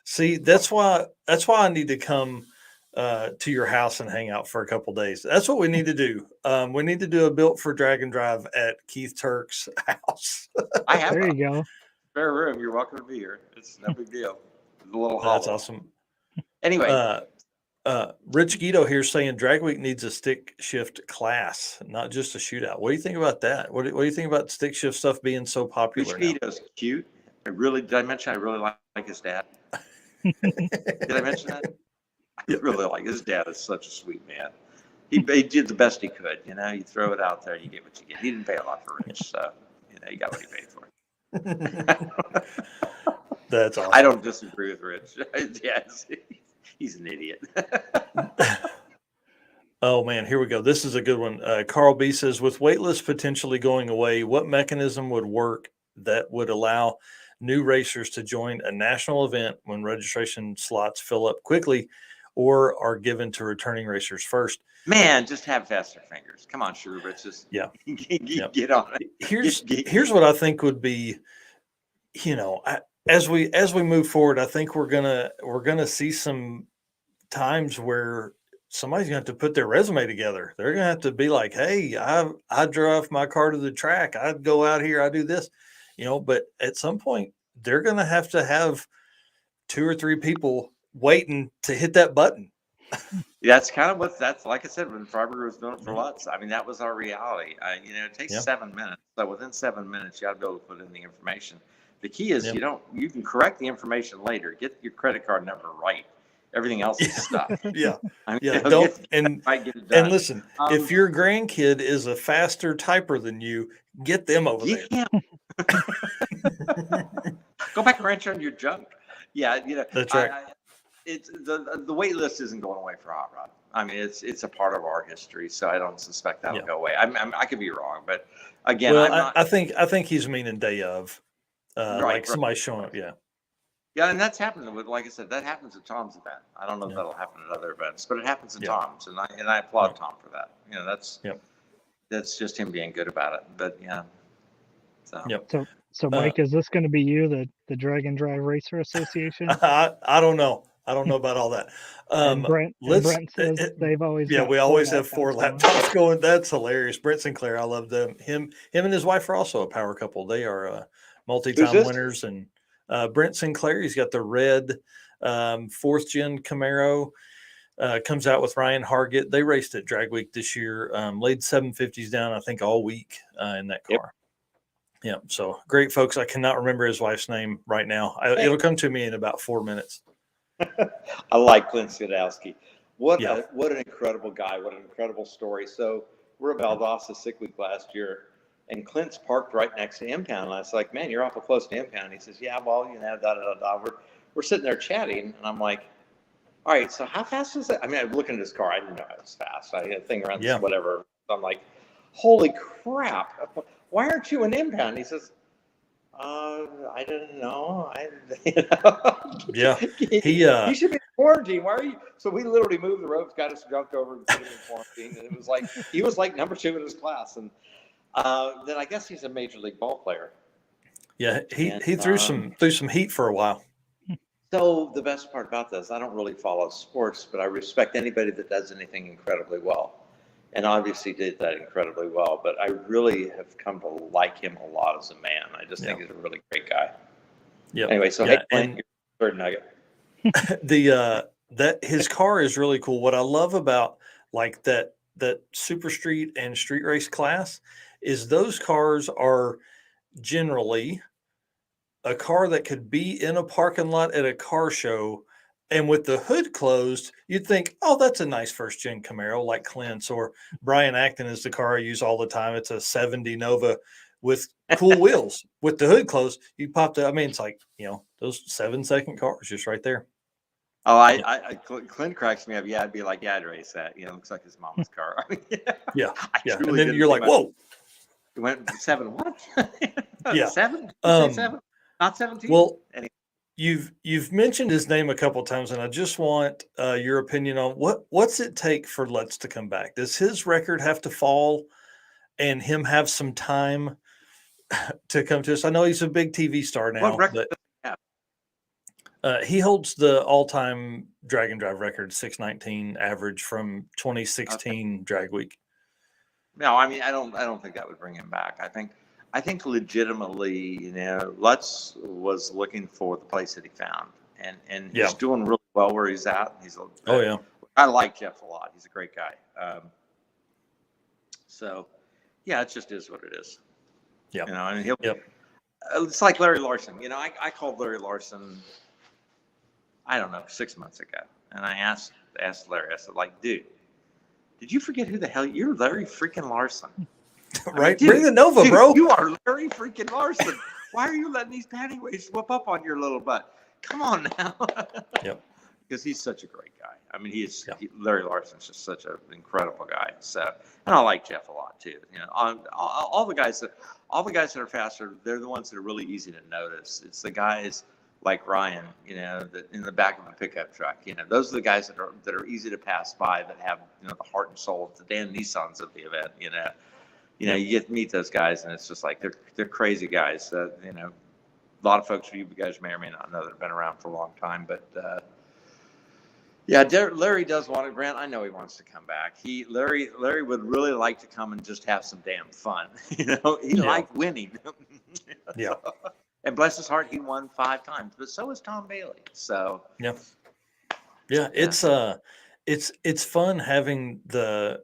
see that's why I need to come to your house and hang out for a couple days. That's what we need to do. We need to do a built for drag and drive at Keith Turk's house. I have There a you go. spare room. You're welcome to be here. It's no big deal. It's a little That's hollow. awesome. Anyway, Rich Guido here saying Drag Week needs a stick shift class, not just a shootout. What do you think about that? What do you think about stick shift stuff being so popular Rich now? Guido's cute. Did I mention I really like his dad? Did I mention that? I really like his dad. Is such a sweet man. He did the best he could. You throw it out there, you get what you get. He didn't pay a lot for Rich, so he got what he paid for. That's awesome. I don't disagree with Rich. Yes, he's an idiot. Oh man, here we go. This is a good one. Carl B says, with waitlist potentially going away, what mechanism would work that would allow new racers to join a national event when registration slots fill up quickly or are given to returning racers first? Man, just have faster fingers. Come on, Sugar Rich. Just get on it. Here's what I think would be, as we move forward, I think we're gonna see some times where somebody's gonna have to put their resume together. They're gonna have to be like, hey, I drove my car to the track. I'd go out here, I do this, but at some point they're gonna have to have 2 or 3 people waiting to hit that button. That's kind of that's like I said, when Freiberger was doing it for Lutz. I mean, that was our reality. It takes 7 minutes. So within 7 minutes, you got to be able to put in the information. The key is you can correct the information later. Get your credit card number right. Everything else is stuff. Yeah. I mean, Don't get it done. and listen, if your grandkid is a faster typer than you, get them over there. Yeah. Go back and wrench on your junk. Yeah, That's right. It's the wait list isn't going away for Hot Rod. I mean, it's a part of our history, so I don't suspect that'll go away. I could be wrong, but again, well, I think he's meaning day of, like somebody showing up. Yeah. Yeah, and that's happened with, like I said, that happens at Tom's event. I don't know if that'll happen at other events, but it happens at Tom's, and I applaud Tom for that. That's just him being good about it. But So Mike, is this going to be you, the Drag and Drive Racer Association? I don't know. I don't know about all that. And Brent says they've always we always have 4 laptops going. That's hilarious. Brent Sinclair, I love them. Him and his wife are also a power couple. They are multi-time winners. And Brent Sinclair, he's got the red 4th gen Camaro. Comes out with Ryan Hargett. They raced at Drag Week this year. Laid 750s down, I think, all week in that car. Yeah, so great folks. I cannot remember his wife's name right now. It'll come to me in about 4 minutes. I like Clint Skidowski. What an incredible guy. What an incredible story. So we're at Valdosta Sick Week last year, and Clint's parked right next to Impound. And I was like, man, you're awful close to Impound. He says, yeah, well, We're sitting there chatting, and I'm like, all right, so how fast is it? I mean, I'm looking at his car. I didn't know it was fast. I had a thing around this, whatever. I'm like, holy crap. Why aren't you an Impound? He says, I didn't know. Yeah. He should be in quarantine. Why are you? So we literally moved the ropes, got us jumped over, and put him in quarantine. And it was like, he was like number 2 in his class. And then I guess he's a major league ball player. Yeah. He threw some heat for a while. So the best part about this, I don't really follow sports, but I respect anybody that does anything incredibly well. And obviously did that incredibly well. But I really have come to like him a lot as a man. I just think he's a really great guy. Yeah. Anyway, so hey, Clint, your third nugget. That his car is really cool. What I love about like that super street and street race class is those cars are generally a car that could be in a parking lot at a car show, and with the hood closed, you'd think, oh, that's a nice 1st gen Camaro like Clint's, or Brian Acton is the car I use all the time. It's a 70 Nova with cool wheels with the hood closed. You pop the, I mean, it's like, those 7-second cars just right there. Oh, Clint cracks me up. Yeah, I'd be like, yeah, I'd race that. Looks like his mama's car. I mean, Yeah. I And truly then didn't you're like, think about it. whoa. It went 7 what? Yeah. 7? Did you say 7? Not 17? Well, anyway. You've mentioned his name a couple of times, and I just want your opinion on what's it take for Lutz to come back? Does his record have to fall and him have some time to come to us? I know he's a big TV star now, What record but does he have? he holds the all-time drag and drive record, 619 average from 2016 drag week. No, I mean, I don't think that would bring him back. I think legitimately, Lutz was looking for the place that he found, and he's doing really well where he's at. I like Jeff a lot. He's a great guy. So, yeah, it just is what it is. Yeah, I mean, it's like Larry Larson. I called Larry Larson, I don't know, 6 months ago, and I asked Larry. I said, like, dude, did you forget who the hell you're? Larry freaking Larson. Right? Bring the Nova, bro. You are Larry freaking Larson. Why are you letting these panty waves whip up on your little butt? Come on now. Yep. Because he's such a great guy. I mean, Larry Larson's just such an incredible guy. So, and I like Jeff a lot too. All the guys that are faster, they're the ones that are really easy to notice. It's the guys like Ryan, that in the back of a pickup truck. Those are the guys that are easy to pass by, that have the heart and soul of the Dan Nissans of the event. You get to meet those guys, and it's just like they're crazy guys. A lot of folks, you guys may or may not know, that have been around for a long time. But Larry does want it. Grant, I know he wants to come back. Larry would really like to come and just have some damn fun. He liked winning. Yeah. And bless his heart, he won 5 times. But so is Tom Bailey. So yeah, it's fun having the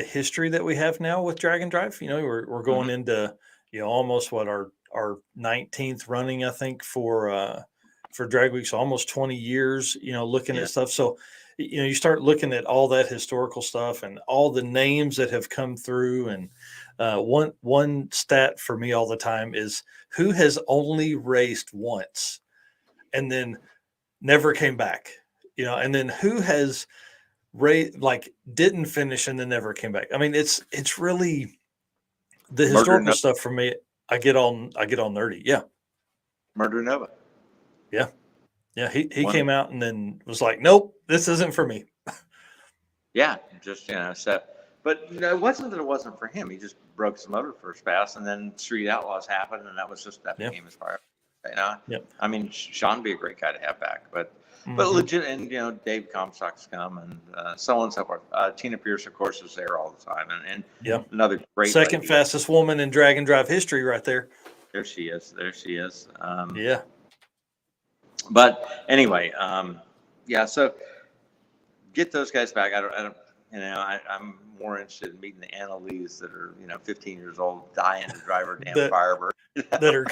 history that we have now with Drag and Drive. We're going into almost our 19th running, I think, for Drag Week, so almost 20 years. Looking at stuff. So you start looking at all that historical stuff and all the names that have come through. And one stat for me all the time is who has only raced once and then never came back. And then who has didn't finish and then never came back. I mean, it's really the historical stuff for me. I get all nerdy. Yeah. Murder Nova. Yeah. Yeah. He came out and then was like, nope, this isn't for me. Yeah. Just, but it wasn't that it wasn't for him. He just broke his motor first pass, and then Street Outlaws happened, and that became his fire. I mean, Sean would be a great guy to have back, but legit, and Dave Comstock's come, and so on and so forth. Tina Pierce, of course, is there all the time, and another great second lady. Fastest woman in Drag and Drive history, right there. There she is. Yeah. But anyway, so get those guys back. I'm more interested in meeting the Annalise that are 15 years old, dying to drive her damn Firebird. that are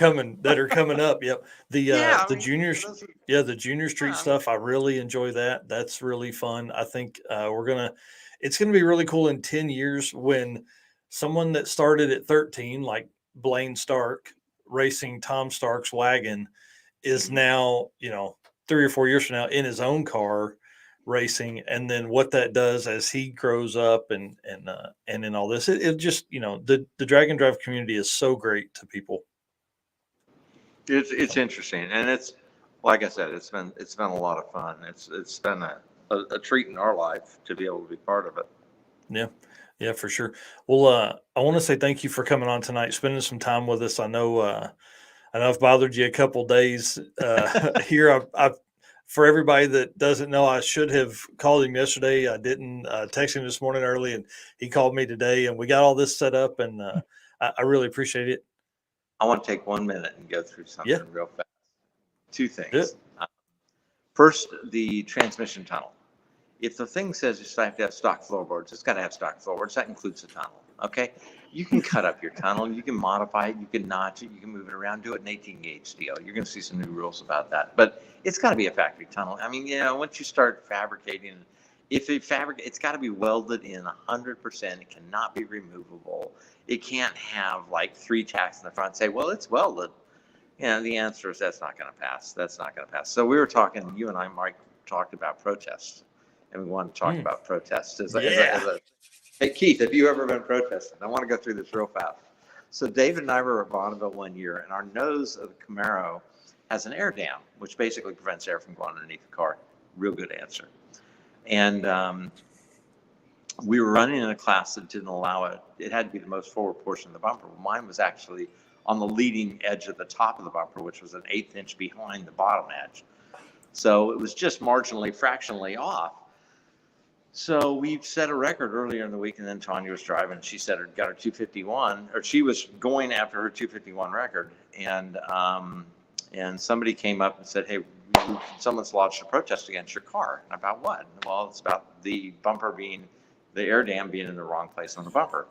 coming up. Yep. The juniors, the junior street stuff. I really enjoy that. That's really fun. I think it's gonna be really cool in 10 years when someone that started at 13, like Blaine Stark, racing Tom Stark's wagon, is now 3 or 4 years from now in his own car racing, and then what that does as he grows up and in all this, it just the Drag and Drive community is so great to people. It's interesting, and it's like I said, it's been a lot of fun. It's been a treat in our life to be able to be part of it. Yeah, for sure. Well, I want to say thank you for coming on tonight, spending some time with us. I know I've bothered you a couple days here. For everybody that doesn't know, I should have called him yesterday. I didn't. Text him this morning early, and he called me today, and we got all this set up, and I really appreciate it. I want to take 1 minute and go through something real fast. 2 things. First, the transmission tunnel. If the thing says you have to have stock floorboards, it's got to have stock floorboards. That includes the tunnel. Okay, you can cut up your tunnel, you can modify it, you can notch it, you can move it around, do it in 18-gauge steel. You're going to see some new rules about that, but it's got to be a factory tunnel. I mean, once you start fabricating if it it's got to be welded in 100%. It cannot be removable. It can't have like 3 tacks in the front and say, well, it's welded. The answer is that's not going to pass. That's not going to pass. So we were talking, you and I, Mike, talked about protests, and we want to talk about protests hey, Keith, have you ever been protesting? I want to go through this real fast. So David and I were at Bonneville one year, and our nose of the Camaro has an air dam, which basically prevents air from going underneath the car. Real good answer. And we were running in a class that didn't allow it. It had to be the most forward portion of the bumper. Mine was actually on the leading edge of the top of the bumper, which was an 1/8 inch behind the bottom edge. So it was just marginally, fractionally off. So we set a record earlier in the week, and then Tanya was driving. She said got her 251, or she was going after her 251 record, and somebody came up and said, "Hey, someone's lodged a protest against your car." And about what? Well, it's about the bumper the air dam being in the wrong place on the bumper.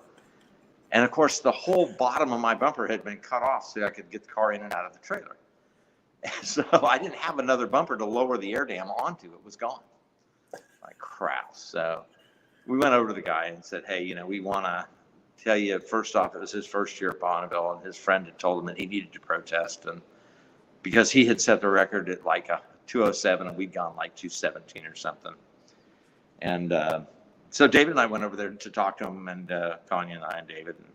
And of course, the whole bottom of my bumper had been cut off so I could get the car in and out of the trailer. And so I didn't have another bumper to lower the air dam onto. It was gone. Like crap. So we went over to the guy and said, "Hey, we want to tell you, first off, it was his first year at Bonneville, and his friend had told him that he needed to protest, and because he had set the record at like a 207 and we'd gone like 217 or something." And so David and I went over there to talk to him, and Tanya and I and David, and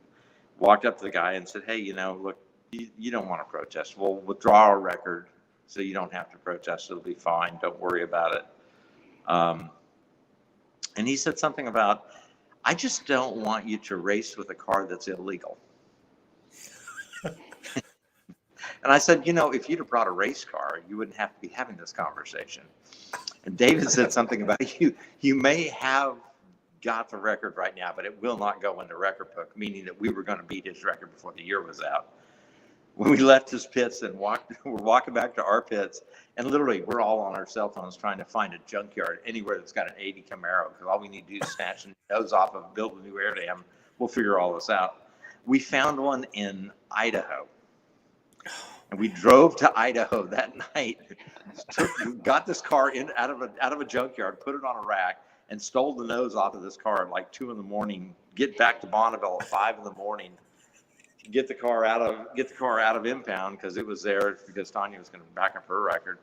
walked up to the guy and said, "Hey, look, you don't want to protest. We'll withdraw our record so you don't have to protest. It'll be fine. Don't worry about it." And he said something about, "I just don't want you to race with a car that's illegal." And I said, if you'd have brought a race car, you wouldn't have to be having this conversation. And David said something about, you may have got the record right now, but it will not go into record book, meaning that we were going to beat his record before the year was out. When we left his pits and we're walking back to our pits, and literally we're all on our cell phones trying to find a junkyard anywhere that's got an 80 Camaro, because all we need to do is snatch the nose off of, build a new air dam. We'll figure all this out. We found one in Idaho. And we drove to Idaho that night, got this car out of a junkyard, put it on a rack, and stole the nose off of this car at like 2 a.m. Get back to Bonneville at 5 a.m. Get the car out of impound, because it was there, because Tanya was going to back up her record.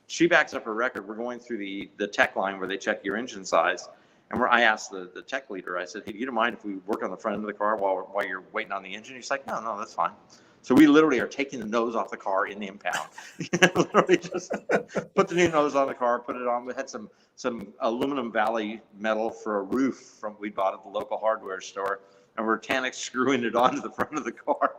She backs up her record. We're going through the tech line where they check your engine size, and I asked the tech leader. I said, "Hey, do you mind if we work on the front end of the car while you're waiting on the engine?" He's like, No, that's fine." So we literally are taking the nose off the car in the impound. Literally just put the new nose on the car, put it on. We had some aluminum valley metal for a roof we bought at the local hardware store, and we're Tannic screwing it onto the front of the car.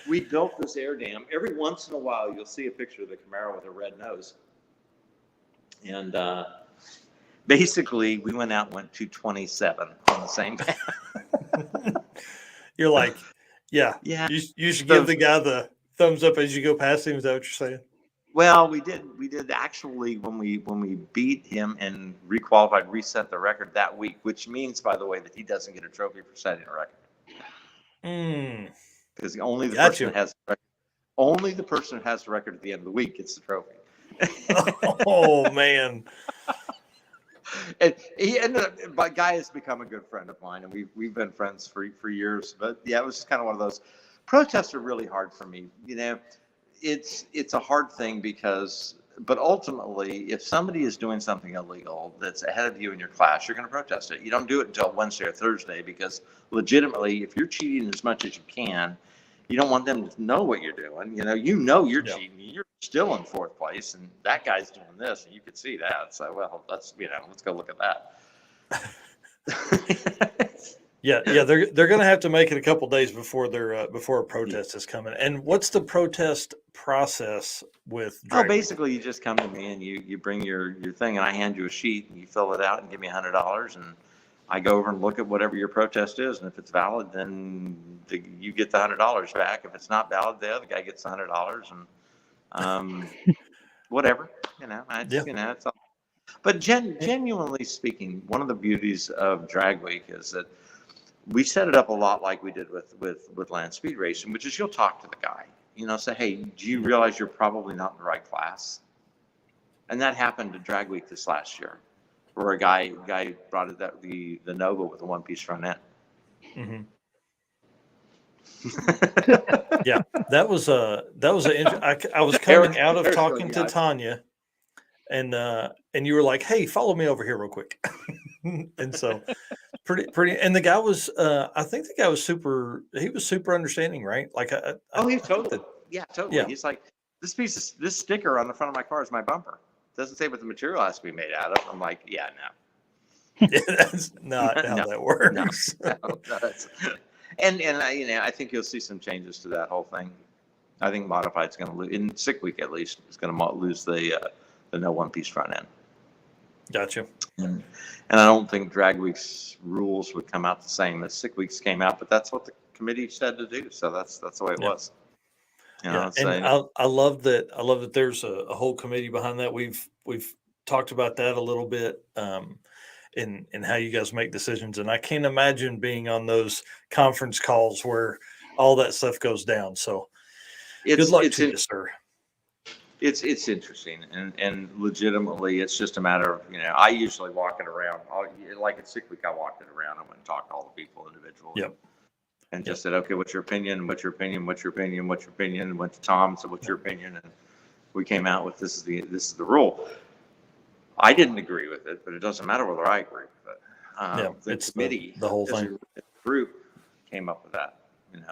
We built this air dam. Every once in a while, you'll see a picture of the Camaro with a red nose. And basically, we went 227 on the same path. You're like, yeah. You should give the guy the thumbs up as you go past him. Is that what you're saying? Well, we did actually, when we beat him and requalified, reset the record that week, which means, by the way, that he doesn't get a trophy for setting a record. Because only the person that has the record, only the person who has the record at the end of the week gets the trophy. Oh man. And he ended up, my guy has become a good friend of mine, and we've been friends for years. But yeah, it was just kind of one of those. Protests are really hard for me. It's a hard thing but ultimately, if somebody is doing something illegal that's ahead of you in your class, you're going to protest it. You don't do it until Wednesday or Thursday, because legitimately, if you're cheating as much as you can, you don't want them to know what you're doing. You're cheating. You're still in 4th place, and that guy's doing this, and you could see that. So, well, let's go look at that. Yeah, they're going to have to make it a couple days before a protest is coming. And what's the protest process with? Oh, basically, you just come to me and you bring your thing, and I hand you a sheet, and you fill it out and give me $100, and I go over and look at whatever your protest is, and if it's valid, then you get the $100 back. If it's not valid, the other guy gets the $100, and whatever. It's all. But genuinely speaking, one of the beauties of Drag Week is that we set it up a lot like we did with land speed racing, which is you'll talk to the guy, say, "Hey, do you realize you're probably not in the right class?" And that happened at Drag Week this last year, where a guy brought it the Nova with a one-piece front end. Mm-hmm. Yeah, that was I was coming out of talking to Tanya, and you were like, "Hey, follow me over here real quick," and so pretty. And the guy was, I think the guy was super. He was super understanding, right? Like, he's totally, totally. Yeah. He's like, this sticker on the front of my car is my bumper. It doesn't say what the material has to be made out of. I'm like, yeah, no. Yeah, that's not how that works. No, and I think you'll see some changes to that whole thing. I think Modified's going to lose, in SICK Week at least, is going to lose the no one-piece front end. Gotcha. And I don't think Drag Week's rules would come out the same as SICK Week's came out, but that's what the committee said to do. So that's the way it was. And I love that. I love that there's a whole committee behind that. We've talked about that a little bit, in how you guys make decisions. And I can't imagine being on those conference calls where all that stuff goes down. So good luck to you, sir. It's interesting, and legitimately, it's just a matter of, I usually walk it around. Like at SICK Week, I walked it around. I went and talked to all the people individually. Yep. And just said, okay, what's your opinion? What's your opinion? What's your opinion? What's your opinion? And went to Tom, said, what's your opinion? And we came out with this is the rule. I didn't agree with it, but it doesn't matter whether I agree with it. The committee, the whole thing, the group came up with that.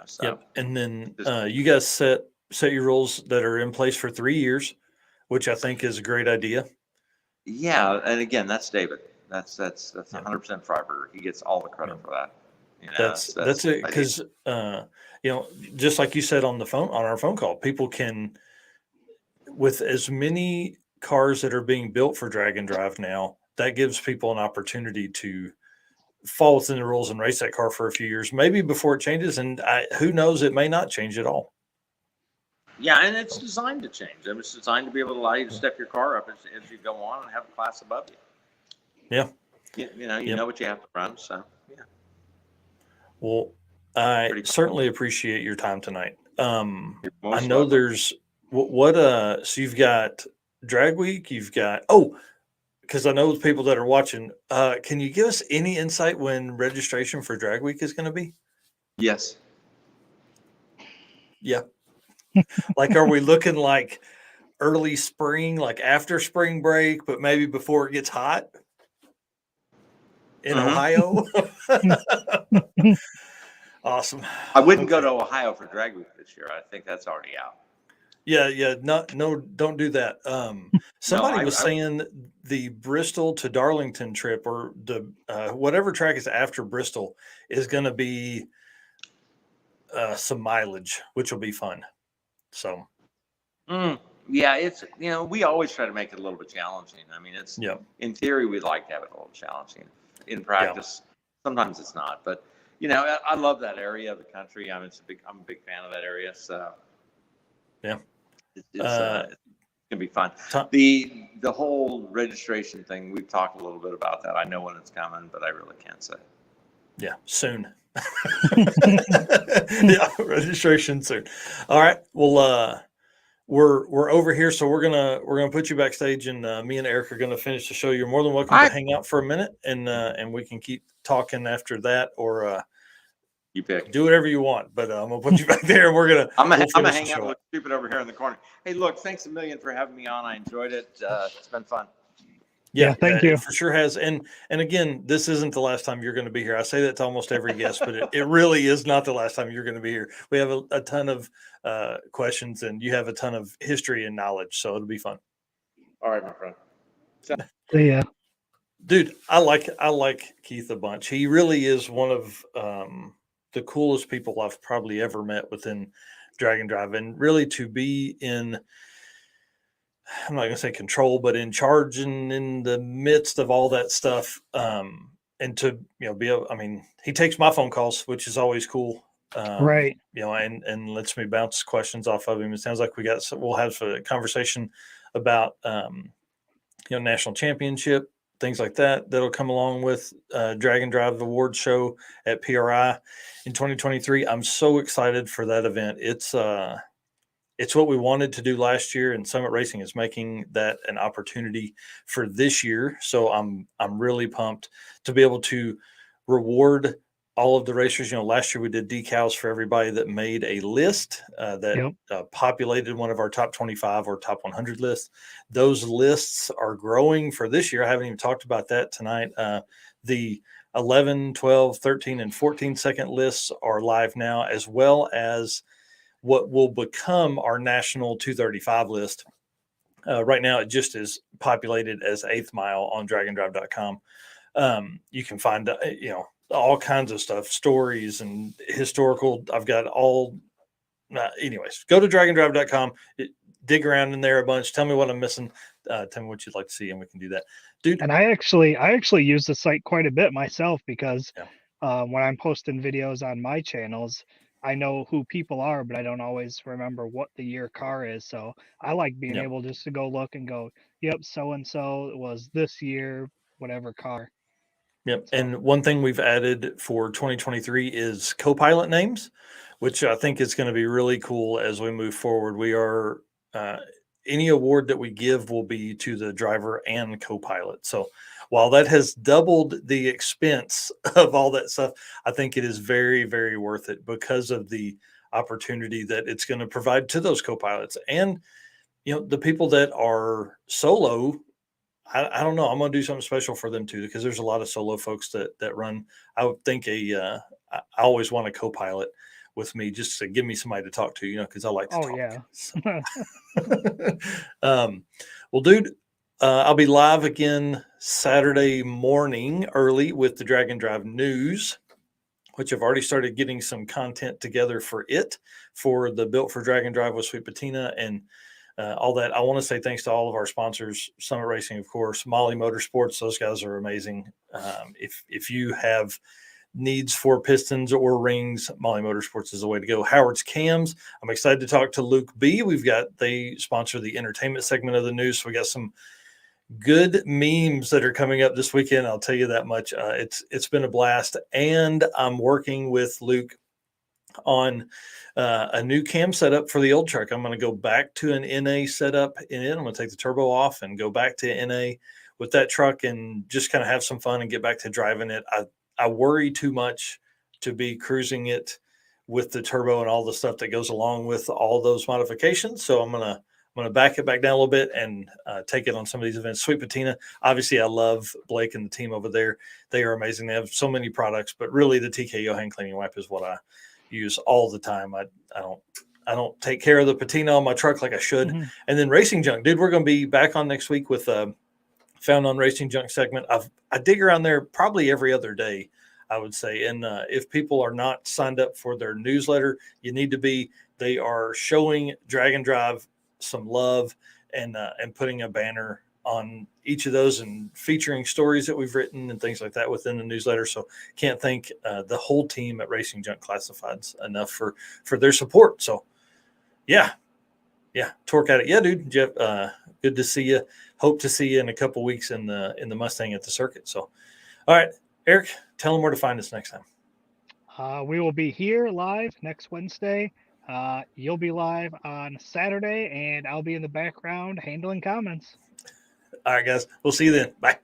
So. Yep. And then you guys set your rules that are in place for 3 years, which I think is a great idea. Yeah, and again, that's David. That's 100% Freiberger. He gets all the credit for that. That's it, because just like you said on our phone call, people can, with as many cars that are being built for drag and drive now, that gives people an opportunity to fall within the rules and race that car for a few years, maybe before it changes. And who knows, it may not change at all. Yeah, and it's designed to change. It's designed to be able to allow you to step your car up as you go on and have a class above you. Yeah. You know what you have to run. So, yeah. Well, I certainly appreciate your time tonight. I know there's so you've got Drag Week, you've got, because I know the people that are watching, can you give us any insight when registration for Drag Week is going to be? Yes. Yeah. Like, are we looking like early spring, like after spring break, but maybe before it gets hot in Ohio? Awesome. I wouldn't go to Ohio for Drag Week this year. I think that's already out. Yeah. No, don't do that. Somebody was saying the Bristol to Darlington trip, or the whatever track is after Bristol, is going to be some mileage, which will be fun. So, yeah, it's we always try to make it a little bit challenging. I mean, it's in theory we'd like to have it a little challenging. In practice, sometimes it's not. But I love that area of the country. I'm a big fan of that area. So, yeah. It's gonna be fun. The whole registration thing, we've talked a little bit about that. I know when it's coming, but I really can't say. Yeah, soon. Yeah, registration soon. All right. Well, we're over here, so we're gonna put you backstage, and me and Eric are gonna finish the show. You're more than welcome to hang out for a minute, and we can keep talking after that, or you pick. Do whatever you want, but I'm gonna put you back there, and I'm gonna hang out with stupid over here in the corner. Hey, look, thanks a million for having me on. I enjoyed it. It's been fun. Yeah, thank you. It for sure has. And again, this isn't the last time you're going to be here. I say that to almost every guest, but it really is not the last time you're going to be here. We have a ton of questions, and you have a ton of history and knowledge, so it'll be fun. All right, my friend. Yeah. Dude, I like Keith a bunch. He really is one of the coolest people I've probably ever met within Drag and Drive, and really to be in, I'm not going to say control, but in charge and in the midst of all that stuff. And to, he takes my phone calls, which is always cool. Right. And lets me bounce questions off of him. It sounds like we'll have a conversation about, national championship, things like that, that'll come along with Drag and Drive Award Show at PRI in 2023. I'm so excited for that event. It's it's what we wanted to do last year, and Summit Racing is making that an opportunity for this year. So I'm really pumped to be able to reward all of the racers. Last year we did decals for everybody that made a list that populated one of our top 25 or top 100 lists. Those lists are growing for this year. I haven't even talked about that tonight. The 11, 12, 13, and 14 second lists are live now, as well as what will become our national 235 list. Right now, it just is populated as 8th mile on dragondrive.com. You can find, all kinds of stuff, stories and historical. I've got all, anyways, go to dragondrive.com, dig around in there a bunch. Tell me what I'm missing. Tell me what you'd like to see, and we can do that, dude. And I actually use the site quite a bit myself, because when I'm posting videos on my channels, I know who people are, but I don't always remember what the year car is. So I like being able just to go look and go, yep, so and so was this year, whatever car. Yep. So. And one thing we've added for 2023 is co-pilot names, which I think is going to be really cool as we move forward. We are any award that we give will be to the driver and co-pilot. So while that has doubled the expense of all that stuff, I think it is very, very worth it because of the opportunity that it's going to provide to those co-pilots. And, the people that are solo, I don't know. I'm going to do something special for them too, because there's a lot of solo folks that run. I would think I always want a co-pilot with me, just to give me somebody to talk to, because I like to talk. Yeah. So. Well, dude, I'll be live again Saturday morning early with the Drag and Drive news, which I've already started getting some content together for the Built for Drag and Drive with Sweet Patina and all that. I want to say thanks to all of our sponsors, Summit Racing, of course, Molly Motorsports. Those guys are amazing. If you have needs for pistons or rings, Molly Motorsports is the way to go. Howard's Cams. I'm excited to talk to Luke B. They sponsor the entertainment segment of the news. So we got some good memes that are coming up this weekend. I'll tell you that much. It's been a blast. And I'm working with Luke on a new cam setup for the old truck. I'm going to go back to an NA setup in it. I'm going to take the turbo off and go back to NA with that truck and just kind of have some fun and get back to driving it. I worry too much to be cruising it with the turbo and all the stuff that goes along with all those modifications. So I'm going to back it back down a little bit and take it on some of these events. Sweet Patina, obviously I love Blake and the team over there. They are amazing. They have so many products, but really the TKO hand cleaning wipe is what I use all the time. I don't take care of the patina on my truck like I should. Mm-hmm. And then Racing Junk, dude, we're going to be back on next week with Found on Racing Junk segment. I dig around there probably every other day, I would say. And if people are not signed up for their newsletter, you need to be. They are showing Drag and Drive some love and putting a banner on each of those and featuring stories that we've written and things like that within the newsletter. So can't thank the whole team at Racing Junk Classifieds enough for their support. So yeah, Torque at it. Yeah, dude, Jeff, good to see you. Hope to see you in a couple weeks in the Mustang at the circuit. So, all right, Eric, tell them where to find us next time. We will be here live next Wednesday. You'll be live on Saturday, and I'll be in the background handling comments. All right, guys. We'll see you then. Bye.